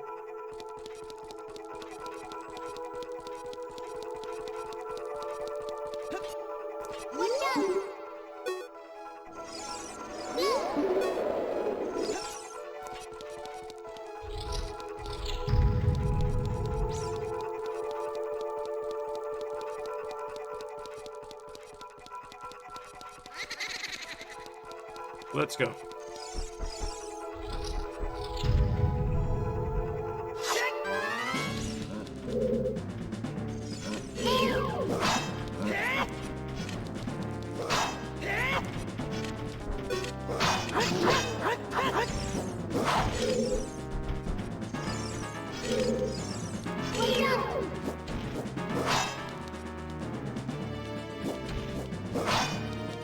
Let's go.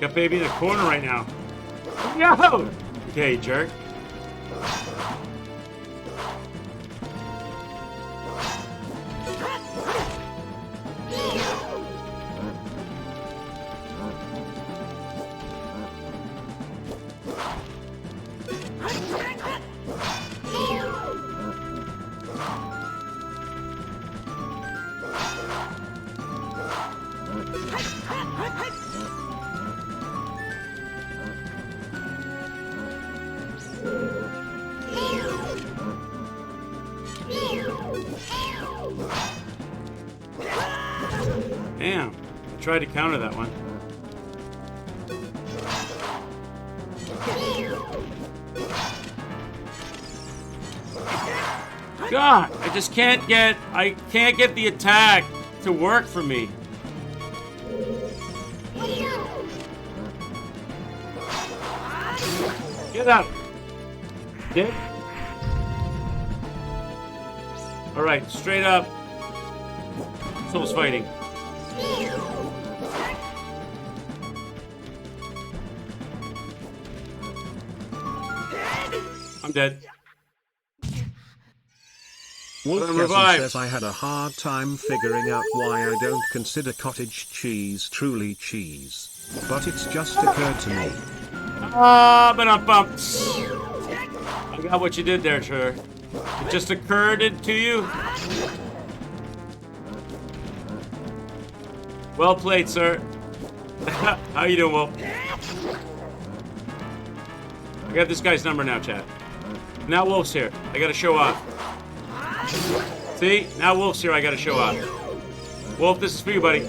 Got baby in the corner right now. Yo! Okay, jerk. Damn. I tried to counter that one. God, I just can't get the attack to work for me. Get up. Dick. All right, straight up. Soul's fighting. I'm dead. Wolfgasm says I had a hard time figuring out why I don't consider cottage cheese truly cheese. But it's just occurred to me. Ah, but I'm bumped. I got what you did there, sir. It just occurred to you. Well played, sir. How you doing, Wolf? I got this guy's number now, chat. Now Wolf's here. I gotta show off. See? Now Wolf's here. I gotta show off. Wolf, this is for you, buddy.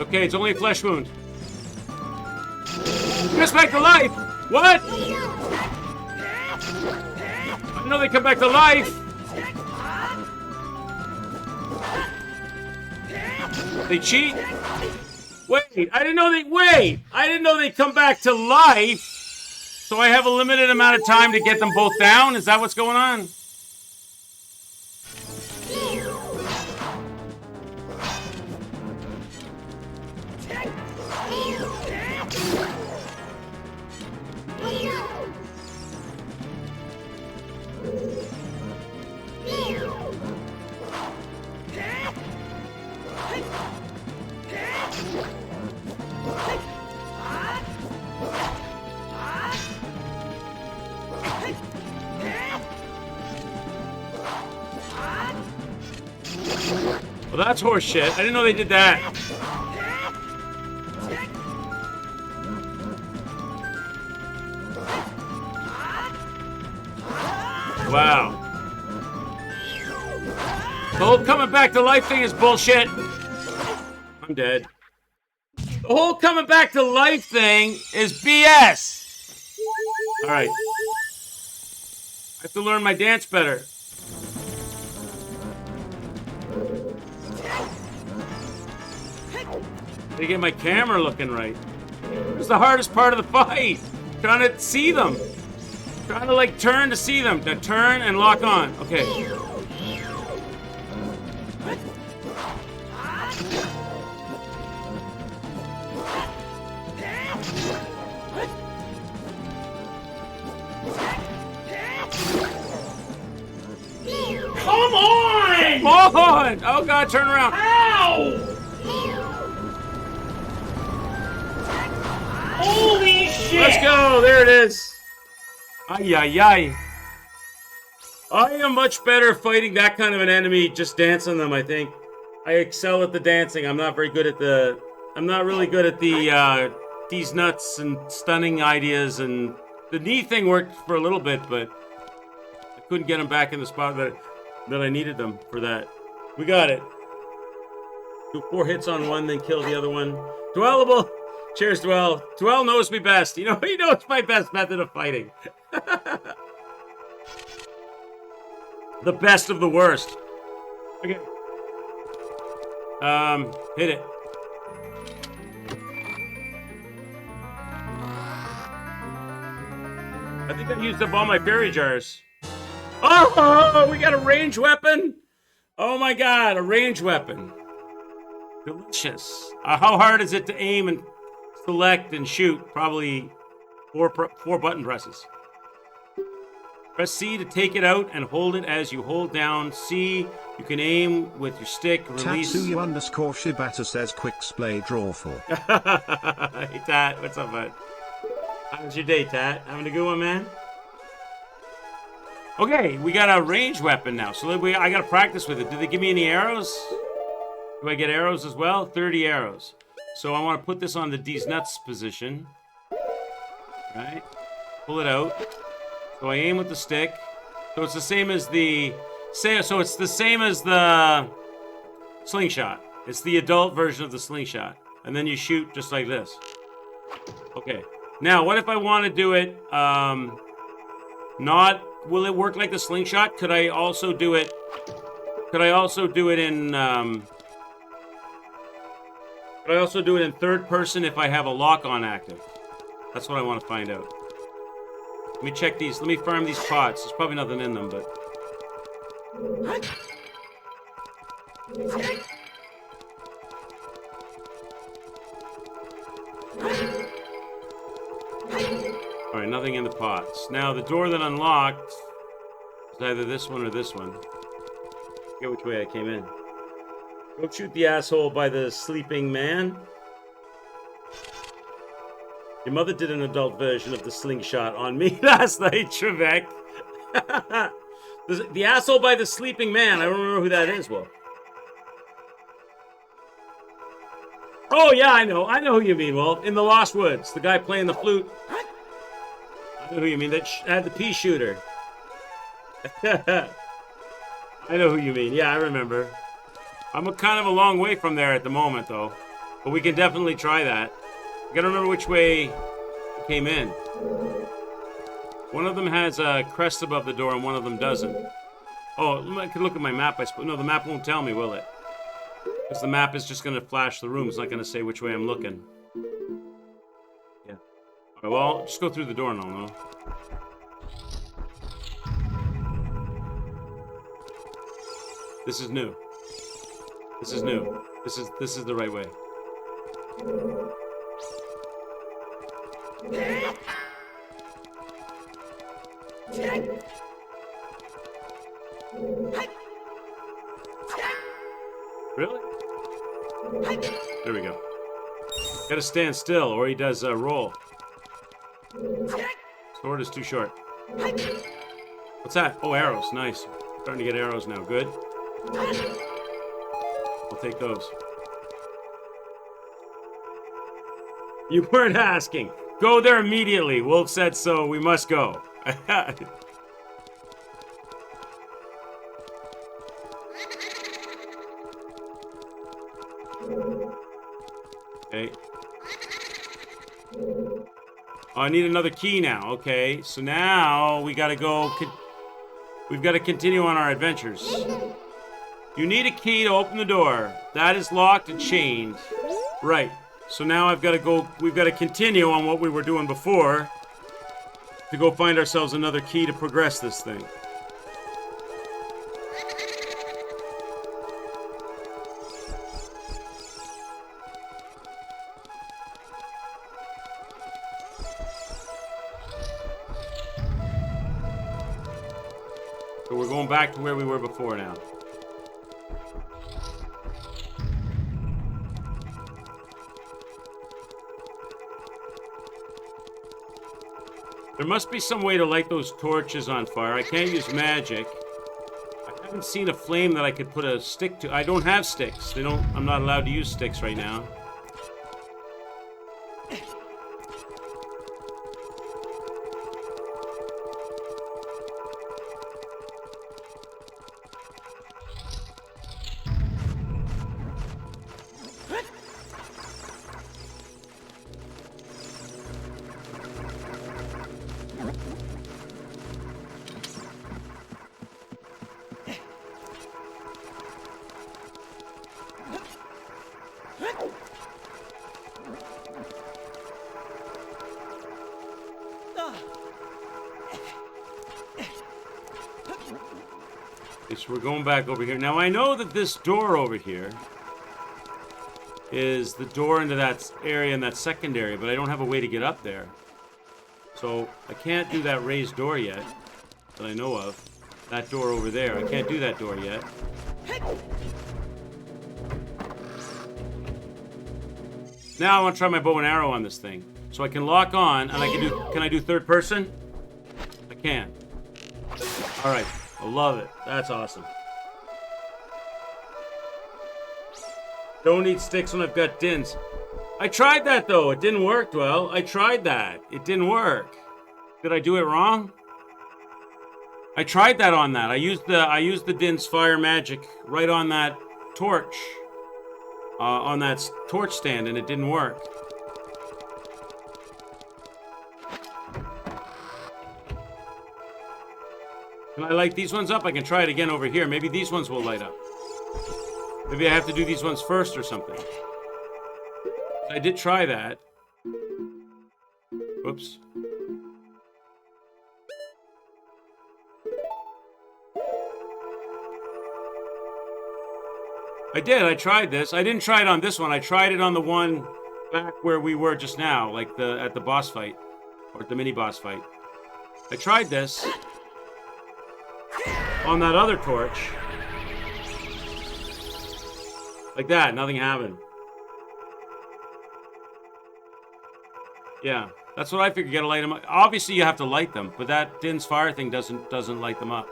Okay, it's only a flesh wound. Comes back to life! What? I know they come back to life! They cheat? Wait, I didn't know they come back to life! So I have a limited amount of time to get them both down? Is that what's going on? Well, that's horse shit. I didn't know they did that. Wow. The whole coming back to life thing is bullshit. I'm dead. The whole coming back to life thing is BS. All right. I have to learn my dance better. To get my camera looking right. It's the hardest part of the fight. Trying to see them. Trying to like turn to see them. Now turn and lock on. Okay. Come on! Come on! Oh god, turn around. Ow! Holy shit! Let's go. There it is. Ay, ay, ay. I am much better fighting that kind of an enemy, just dancing them, I think. I excel at the dancing. I'm not very good at the... I'm not really good at the, these nuts and stunning ideas, and the knee thing worked for a little bit, but I couldn't get them back in the spot that I needed them for that. We got it. Do 4 hits on one, then kill the other one. Dwellable. Cheers, Dwell. Dwell knows me best. You know, he knows my best method of fighting. The best of the worst. Okay. Hit it. I think I used up all my berry jars. Oh, we got a ranged weapon. Oh my god, a ranged weapon. Delicious. How hard is it to aim and select and shoot? Probably four button presses. Press C to take it out and hold it as you hold down C. You can aim with your stick. Release. Tatsuyu_Shibata says quick splay drawful. Hey Tat, what's up, bud? How's your day, Tat? Having a good one, man? Okay, we got a ranged weapon now, so I gotta practice with it. Did they give me any arrows? Do I get arrows as well? 30 arrows. So I want to put this on the D's nuts position. Right? Pull it out. So I aim with the stick. So it's the same as the... So it's the same as the slingshot. It's the adult version of the slingshot. And then you shoot just like this. Okay. Now, what if I want to do it, not... Will it work like the slingshot? Could I also do it... Could I also do it in, Could I also do it in third person if I have a lock-on active? That's what I want to find out. Let me check these. Let me farm these pots. There's probably nothing in them, but... Alright, nothing in the pots. Now, the door that unlocked is either this one or this one. I forget which way I came in. Go shoot the asshole by the sleeping man. Your mother did an adult version of the slingshot on me last night, Trebek. The asshole by the sleeping man. I don't remember who that is, Will. Oh, yeah, I know. I know who you mean, Will. In the Lost Woods. The guy playing the flute. I know who you mean. That had the pea shooter. I know who you mean. Yeah, I remember. I'm kind of a long way from there at the moment, though. But we can definitely try that. I gotta remember which way it came in. One of them has a crest above the door and one of them doesn't. Oh, I could look at my map, I suppose. No, the map won't tell me, will it? Because the map is just gonna flash the room. It's not gonna say which way I'm looking. Yeah. Alright, well, just go through the door and I'll know. This is new. This is new. This is the right way. Really? There we go. Gotta stand still or he does a roll. Sword is too short. What's that? Oh, arrows. Nice. Starting to get arrows now. Good. I'll take those. You weren't asking. Go there immediately. Wolf said so. We must go. Okay. Oh, I need another key now. Okay, so now we gotta go. We've got to continue on our adventures. You need a key to open the door. That is locked and chained. Right. So now I've got to go. We've got to continue on what we were doing before to go find ourselves another key to progress this thing. So we're going back to where we were before now. There must be some way to light those torches on fire. I can't use magic. I haven't seen a flame that I could put a stick to. I don't have sticks. I'm not allowed to use sticks right now. So we're going back over here. Now I know that this door over here is the door into that area in that second area, but I don't have a way to get up there. So I can't do that raised door yet that I know of. That door over there. I can't do that door yet. Now I want to try my bow and arrow on this thing. So I can lock on and can I do third person? I can. Alright. I love it. That's awesome. Don't need sticks when I've got dins. I tried that though. It didn't work well. I tried that. It didn't work. Did I do it wrong? I tried that on that. I used the Din's fire magic right on that torch. On that torch stand, and it didn't work. Can I light these ones up? I can try it again over here. Maybe these ones will light up. Maybe I have to do these ones first or something. I did try that. Whoops. I did. I tried this. I didn't try it on this one. I tried it on the one back where we were just now, like at the boss fight, or at the mini boss fight. I tried this on that other torch, like that. Nothing happened. Yeah, that's what I figured. You gotta light them up. Obviously, you have to light them, but that Din's fire thing doesn't light them up.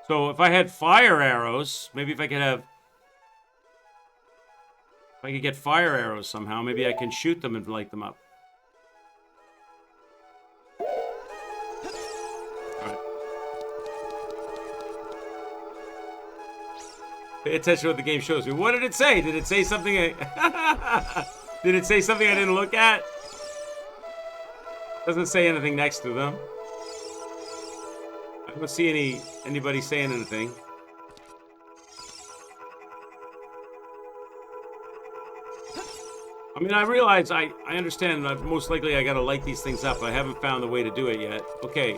So if I had fire arrows, maybe if I could get fire arrows somehow, maybe I can shoot them and light them up. All right. Pay attention to what the game shows me. What did it say? Did it say something? Did it say something I didn't look at? Doesn't say anything next to them. I don't see anybody saying anything. I mean, I realize, I understand, most likely I gotta light these things up. I haven't found the way to do it yet. Okay,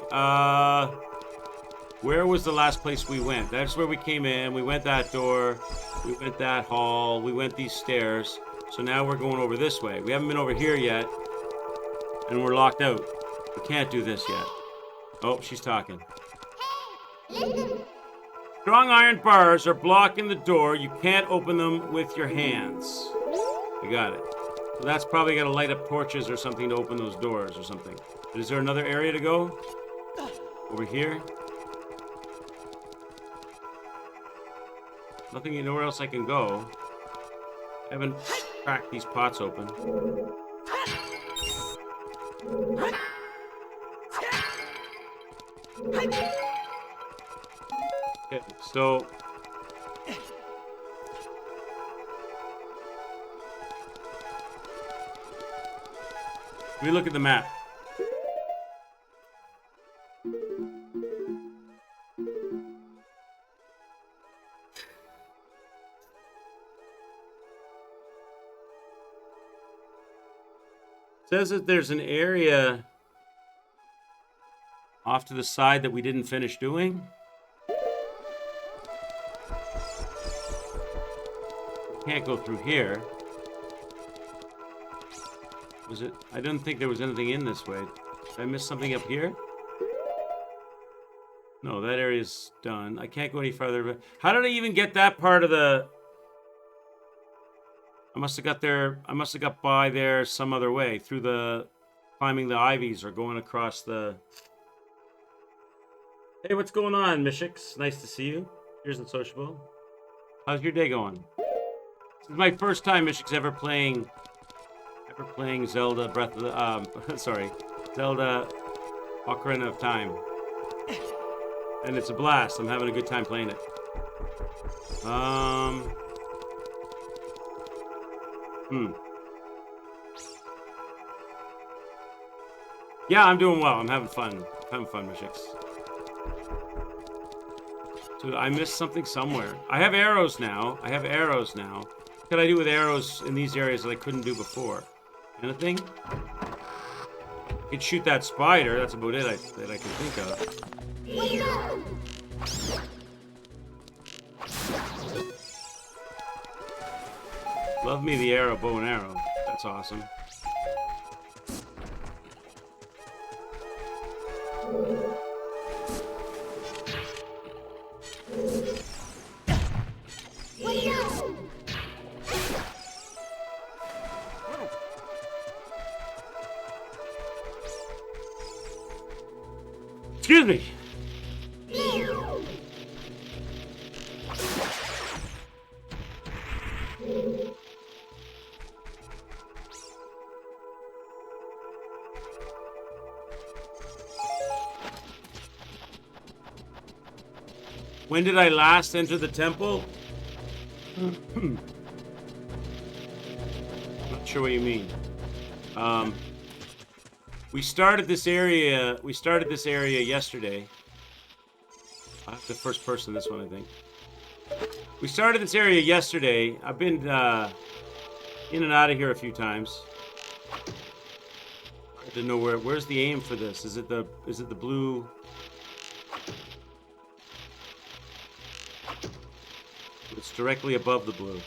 where was the last place we went? That's where we came in. We went that door. We went that hall. We went these stairs. So now we're going over this way. We haven't been over here yet. And we're locked out. We can't do this yet. Oh, she's talking. Strong iron bars are blocking the door. You can't open them with your hands. I got it. So that's probably got to light up torches or something to open those doors or something. But is there another area to go? Over here? Nothing, nowhere else I can go. I haven't cracked these pots open. Okay, so we look at the map. Says that there's an area off to the side that we didn't finish doing. Can't go through here. Was it? I didn't think there was anything in this way. Did I miss something up here? No, that area's done. I can't go any further. How did I even get that part of the... I must have got there. I must have got by there some other way. Through the... climbing the ivies or going across the... Hey, what's going on, Mishix? Nice to see you. Here's the sociable. How's your day going? This is my first time, Mishix, ever playing Zelda Breath of the... Zelda Ocarina of Time. And it's a blast. I'm having a good time playing it. Yeah, I'm doing well. I'm having fun. Mishix. So I missed something somewhere. I have arrows now. What could I do with arrows in these areas that I couldn't do before? Anything? I could shoot that spider. That's about it that I can think of. Love me the arrow, bow and arrow. That's awesome. Excuse me. When did I last enter the temple? Not sure what you mean. We started this area yesterday. I have the first person this one, I think. We started this area yesterday. I've been in and out of here a few times. I didn't know where's the aim for this? Is it the blue? It's directly above the blue.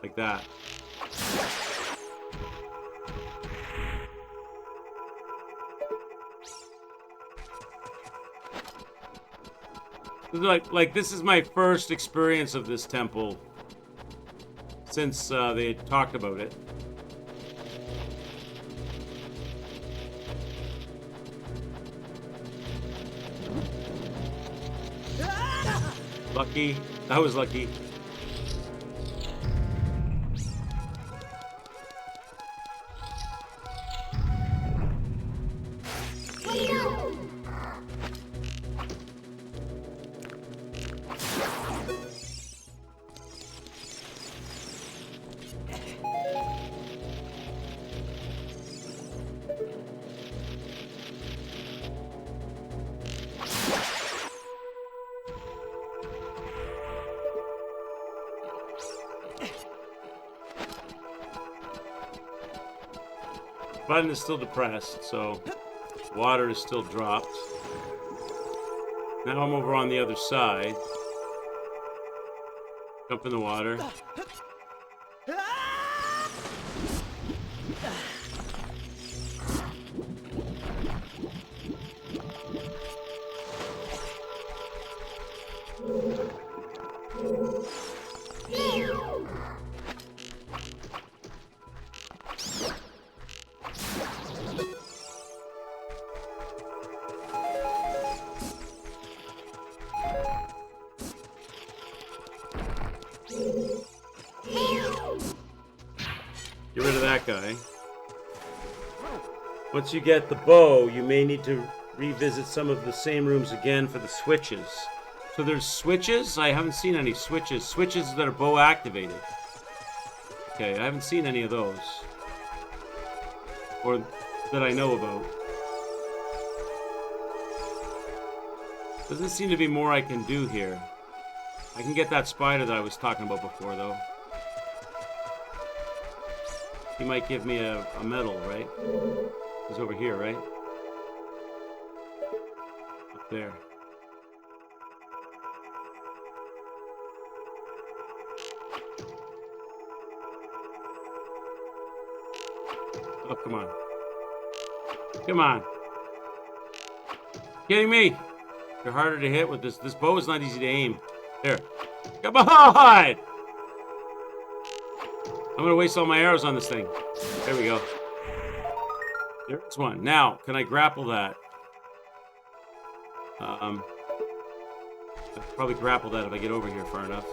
Like that. Like this is my first experience of this temple since they talked about it. Lucky. That was lucky. Button is still depressed, so water is still dropped. Now I'm over on the other side. Jump in the water. Get rid of that guy. Once you get the bow, you may need to revisit some of the same rooms again for the switches. So there's switches? I haven't seen any switches. Switches that are bow activated. Okay, I haven't seen any of those. Or that I know about. Doesn't seem to be more I can do here. I can get that spider that I was talking about before, though. He might give me a medal, right? He's over here, right? Up there. Oh, come on. Come on. Kidding me? You're harder to hit with this. This bow is not easy to aim. There. Come on! I'm gonna waste all my arrows on this thing. There we go. There's one. Now, can I grapple that? I'll probably grapple that if I get over here far enough.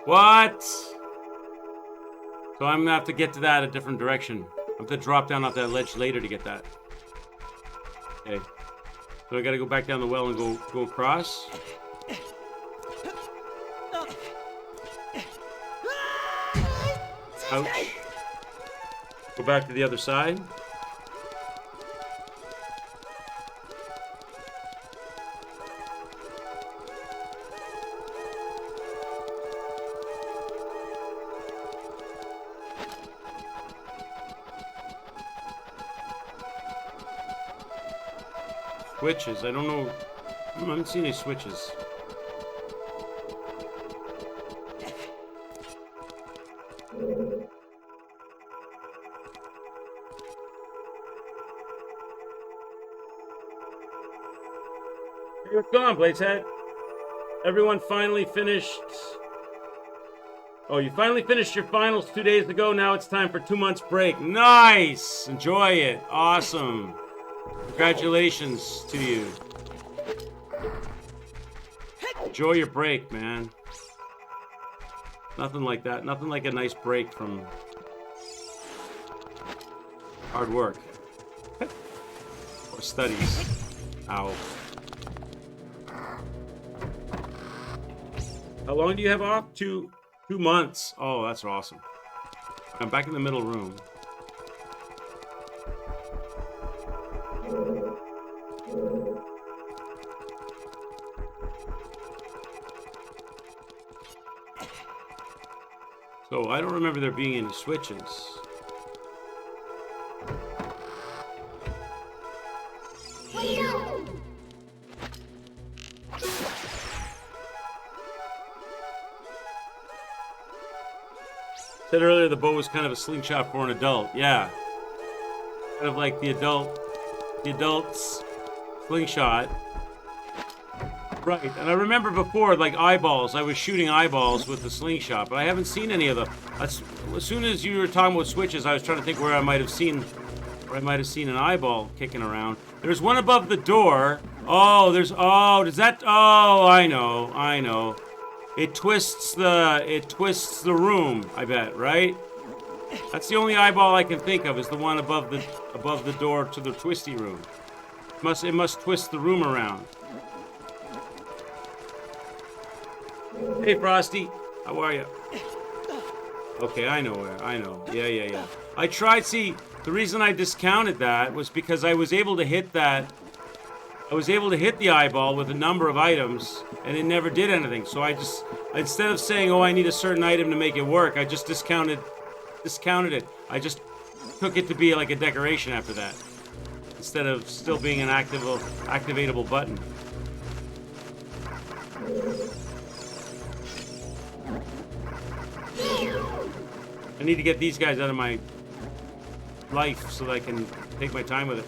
What? So I'm gonna have to get to that a different direction. I have to drop down off that ledge later to get that. Okay. So I gotta go back down the well and go across. Ouch. Go back to the other side. Switches. I don't know. I haven't seen any switches. Hey, what's going on, Blazehead? Everyone finally finished. Oh, you finally finished your finals 2 days ago. Now it's time for 2 months break. Nice! Enjoy it. Awesome. Congratulations to you. Enjoy your break, man. Nothing like that. Nothing like a nice break from hard work. Or studies. Ow. How long do you have off? 2 months. Oh, that's awesome. I'm back in the middle room. So I don't remember there being any switches. Said earlier the bow was kind of a slingshot for an adult. Yeah. Kind of like the adult's slingshot. Right, and I remember before, like eyeballs, I was shooting eyeballs with the slingshot, but I haven't seen any of them. As soon as you were talking about switches, I was trying to think where I might have seen an eyeball kicking around. There's one above the door. Oh, I know. It twists the room, I bet, right? That's the only eyeball I can think of, is the one above the door to the twisty room. It must twist the room around. Hey, Frosty. How are you? Okay, I know where. I know. Yeah. I tried, the reason I discounted that was because I was able to hit that. I was able to hit the eyeball with a number of items, and it never did anything. So instead of saying, oh, I need a certain item to make it work, I just discounted it. I just took it to be like a decoration after that, instead of still being an activatable button. I need to get these guys out of my life so that I can take my time with it.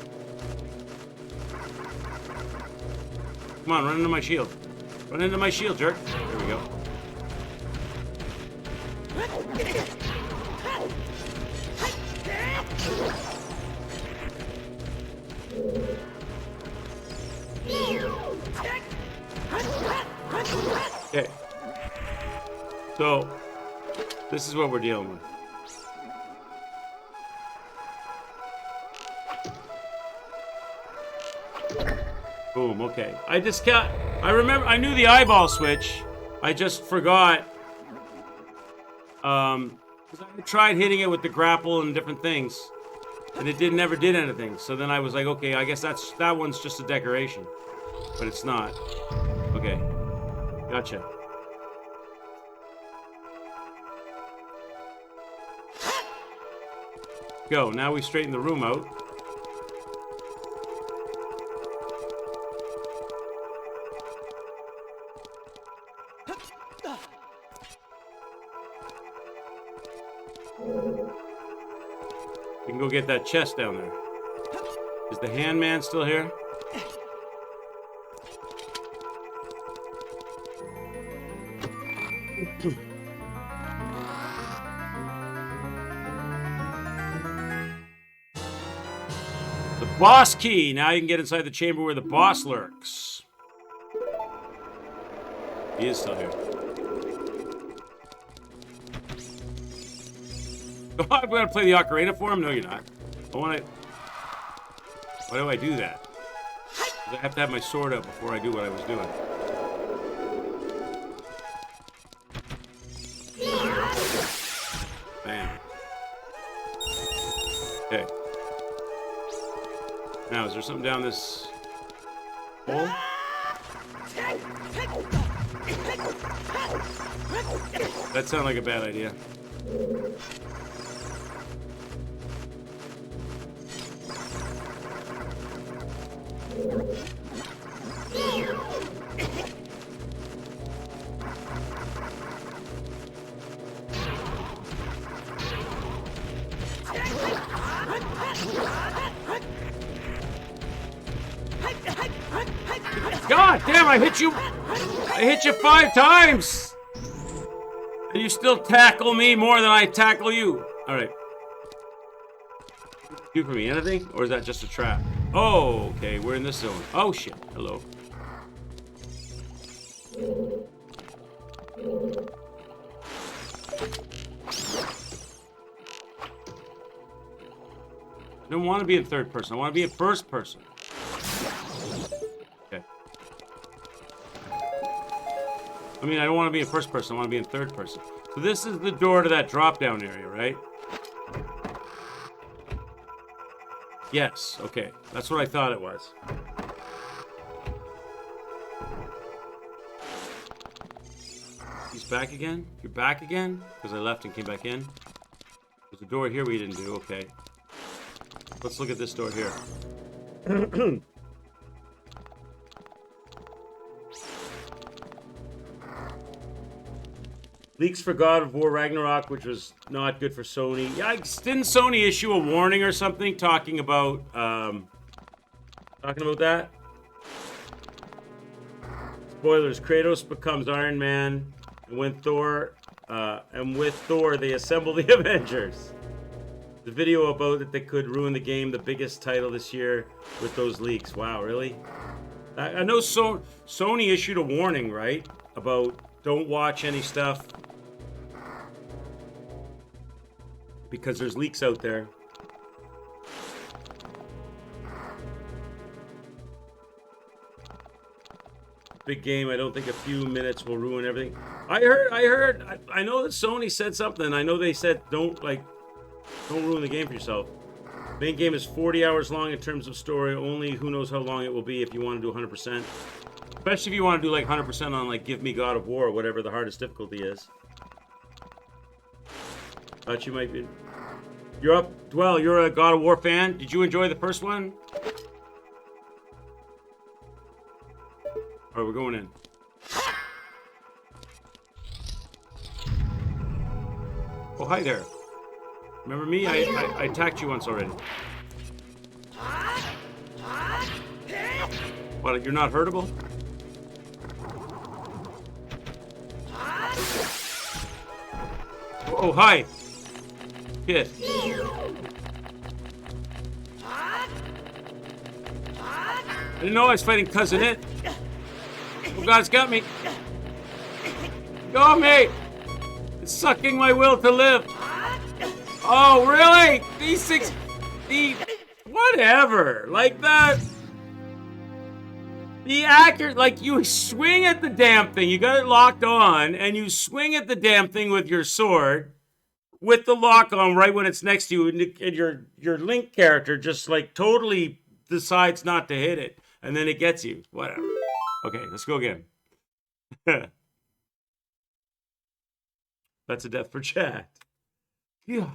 Come on, run into my shield. Run into my shield, jerk. There we go. Okay. So, this is what we're dealing with. Boom, okay. I knew the eyeball switch. I just forgot. Because I tried hitting it with the grapple and different things, and it never did anything. So then I was like, okay, I guess that one's just a decoration. But it's not. Okay. Gotcha. Go. Now we straighten the room out. We can go get that chest down there. Is the handman still here? The boss key! Now you can get inside the chamber where the boss lurks. He is still here. Oh, I'm gonna play the Ocarina for him? No, you're not. Why do I do that? 'Cause I have to have my sword up before I do what I was doing. Bam. Okay. Now, is there something down this hole? That sounded like a bad idea. God damn, I hit you 5 times! And you still tackle me more than I tackle you. Alright. Do for me anything? Or is that just a trap? Oh, okay, we're in this zone. Oh shit, hello. I don't want to be in third person. I want to be in first person. Okay. I mean, I don't want to be in first person. I want to be in third person. So this is the door to that drop-down area, right? Yes. Okay. That's what I thought it was. He's back again? You're back again? Because I left and came back in? There's a door here we didn't do. Okay. Let's look at this door here. Leaks for God of War Ragnarok, which was not good for Sony. Yeah, didn't Sony issue a warning or something talking about that? Spoilers: Kratos becomes Iron Man, and with Thor they assemble the Avengers. The video about that they could ruin the game, the biggest title this year, with those leaks. Wow, really? I know Sony issued a warning, right? About don't watch any stuff because there's leaks out there. Big game. I don't think a few minutes will ruin everything. I know that Sony said something. I know they said don't ruin the game for yourself. Main game is 40 hours long in terms of story. Only who knows how long it will be if you want to do 100%. Especially if you want to do like 100% on like Give Me God of War or whatever the hardest difficulty is. Thought you might be. You're up. Dwell, you're a God of War fan. Did you enjoy the first one? Alright, we're going in. Oh, hi there. Remember me? I attacked you once already. What, you're not hurtable? Oh, hi. Kid. I didn't know I was fighting Cousin It. Oh, God, it's got me. Go, mate. It's sucking my will to live. Oh, really? Whatever. Like that. The accurate, like you swing at the damn thing. You got it locked on, and you swing at the damn thing with your sword, with the lock on right when it's next to you, and your Link character just like totally decides not to hit it, and then it gets you. Whatever. Okay, let's go again. That's a death for chat. Yeah.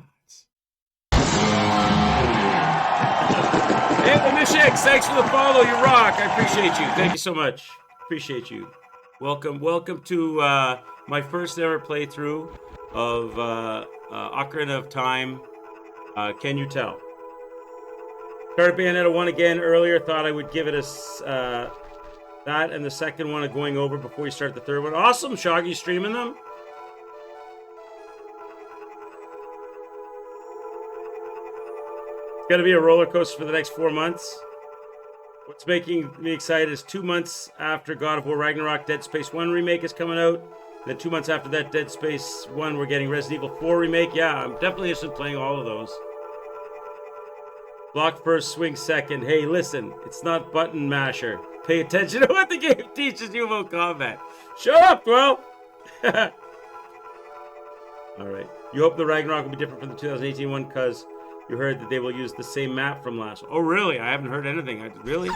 Hey, the Mishix, thanks for the follow. You rock. I appreciate you. Thank you so much. Appreciate you. Welcome to my first ever playthrough of Ocarina of Time. Can you tell? Started Bayonetta 1 again earlier. Thought I would give it a that and the second one going over before we start the third one. Awesome, Shoggy streaming them. It's going to be a roller coaster for the next 4 months. What's making me excited is 2 months after God of War Ragnarok, Dead Space 1 remake is coming out. Then 2 months after that, Dead Space 1, we're getting Resident Evil 4 remake. Yeah, I'm definitely interested in playing all of those. Block first, swing second. Hey, listen, it's not button masher. Pay attention to what the game teaches you about combat. Shut up, Dwell! Alright. You hope the Ragnarok will be different from the 2018 one because you heard that they will use the same map from last one. Oh, really? I haven't heard anything. Really?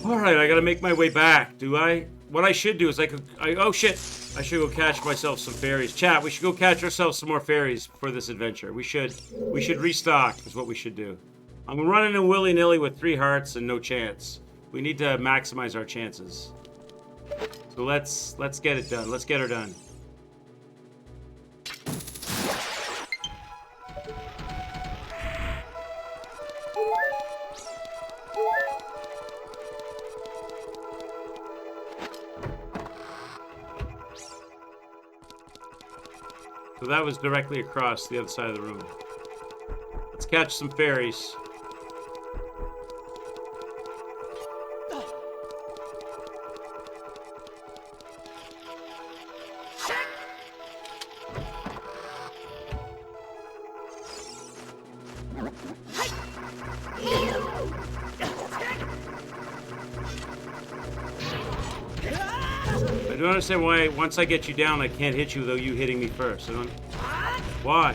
Alright, I gotta make my way back, do I? What I should do is oh shit! I should go catch myself some fairies. Chat, we should go catch ourselves some more fairies for this adventure. We should restock is what we should do. I'm running in willy-nilly with 3 hearts and no chance. We need to maximize our chances. So let's get it done. Let's get her done. So that was directly across the other side of the room. Let's catch some fairies. understand why once I get you down, I can't hit you without you hitting me first. I don't... Why?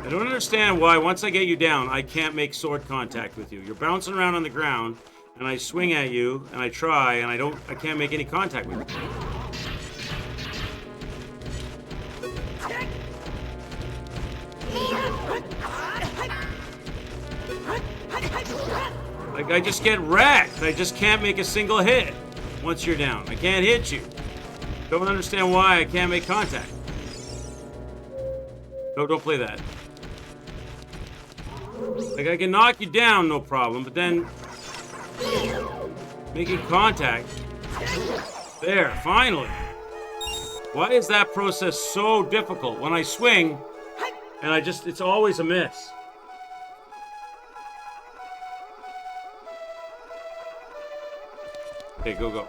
I don't understand why once I get you down, I can't make sword contact with you. You're bouncing around on the ground, and I swing at you, and I try, and I can't make any contact with you. Like, I just get wrecked. I just can't make a single hit once you're down. I can't hit you. Don't understand why I can't make contact. No, don't play that. Like, I can knock you down, no problem, but then making contact. There, finally. Why is that process so difficult? When I swing, and it's always a miss. Okay, go.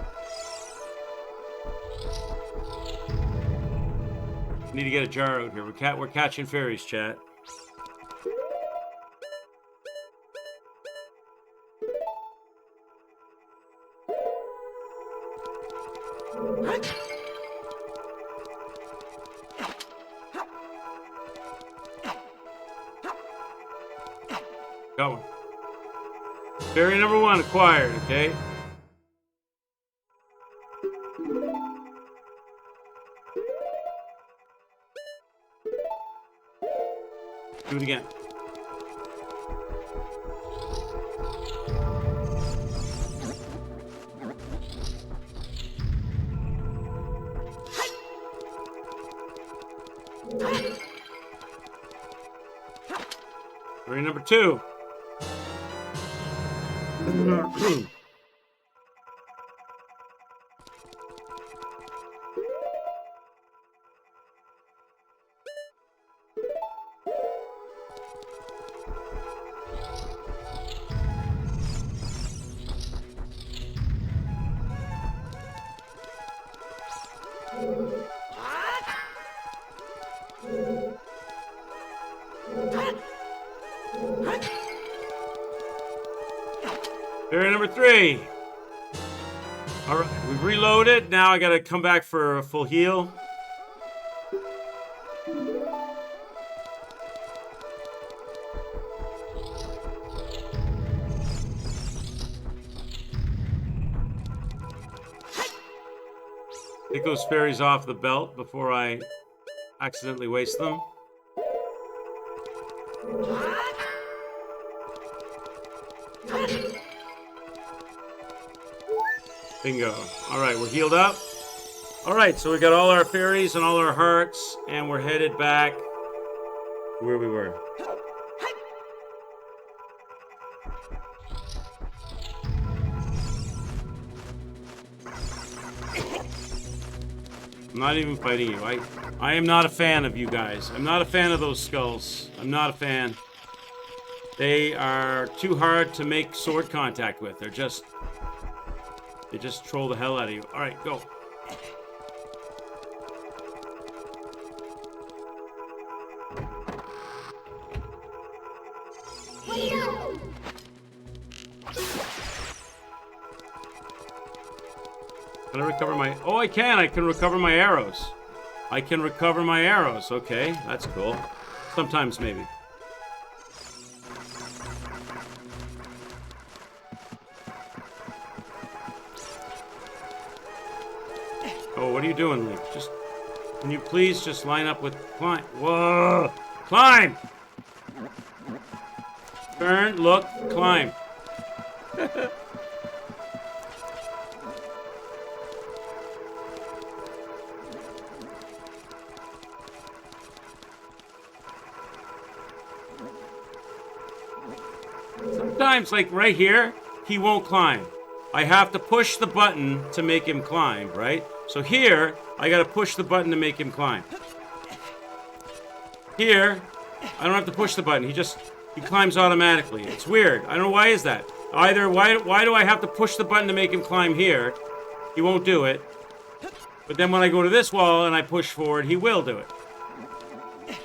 Need to get a jar out here. We're catching fairies, chat. Got one. Fairy number 1 acquired, okay? Do it again. Fairy number 2. Fairy number 3. All right, we've reloaded. Now I gotta come back for a full heal. Take those fairies off the belt before I accidentally waste them. Bingo. Alright, we're healed up. Alright, so we got all our fairies and all our hearts, and we're headed back where we were. I'm not even fighting you. I am not a fan of you guys. I'm not a fan of those skulls. I'm not a fan. They are too hard to make sword contact with. They just troll the hell out of you. All right, go. Can I recover my... Oh, I can. I can recover my arrows. I can recover my arrows. Okay, that's cool. Sometimes, maybe. Oh, what are you doing, Link? Just... Can you please just line up with... Climb. Whoa! Climb! Turn, look, climb. Sometimes, like right here, he won't climb. I have to push the button to make him climb, right? So here, I gotta push the button to make him climb. Here, I don't have to push the button. He climbs automatically. It's weird. I don't know why is that. Either why do I have to push the button to make him climb here? He won't do it. But then when I go to this wall and I push forward, he will do it.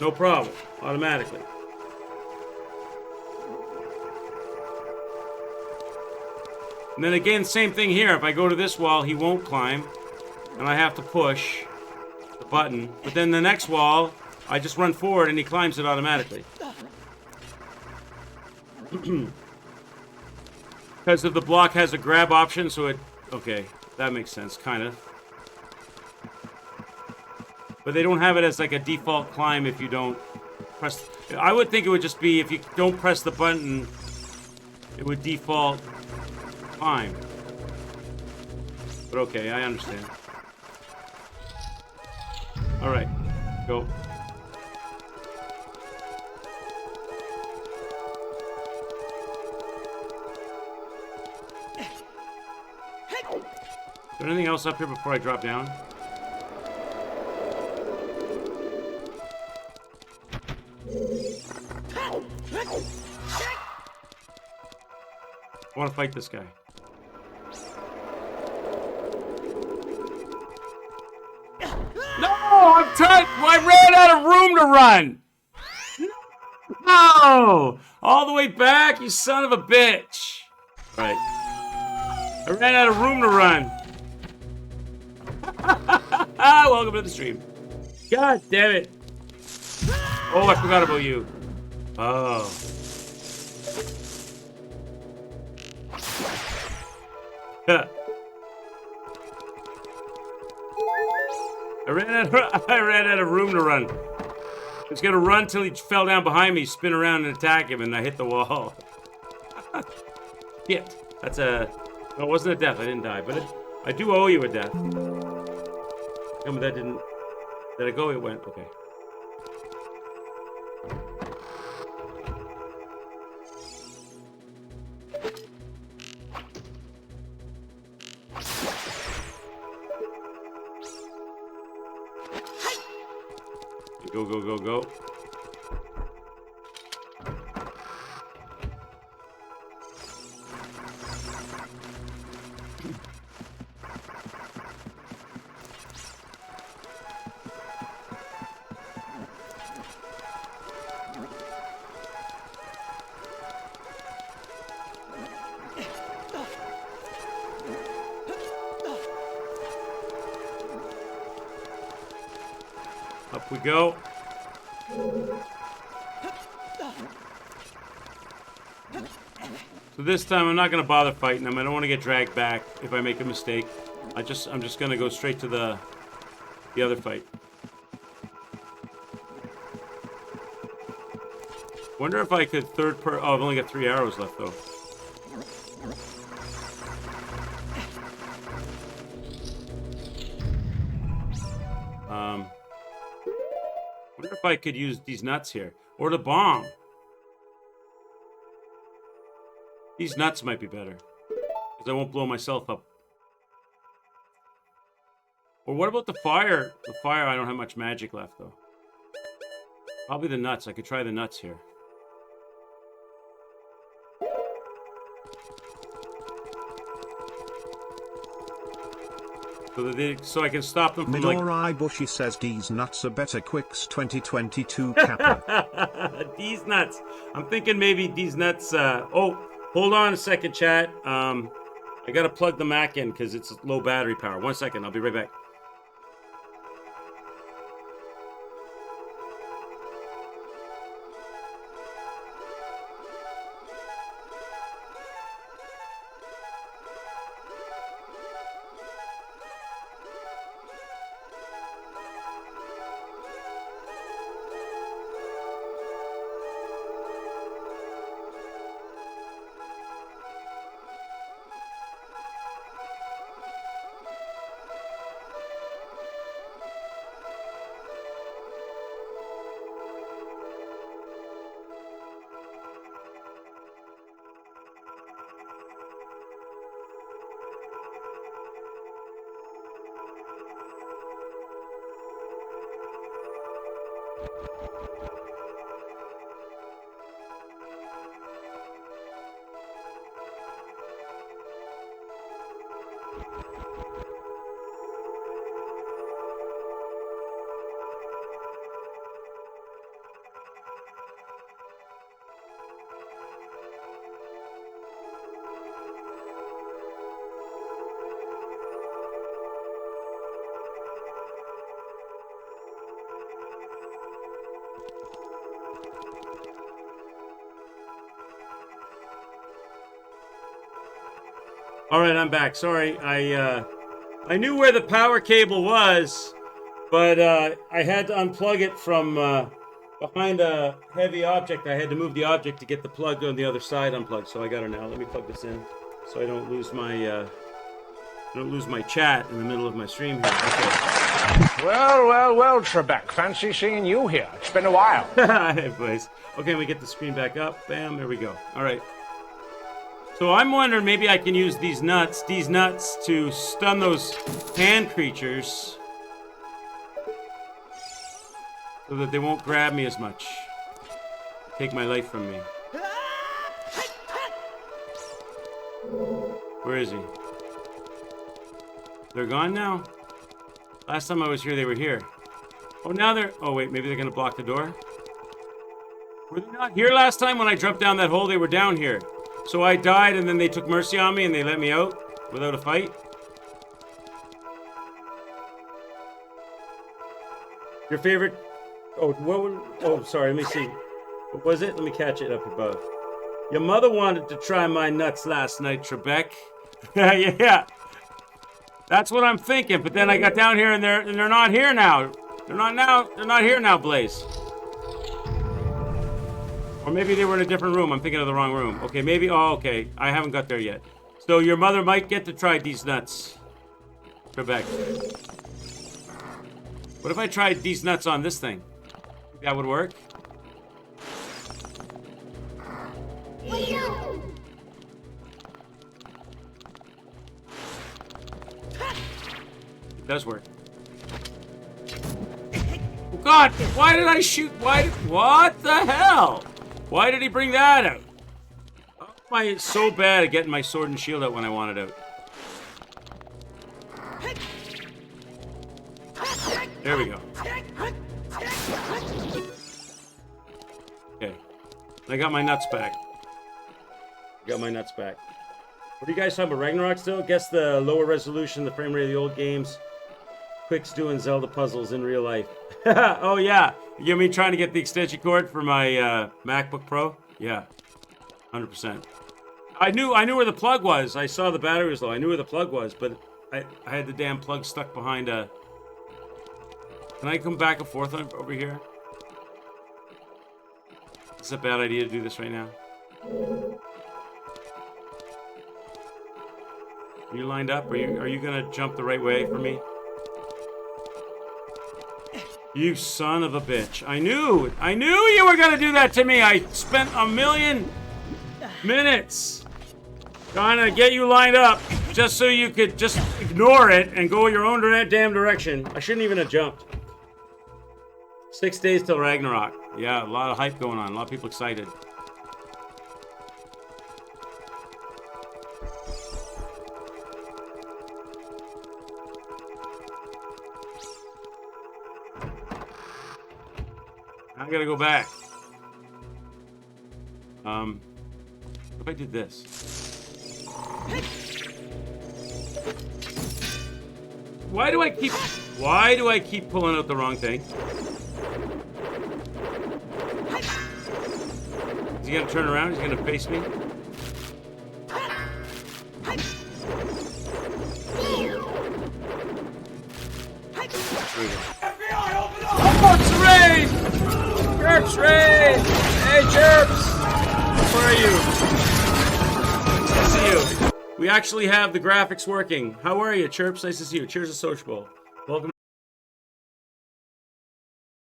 No problem. Automatically. And then again, same thing here. If I go to this wall, he won't climb. And I have to push the button. But then the next wall, I just run forward and he climbs it automatically. Because of the block has a grab option, so it... Okay, that makes sense, kind of. But they don't have it as like a default climb if you don't press... I would think it would just be if you don't press the button, it would default climb. But okay, I understand. Alright, go. Is there anything else up here before I drop down? I want to fight this guy. No! I'm tight! I ran out of room to run! No! All the way back, you son of a bitch! Alright. I ran out of room to run. Welcome to the stream. God damn it. Oh, I forgot about you. Oh. I ran out of room to run. I was gonna run till he fell down behind me, spin around and attack him, and I hit the wall. Shit. That's a... No, it wasn't a death. I didn't die, but I do owe you a death. No, but that didn't... Did it go? It went. Okay. Go, go, go, go. Up we go. So this time I'm not gonna bother fighting him. I don't want to get dragged back if I make a mistake. I'm just gonna go straight to the other fight. Wonder if I could oh, I've only got 3 arrows left though. Wonder if I could use these nuts here. Or the bomb. These nuts might be better. Because I won't blow myself up. Or what about the fire? The fire, I don't have much magic left, though. Probably the nuts. I could try the nuts here. So I can stop them from like... Midori Bushy says these nuts are better. Quicks 2022 Kappa. These nuts. I'm thinking maybe these nuts... Oh, hold on a second, chat. I gotta plug the Mac in because it's low battery power. 1 second, I'll be right back. All right, I'm back. Sorry, I knew where the power cable was, but I had to unplug it from behind a heavy object. I had to move the object to get the plug on the other side unplugged. So I got it now. Let me plug this in, so I don't lose my chat in the middle of my stream here. Okay. Well, Trebek. Fancy seeing you here. It's been a while. Hey, boys. Okay, we get the screen back up. Bam, there we go. All right. So I'm wondering maybe I can use these nuts to stun those hand creatures so that they won't grab me as much. Take my life from me. Where is he? They're gone now? Last time I was here, they were here. Oh, now they're... Oh, wait, maybe they're going to block the door? Were they not here last time when I jumped down that hole? They were down here. So I died, and then they took mercy on me, and they let me out without a fight? Your favorite... Oh, sorry, let me see. What was it? Let me catch it up above. Your mother wanted to try my nuts last night, Trebek. Yeah. That's what I'm thinking, but then I got down here, and they're not here now. They're not here now, Blaze. Or maybe they were in a different room. I'm thinking of the wrong room. Okay, maybe... Oh, okay. I haven't got there yet. So your mother might get to try these nuts. Trebek. What if I tried these nuts on this thing? Think that would work? It does work. Oh, God! Why did I shoot? What the hell? Why did he bring that out? How am I so bad at getting my sword and shield out when I want it out? There we go. Okay. I got my nuts back. What are you guys talking about? Ragnarok still? Guess the lower resolution, the frame rate of the old games. Quick's doing Zelda puzzles in real life. Oh, yeah. You mean trying to get the extension cord for my MacBook Pro? Yeah. 100%. I knew where the plug was. I saw the battery was low. I knew where the plug was, but I had the damn plug stuck behind a... Can I come back and forth over here? It's a bad idea to do this right now. Are you lined up? Are you gonna jump the right way for me? You son of a bitch. I knew you were gonna do that to me. I spent a million minutes trying to get you lined up just so you could just ignore it and go your own damn direction. I shouldn't even have jumped. 6 days till Ragnarok. Yeah, a lot of hype going on. A lot of people excited. I gotta go back. What if I did this? Why do I keep pulling out the wrong thing? Is he gonna turn around? He's gonna face me? FBI, open up! Oh, it's rain! Chirps, rain! Hey, Chirps! Where are you? Nice to see you. We actually have the graphics working. How are you, Chirps? Nice to see you. Cheers to sociable.